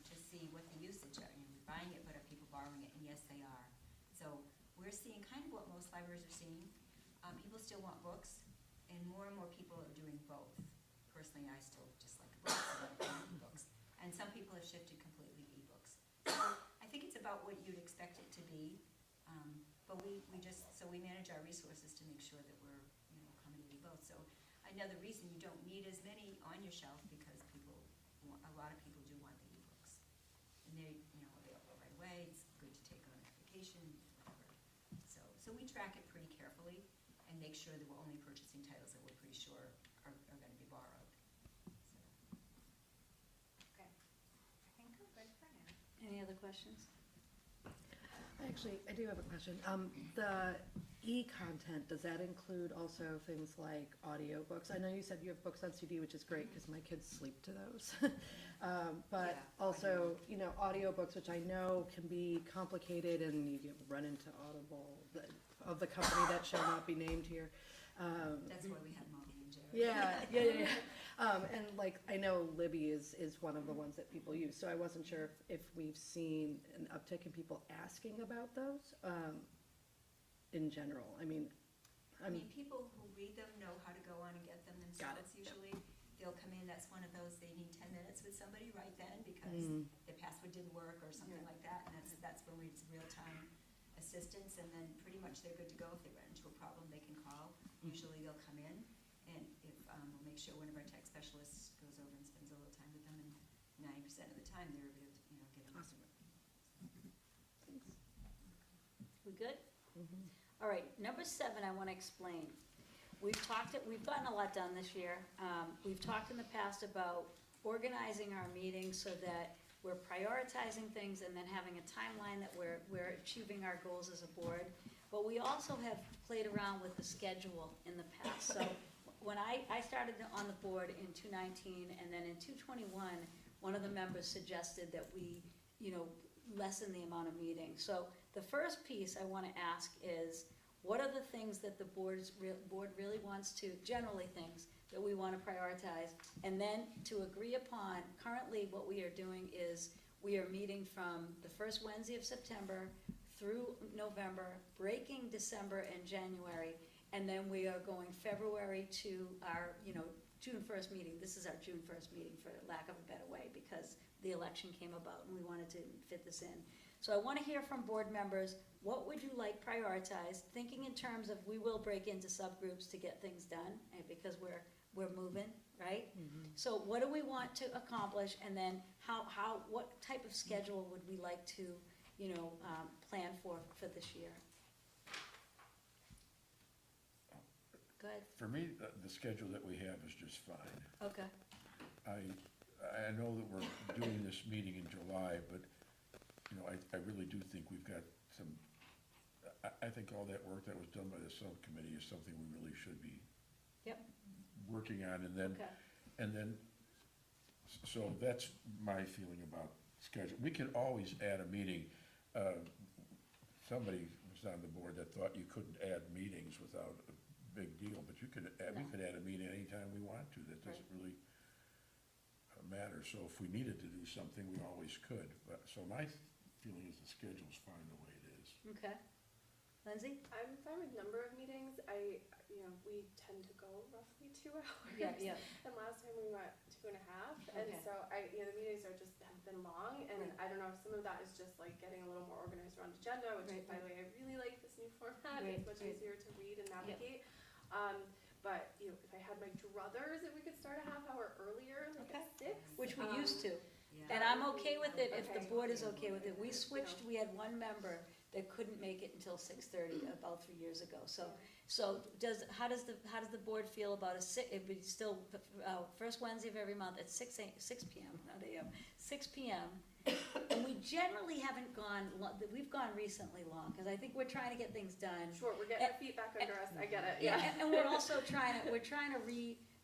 to see what the usage are. You know, we're buying it, but are people borrowing it? And yes, they are. So we're seeing kind of what most libraries are seeing. People still want books, and more people are doing both. Personally, I still just like books, I like reading books. And some people have shifted completely to ebooks. So I think it's about what you'd expect it to be, but we manage our resources to make sure that we're, accommodating both. So another reason you don't need as many on your shelf, because a lot of people do want the ebooks. And they're, available right away, it's good to take on a vacation, whatever. So we track it pretty carefully and make sure that we're only purchasing titles that we're pretty sure are gonna be borrowed.
Okay. I think I'm good for now.
Any other questions?
Actually, I do have a question. The e-content, does that include also things like audiobooks? I know you said you have books on CD, which is great because my kids sleep to those. But
Yeah,
also, audiobooks, which I know can be complicated and you can run into Audible, of the company that shall not be named here.
That's why we have Molly and Jerry.
Yeah. And I know Libby is one of the ones that people use, so I wasn't sure if we've seen an uptick in people asking about those, in general. I mean,
People who read them know how to go on and get them
Got
themselves
it, yep.
usually. They'll come in, that's one of those, they need 10 minutes with somebody right then because their password didn't work or something like that, and that's when it's real-time assistance, and then pretty much they're good to go. If they run into a problem, they can call. Usually they'll come in, and if, we'll make sure one of our tech specialists goes over and spends a little time with them, and 90% of the time they're able to, get them.
Awesome.
We good? All right, number 7, I want to explain. We've gotten a lot done this year. We've talked in the past about organizing our meetings so that we're prioritizing things and then having a timeline that we're achieving our goals as a board. But we also have played around with the schedule in the past. So when I started on the board in 2019, and then in 2021, one of the members suggested that we, lessen the amount of meetings. So the first piece I want to ask is, what are the things that the board really wants to, generally things that we want to prioritize? And then to agree upon, currently what we are doing is, we are meeting from the first Wednesday of September through November, breaking December and January, and then we are going February to our, June 1st meeting. This is our June 1st meeting, for lack of a better way, because the election came about and we wanted to fit this in. So I want to hear from board members, what would you like prioritized, thinking in terms of we will break into subgroups to get things done, because we're moving, right? So what do we want to accomplish, and then what type of schedule would we like to, plan for this year? Go ahead.
For me, the schedule that we have is just fine.
Okay.
I know that we're doing this meeting in July, but, I really do think we've got some, I think all that work that was done by the subcommittee is something we really should be
Yep.
working on, and then,
Okay.
so that's my feeling about schedule. We can always add a meeting. Somebody was on the board that thought you couldn't add meetings without a big deal, but we could add a meeting anytime we want to. That doesn't really matter. So if we needed to do something, we always could. So my feeling is the schedule's fine the way it is.
Okay. Lindsay?
I'm fine with number of meetings. We tend to go roughly 2 hours.
Yeah.
And last time we went 2.5.
Okay.
And so the meetings have been long, and
Right.
I don't know if some of that is just like getting a little more organized around agenda, which
Right,
by the way, I really like this new format.
Right,
It's much
right.
easier to read and navigate. But if I had my druthers, if we could start a half hour earlier, like at 6.
Which we used to.
Yeah.
And I'm okay with it if the
Okay.
board is okay with it. We switched, we had one member that couldn't make it until 6:30 about 3 years ago. So how does the board feel about it'd be still, first Wednesday of every month at 6 PM, not AM, 6 PM. And we generally haven't we've gone recently long, because I think we're trying to get things done.
Sure, we're getting our feet back under us. I get it. Yeah.
And we're also trying to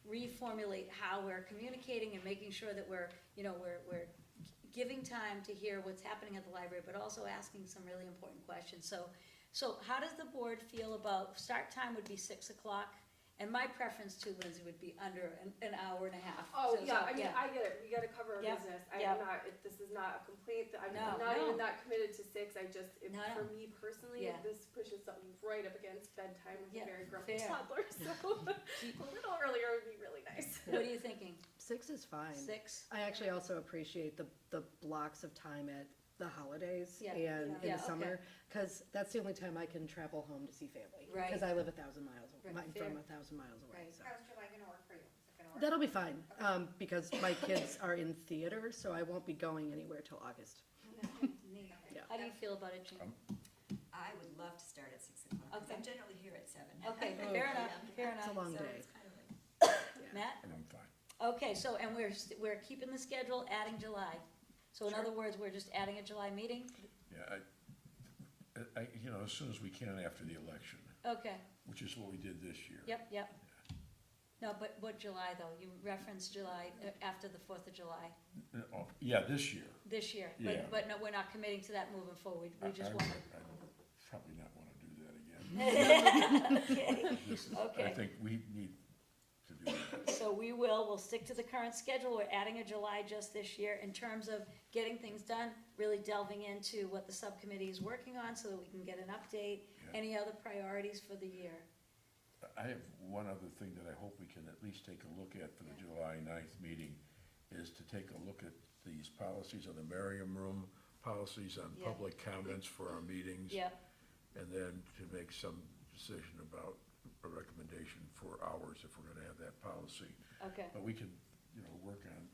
reformulate how we're communicating and making sure that we're giving time to hear what's happening at the library, but also asking some really important questions. So how does the board feel about, start time would be 6 o'clock, And my preference too, Lindsay, would be under an hour and a half.
Oh,
So-
yeah,
so,
I mean, I get it, we gotta cover our
Yep,
business,
yep.
I'm not, this is not a complaint, I'm
No,
not
no.
even that committed to 6,
No, no.
for me personally,
Yeah.
this pushes something right up against bedtime with
Yeah,
a very grumpy
fair.
toddler, so a little earlier would be really nice.
What are you thinking?
6 is fine.
6?
I actually also appreciate the blocks of time at the holidays
Yeah,
and in
yeah,
the
okay.
summer, because that's the only time I can travel home to see family.
Right.
Because I live 1,000 miles,
Right,
from
fair.
1,000 miles away,
Right.
so.
How's July gonna work for you? Is it gonna work?
That'll be fine, because my kids are in theater, so I won't be going anywhere till August.
Neat.
Yeah.
How do you feel about it, Jean?
I would love to start at 6 o'clock, because
Okay.
I'm generally here at 7.
Okay, fair enough, fair
It's a
enough.
long
So
day.
it's kind of like,
Matt?
And I'm fine.
Okay, so, and we're keeping the schedule, adding July. So in other words, we're just adding a July meeting?
Yeah, you know, as soon as we can after the election,
Okay,
which is what we did this year.
yep. No, but what July though? You referenced July, after the 4th of July,
Oh, yeah, this year.
this year.
Yeah.
But no, we're not committing to that moving forward. We just
I
want
probably not wanna do that again.
to.
This is- I
Okay.
think we need to do that.
So we'll stick to the current schedule. We're adding a July just this year in terms of getting things done, really delving into what the subcommittee is working on so that we can get an update.
Yeah.
Any other priorities for the year?
I have one other thing that I hope we can at least take a look at for the July 9th meeting, is to take a look at these policies on the Merriam Room, policies on
Yeah.
public comments for our meetings.
Yep,
And then to make some decision about a recommendation for hours if we're gonna have that policy.
okay,
But we can, you know, work on,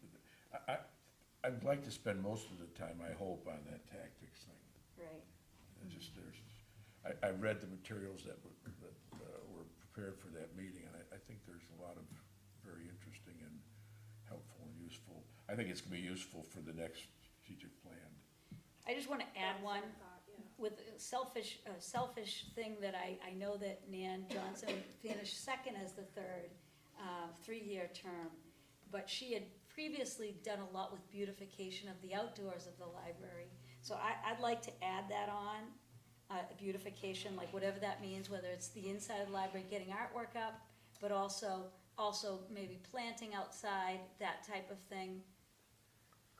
I'd like to spend most of the time, I hope, on that tactics thing.
right.
And just, I read the materials that were prepared for that meeting, and I think there's a lot of very interesting and helpful and useful. I think it's gonna be useful for the next strategic plan.
I just wanna add
That's
one.
what I thought, yeah.
With a selfish thing that I know that Nan Johnson finished second as the third, 3-year term, but she had previously done a lot with beautification of the outdoors of the library. So I'd like to add that on, beautification, like whatever that means, whether it's the inside of the library, getting artwork up, but also maybe planting outside, that type of thing.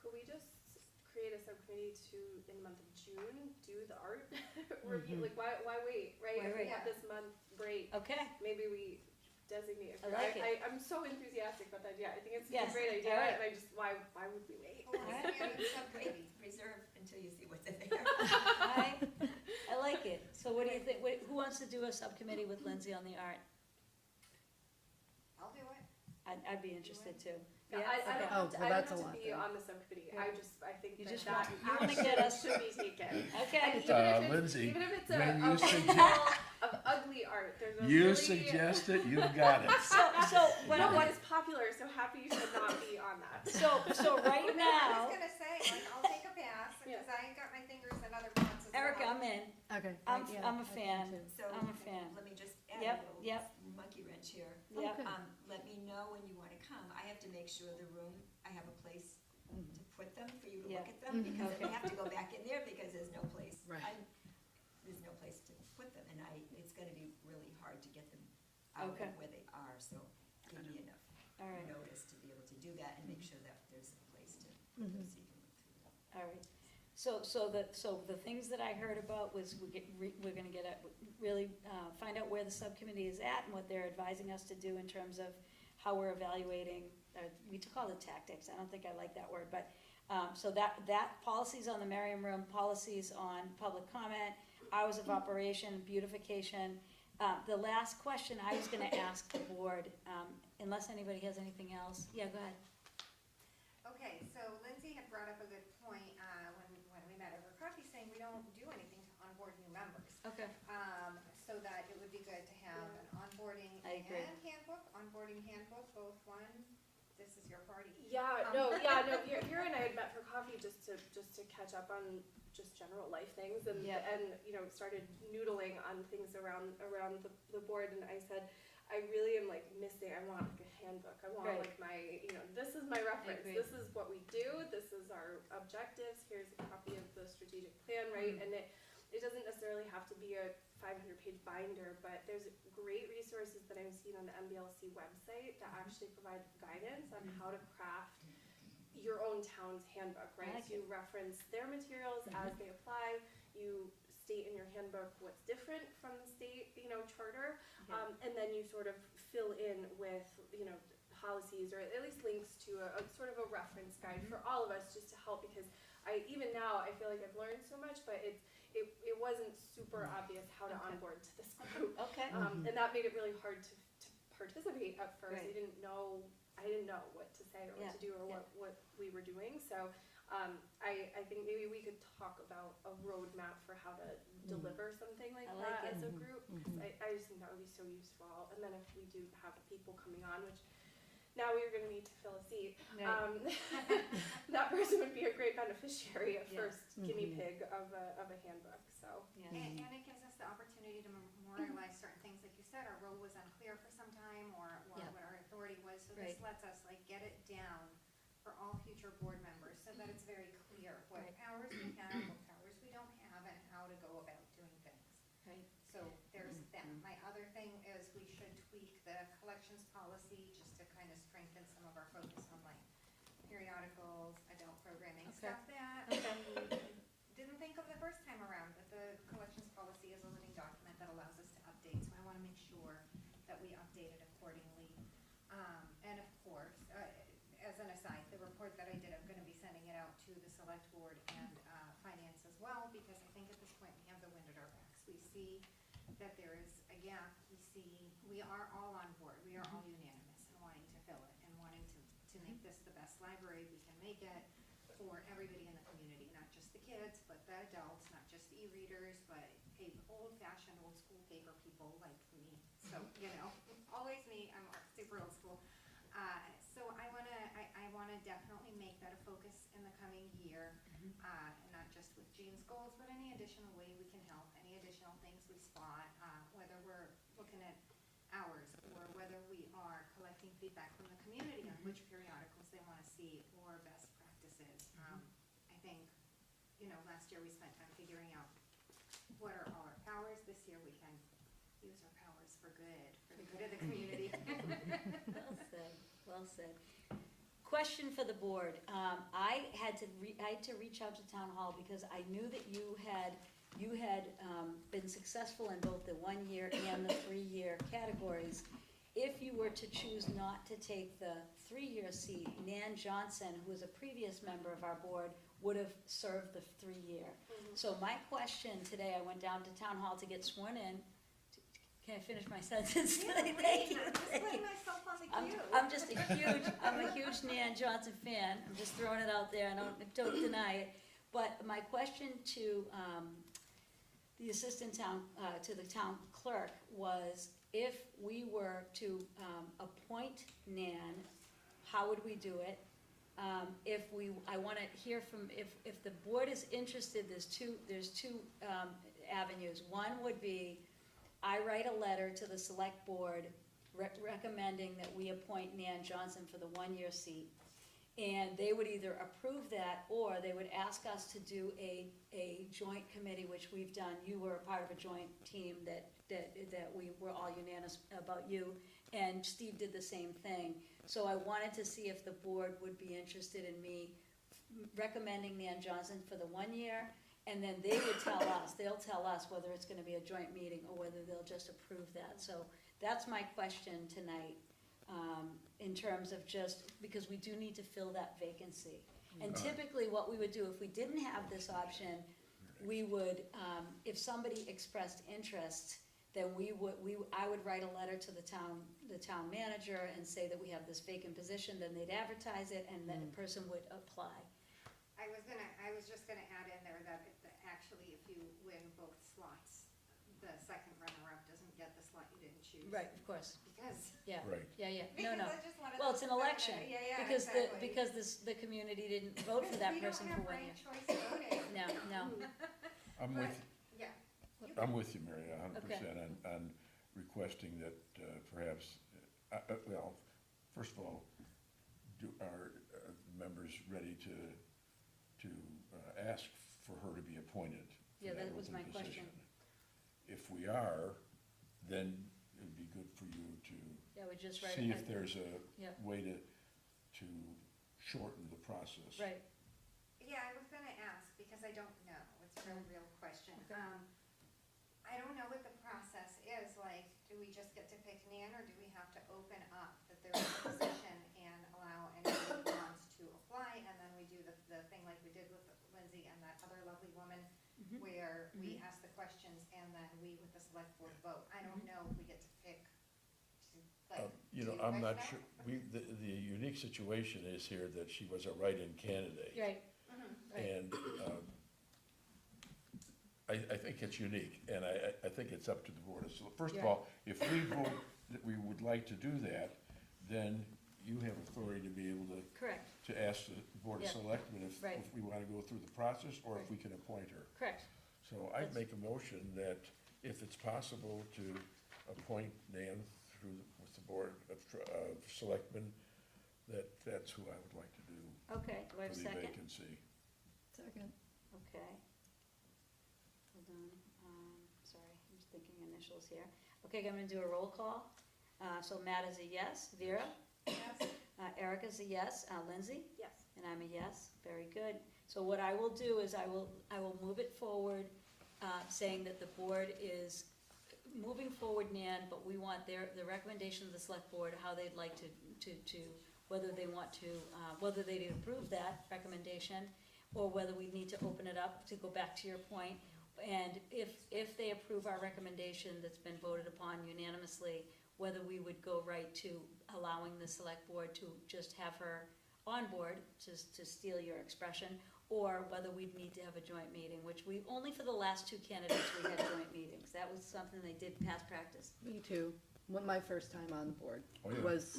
Could we just create a subcommittee to, in the month of June, do the art review, like, why wait, right?
Why
If we
wait?
have this month break,
Okay,
maybe we designate.
I like it.
I'm so enthusiastic about that idea. I think it's a
Yes,
great idea,
all right.
and I just, why would we wait?
Who wants to be on the subcommittee?
reserve until you see what's in there.
I like it. So what do you think, who wants to do a subcommittee with Lindsay on the art?
I'll do it.
I'd be interested too.
Yeah,
Yeah,
I
okay.
don't
Oh,
have to,
well,
I
that's
don't
a
have
lot
to be
then.
on the subcommittee,
Yeah.
I think
You
that
just
that
you wanna get
action
us-
should be taken.
Okay,
And even if it's,
Lindsay,
even if it's
when
a
you suggest-
wall of ugly art, there's a
You
really.
suggest it, you've got it.
so, what,
No,
what,
it is popular, so happy you should not be on that.
so right
I
now,
was gonna say, like, I'll take a pass,
Yeah.
because I got my fingers in other pots as well.
Erica, I'm in.
Okay.
I'm
yeah,
a
I can
fan.
too.
So,
I'm a fan.
let me just add
Yep,
a little
yep.
monkey wrench here.
Yep.
Okay.
Let me know when you wanna come. I have to make sure the room, I have a place to put them for you to
Yeah.
look at them, because if
Okay.
I have to go back in there because there's no place.
Right.
There's no place to put them, and it's gonna be really hard to get them out
Okay.
of where they are, so give me enough
All right,
notice to be able to do that and make sure that there's a place to put them so you can look through them.
all right. So the things that I heard about was we're gonna really find out where the subcommittee is at and what they're advising us to do in terms of how we're evaluating, we call it tactics, I don't think I like that word, but, so that policies on the Merriam Room, policies on public comment, hours of operation, beautification. The last question I was gonna ask the board, unless anybody has anything else, yeah, go ahead.
Okay, so Lindsay had brought up a good point, when we met over coffee, saying we don't do anything to onboard new members.
Okay.
So that it would be good to have an onboarding
I
and
agree.
handbook, onboarding handbook, both one, this is your party.
Yeah, no, here and I had met for coffee just to catch up on just general life things and
Yeah.
you know, started noodling on things around the board, and I said, I really am like missing, I want like a handbook, I want
Right.
like my, you know, this is my reference,
agree.
this is what we do, this is our objectives, here's a copy of the strategic plan, right? And it doesn't necessarily have to be a 500-page binder, but there's great resources that I've seen on the MBLC website that actually provide guidance on how to craft your own town's handbook,
I
right?
like
So you reference their materials as they apply, you state in your handbook what's different from the state, charter, and then you sort of fill in with, policies or at least links to a sort of a reference guide for all of us, just to help, because even now I feel like I've learned so much, but it wasn't super obvious how to
Okay.
onboard to this group.
Okay.
And that made it really hard to participate at first.
Right.
I didn't know what to say or what to do or what we were doing. So I think maybe we could talk about a roadmap for how to deliver something like
I like
that
it.
as a group. 'Cause I just think that would be so useful. And then if we do have people coming on, which now we're going to need to fill a seat, that person would be a great beneficiary, a
Yeah.
first guinea pig of a handbook. So.
Yes.
And it gives us the opportunity to memorialize certain things, like you said, our role was unclear for some time, or
Yeah.
what our authority was, so
Right.
this lets us get it down for all future board members, so that it's very clear what
Right.
powers we have, what powers we don't have, and how to go about doing things.
Right.
So there's that. My other thing is we should tweak the collections policy just to kind of strengthen some of our focus on periodicals, adult programming,
Okay.
stuff that we didn't think of the first time around, but the collections policy is a living document that allows us to update, so I want to make sure that we update it accordingly. And of course, as an aside, the report that I did, I'm going to be sending it out to the select board and finance as well, because I think at this point we have the wind at our backs. We see that there is a gap. We are all on board. We are all unanimous in wanting to fill it and wanting to make this the best library we can make it for everybody in the community, not just the kids, but the adults, not just the e-readers, but old-fashioned, old-school paper people like me. So, always me, I'm super old school. So I wanna definitely make that a focus in the coming year, not just with Jean's goals, but any additional way we can help, any additional things we spot, whether we're looking at hours or whether we are collecting feedback from the community on which periodicals they wanna see or best practices. I think, last year we spent time figuring out what are all our powers. This year we can use our powers for the good of the community.
Well said, well said. Question for the board. I had to reach out to town hall because I knew that you had been successful in both the 1 year and the 3 year categories. If you were to choose not to take the 3 year seat, Nan Johnson, who was a previous member of our board, would have served the 3 year. So my question today, I went down to town hall to get sworn in. Can I finish my sentence? Thank you.
I'm just putting myself on the queue.
I'm a huge Nan Johnson fan. I'm just throwing it out there. I don't deny it. But my question to the assistant town, to the town clerk was, if we were to appoint Nan, how would we do it? I want to hear from, if the board is interested, there's two avenues. One would be, I write a letter to the select board recommending that we appoint Nan Johnson for the 1 year seat. And they would either approve that, or they would ask us to do a joint committee, which we've done. You were a part of a joint team that we were all unanimous about you, and Steve did the same thing. So I wanted to see if the board would be interested in me recommending Nan Johnson for the 1 year, and then they would they'll tell us whether it's gonna be a joint meeting or whether they'll just approve that. So that's my question tonight. In terms of because we do need to fill that vacancy. And typically what we would do, if we didn't have this option, we would, if somebody expressed interest, then I would write a letter to the town manager and say that we have this vacant position, then they'd advertise it, and then a person would apply.
I was just gonna add in there that actually, if you win both slots, the second runner-up doesn't get the slot you didn't choose.
Right, of course,
Because.
yeah.
Right.
Yeah,
Because
no.
I just wanted
Well,
to
it's an
put that
election,
there. Yeah,
because
exactly.
the community didn't vote for that person for 1 year.
We don't have ranked choice voting.
No.
I'm with,
Yeah.
I'm with you, Mary, 100% on requesting that perhaps, well, first of all, are members ready to ask for her to be appointed for
Yeah,
that
that was
open
my question.
position? if we are, then it'd be good for you to
Yeah, we just write.
see if there's a
Yeah.
way to shorten the process.
Right,
Yeah, I was gonna ask, because I don't know, it's a real question.
Okay.
I don't know what the process is, like, do we just get to pick Nan, or do we have to open up that there is a position and allow anyone who wants to apply, and then we do the thing like we did with Lindsay and that other lovely woman,
Mhm.
where we ask the questions and then we with the select board vote. I don't know if we get to pick, like,
You know,
do
I'm
you
not
guys
sure,
know?
the unique situation is here that she was a write-in candidate.
right,
Mhm.
right.
And I think it's unique, and I think it's up to the board. So first of
Yeah.
all, if we vote that we would like to do that, then you have authority to be able
Correct,
to ask the Board of
Yeah.
Selectmen if
Right.
we want to go through the process, or if
Right.
we can appoint her.
correct.
So I'd make a motion that if it's possible to appoint Nan with the Board of Selectmen, that's who I would like to do
Okay, do I have
for
a
the
second?
vacancy.
Second.
Okay. Hold on, sorry, I'm just thinking initials here. Okay, I'm gonna do a roll call. So Matt is a yes, Vera?
Yes.
Erica's a yes, Lindsay?
Yes.
And I'm a yes, very good. So what I will do is I will move it forward, saying that the board is moving forward, Nan, but we want the recommendation of the select board, how they'd like to, whether they want to, whether they'd approve that recommendation, or whether we need to open it up, to go back to your point. And if they approve our recommendation that's been voted upon unanimously, whether we would go right to allowing the select board to just have her on board, just to steal your expression, or whether we'd need to have a joint meeting, which only for the last two candidates, we had joint meetings. That was something they did past practice.
Me too. My first time on the board
Oh, yeah.
was,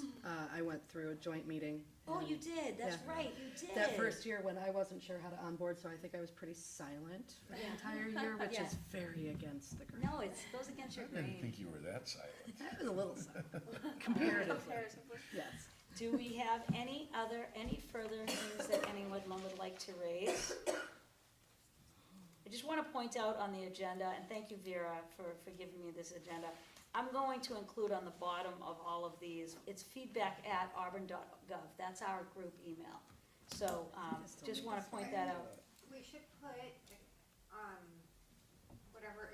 I went through a joint meeting.
Oh,
and
you did, that's
Yeah.
right, you did.
That first year when I wasn't sure how to onboard, so I think I was pretty silent for the entire year, which
Yeah.
is very against the grain.
No, it goes against
I
your
didn't
grain.
think you were that silent.
I was a little silent, comparatively,
Comparatively.
yes.
Do we have any further things that anyone would like to raise? I just want to point out on the agenda, and thank you, Vera, for giving me this agenda. I'm going to include on the bottom of all of these, it's feedback@auburn.gov. That's our group email. So, just want to point that out.
We should put, whatever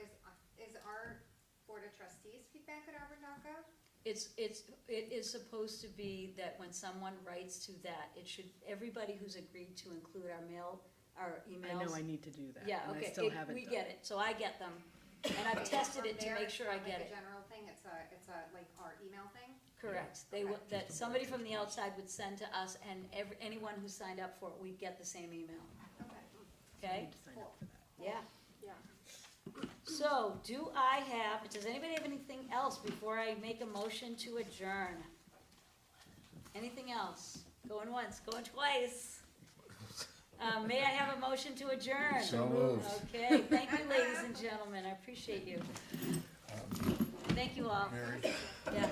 is our Board of Trustees feedback at Auburn.gov?
It is supposed to be that when someone writes to that, it should, everybody who's agreed to include our emails.
I know I need to do that,
Yeah,
and I
okay,
still haven't
we
done
get it, so I get them, and I've tested it to
From
make
there,
sure I
it's
get
not
it.
like a general thing, it's a, like, our email thing?
Correct, they would, that somebody from the outside would send to us, and anyone who signed up for it, we'd get the same email,
Okay.
I
okay?
need to sign up for that.
Yeah,
Yeah.
so, does anybody have anything else before I make a motion to adjourn? Anything else? Going once, going twice. May I have a motion to adjourn?
So moved.
Okay, thank you, ladies and gentlemen, I appreciate you. Thank you all.
Mary,
Yeah.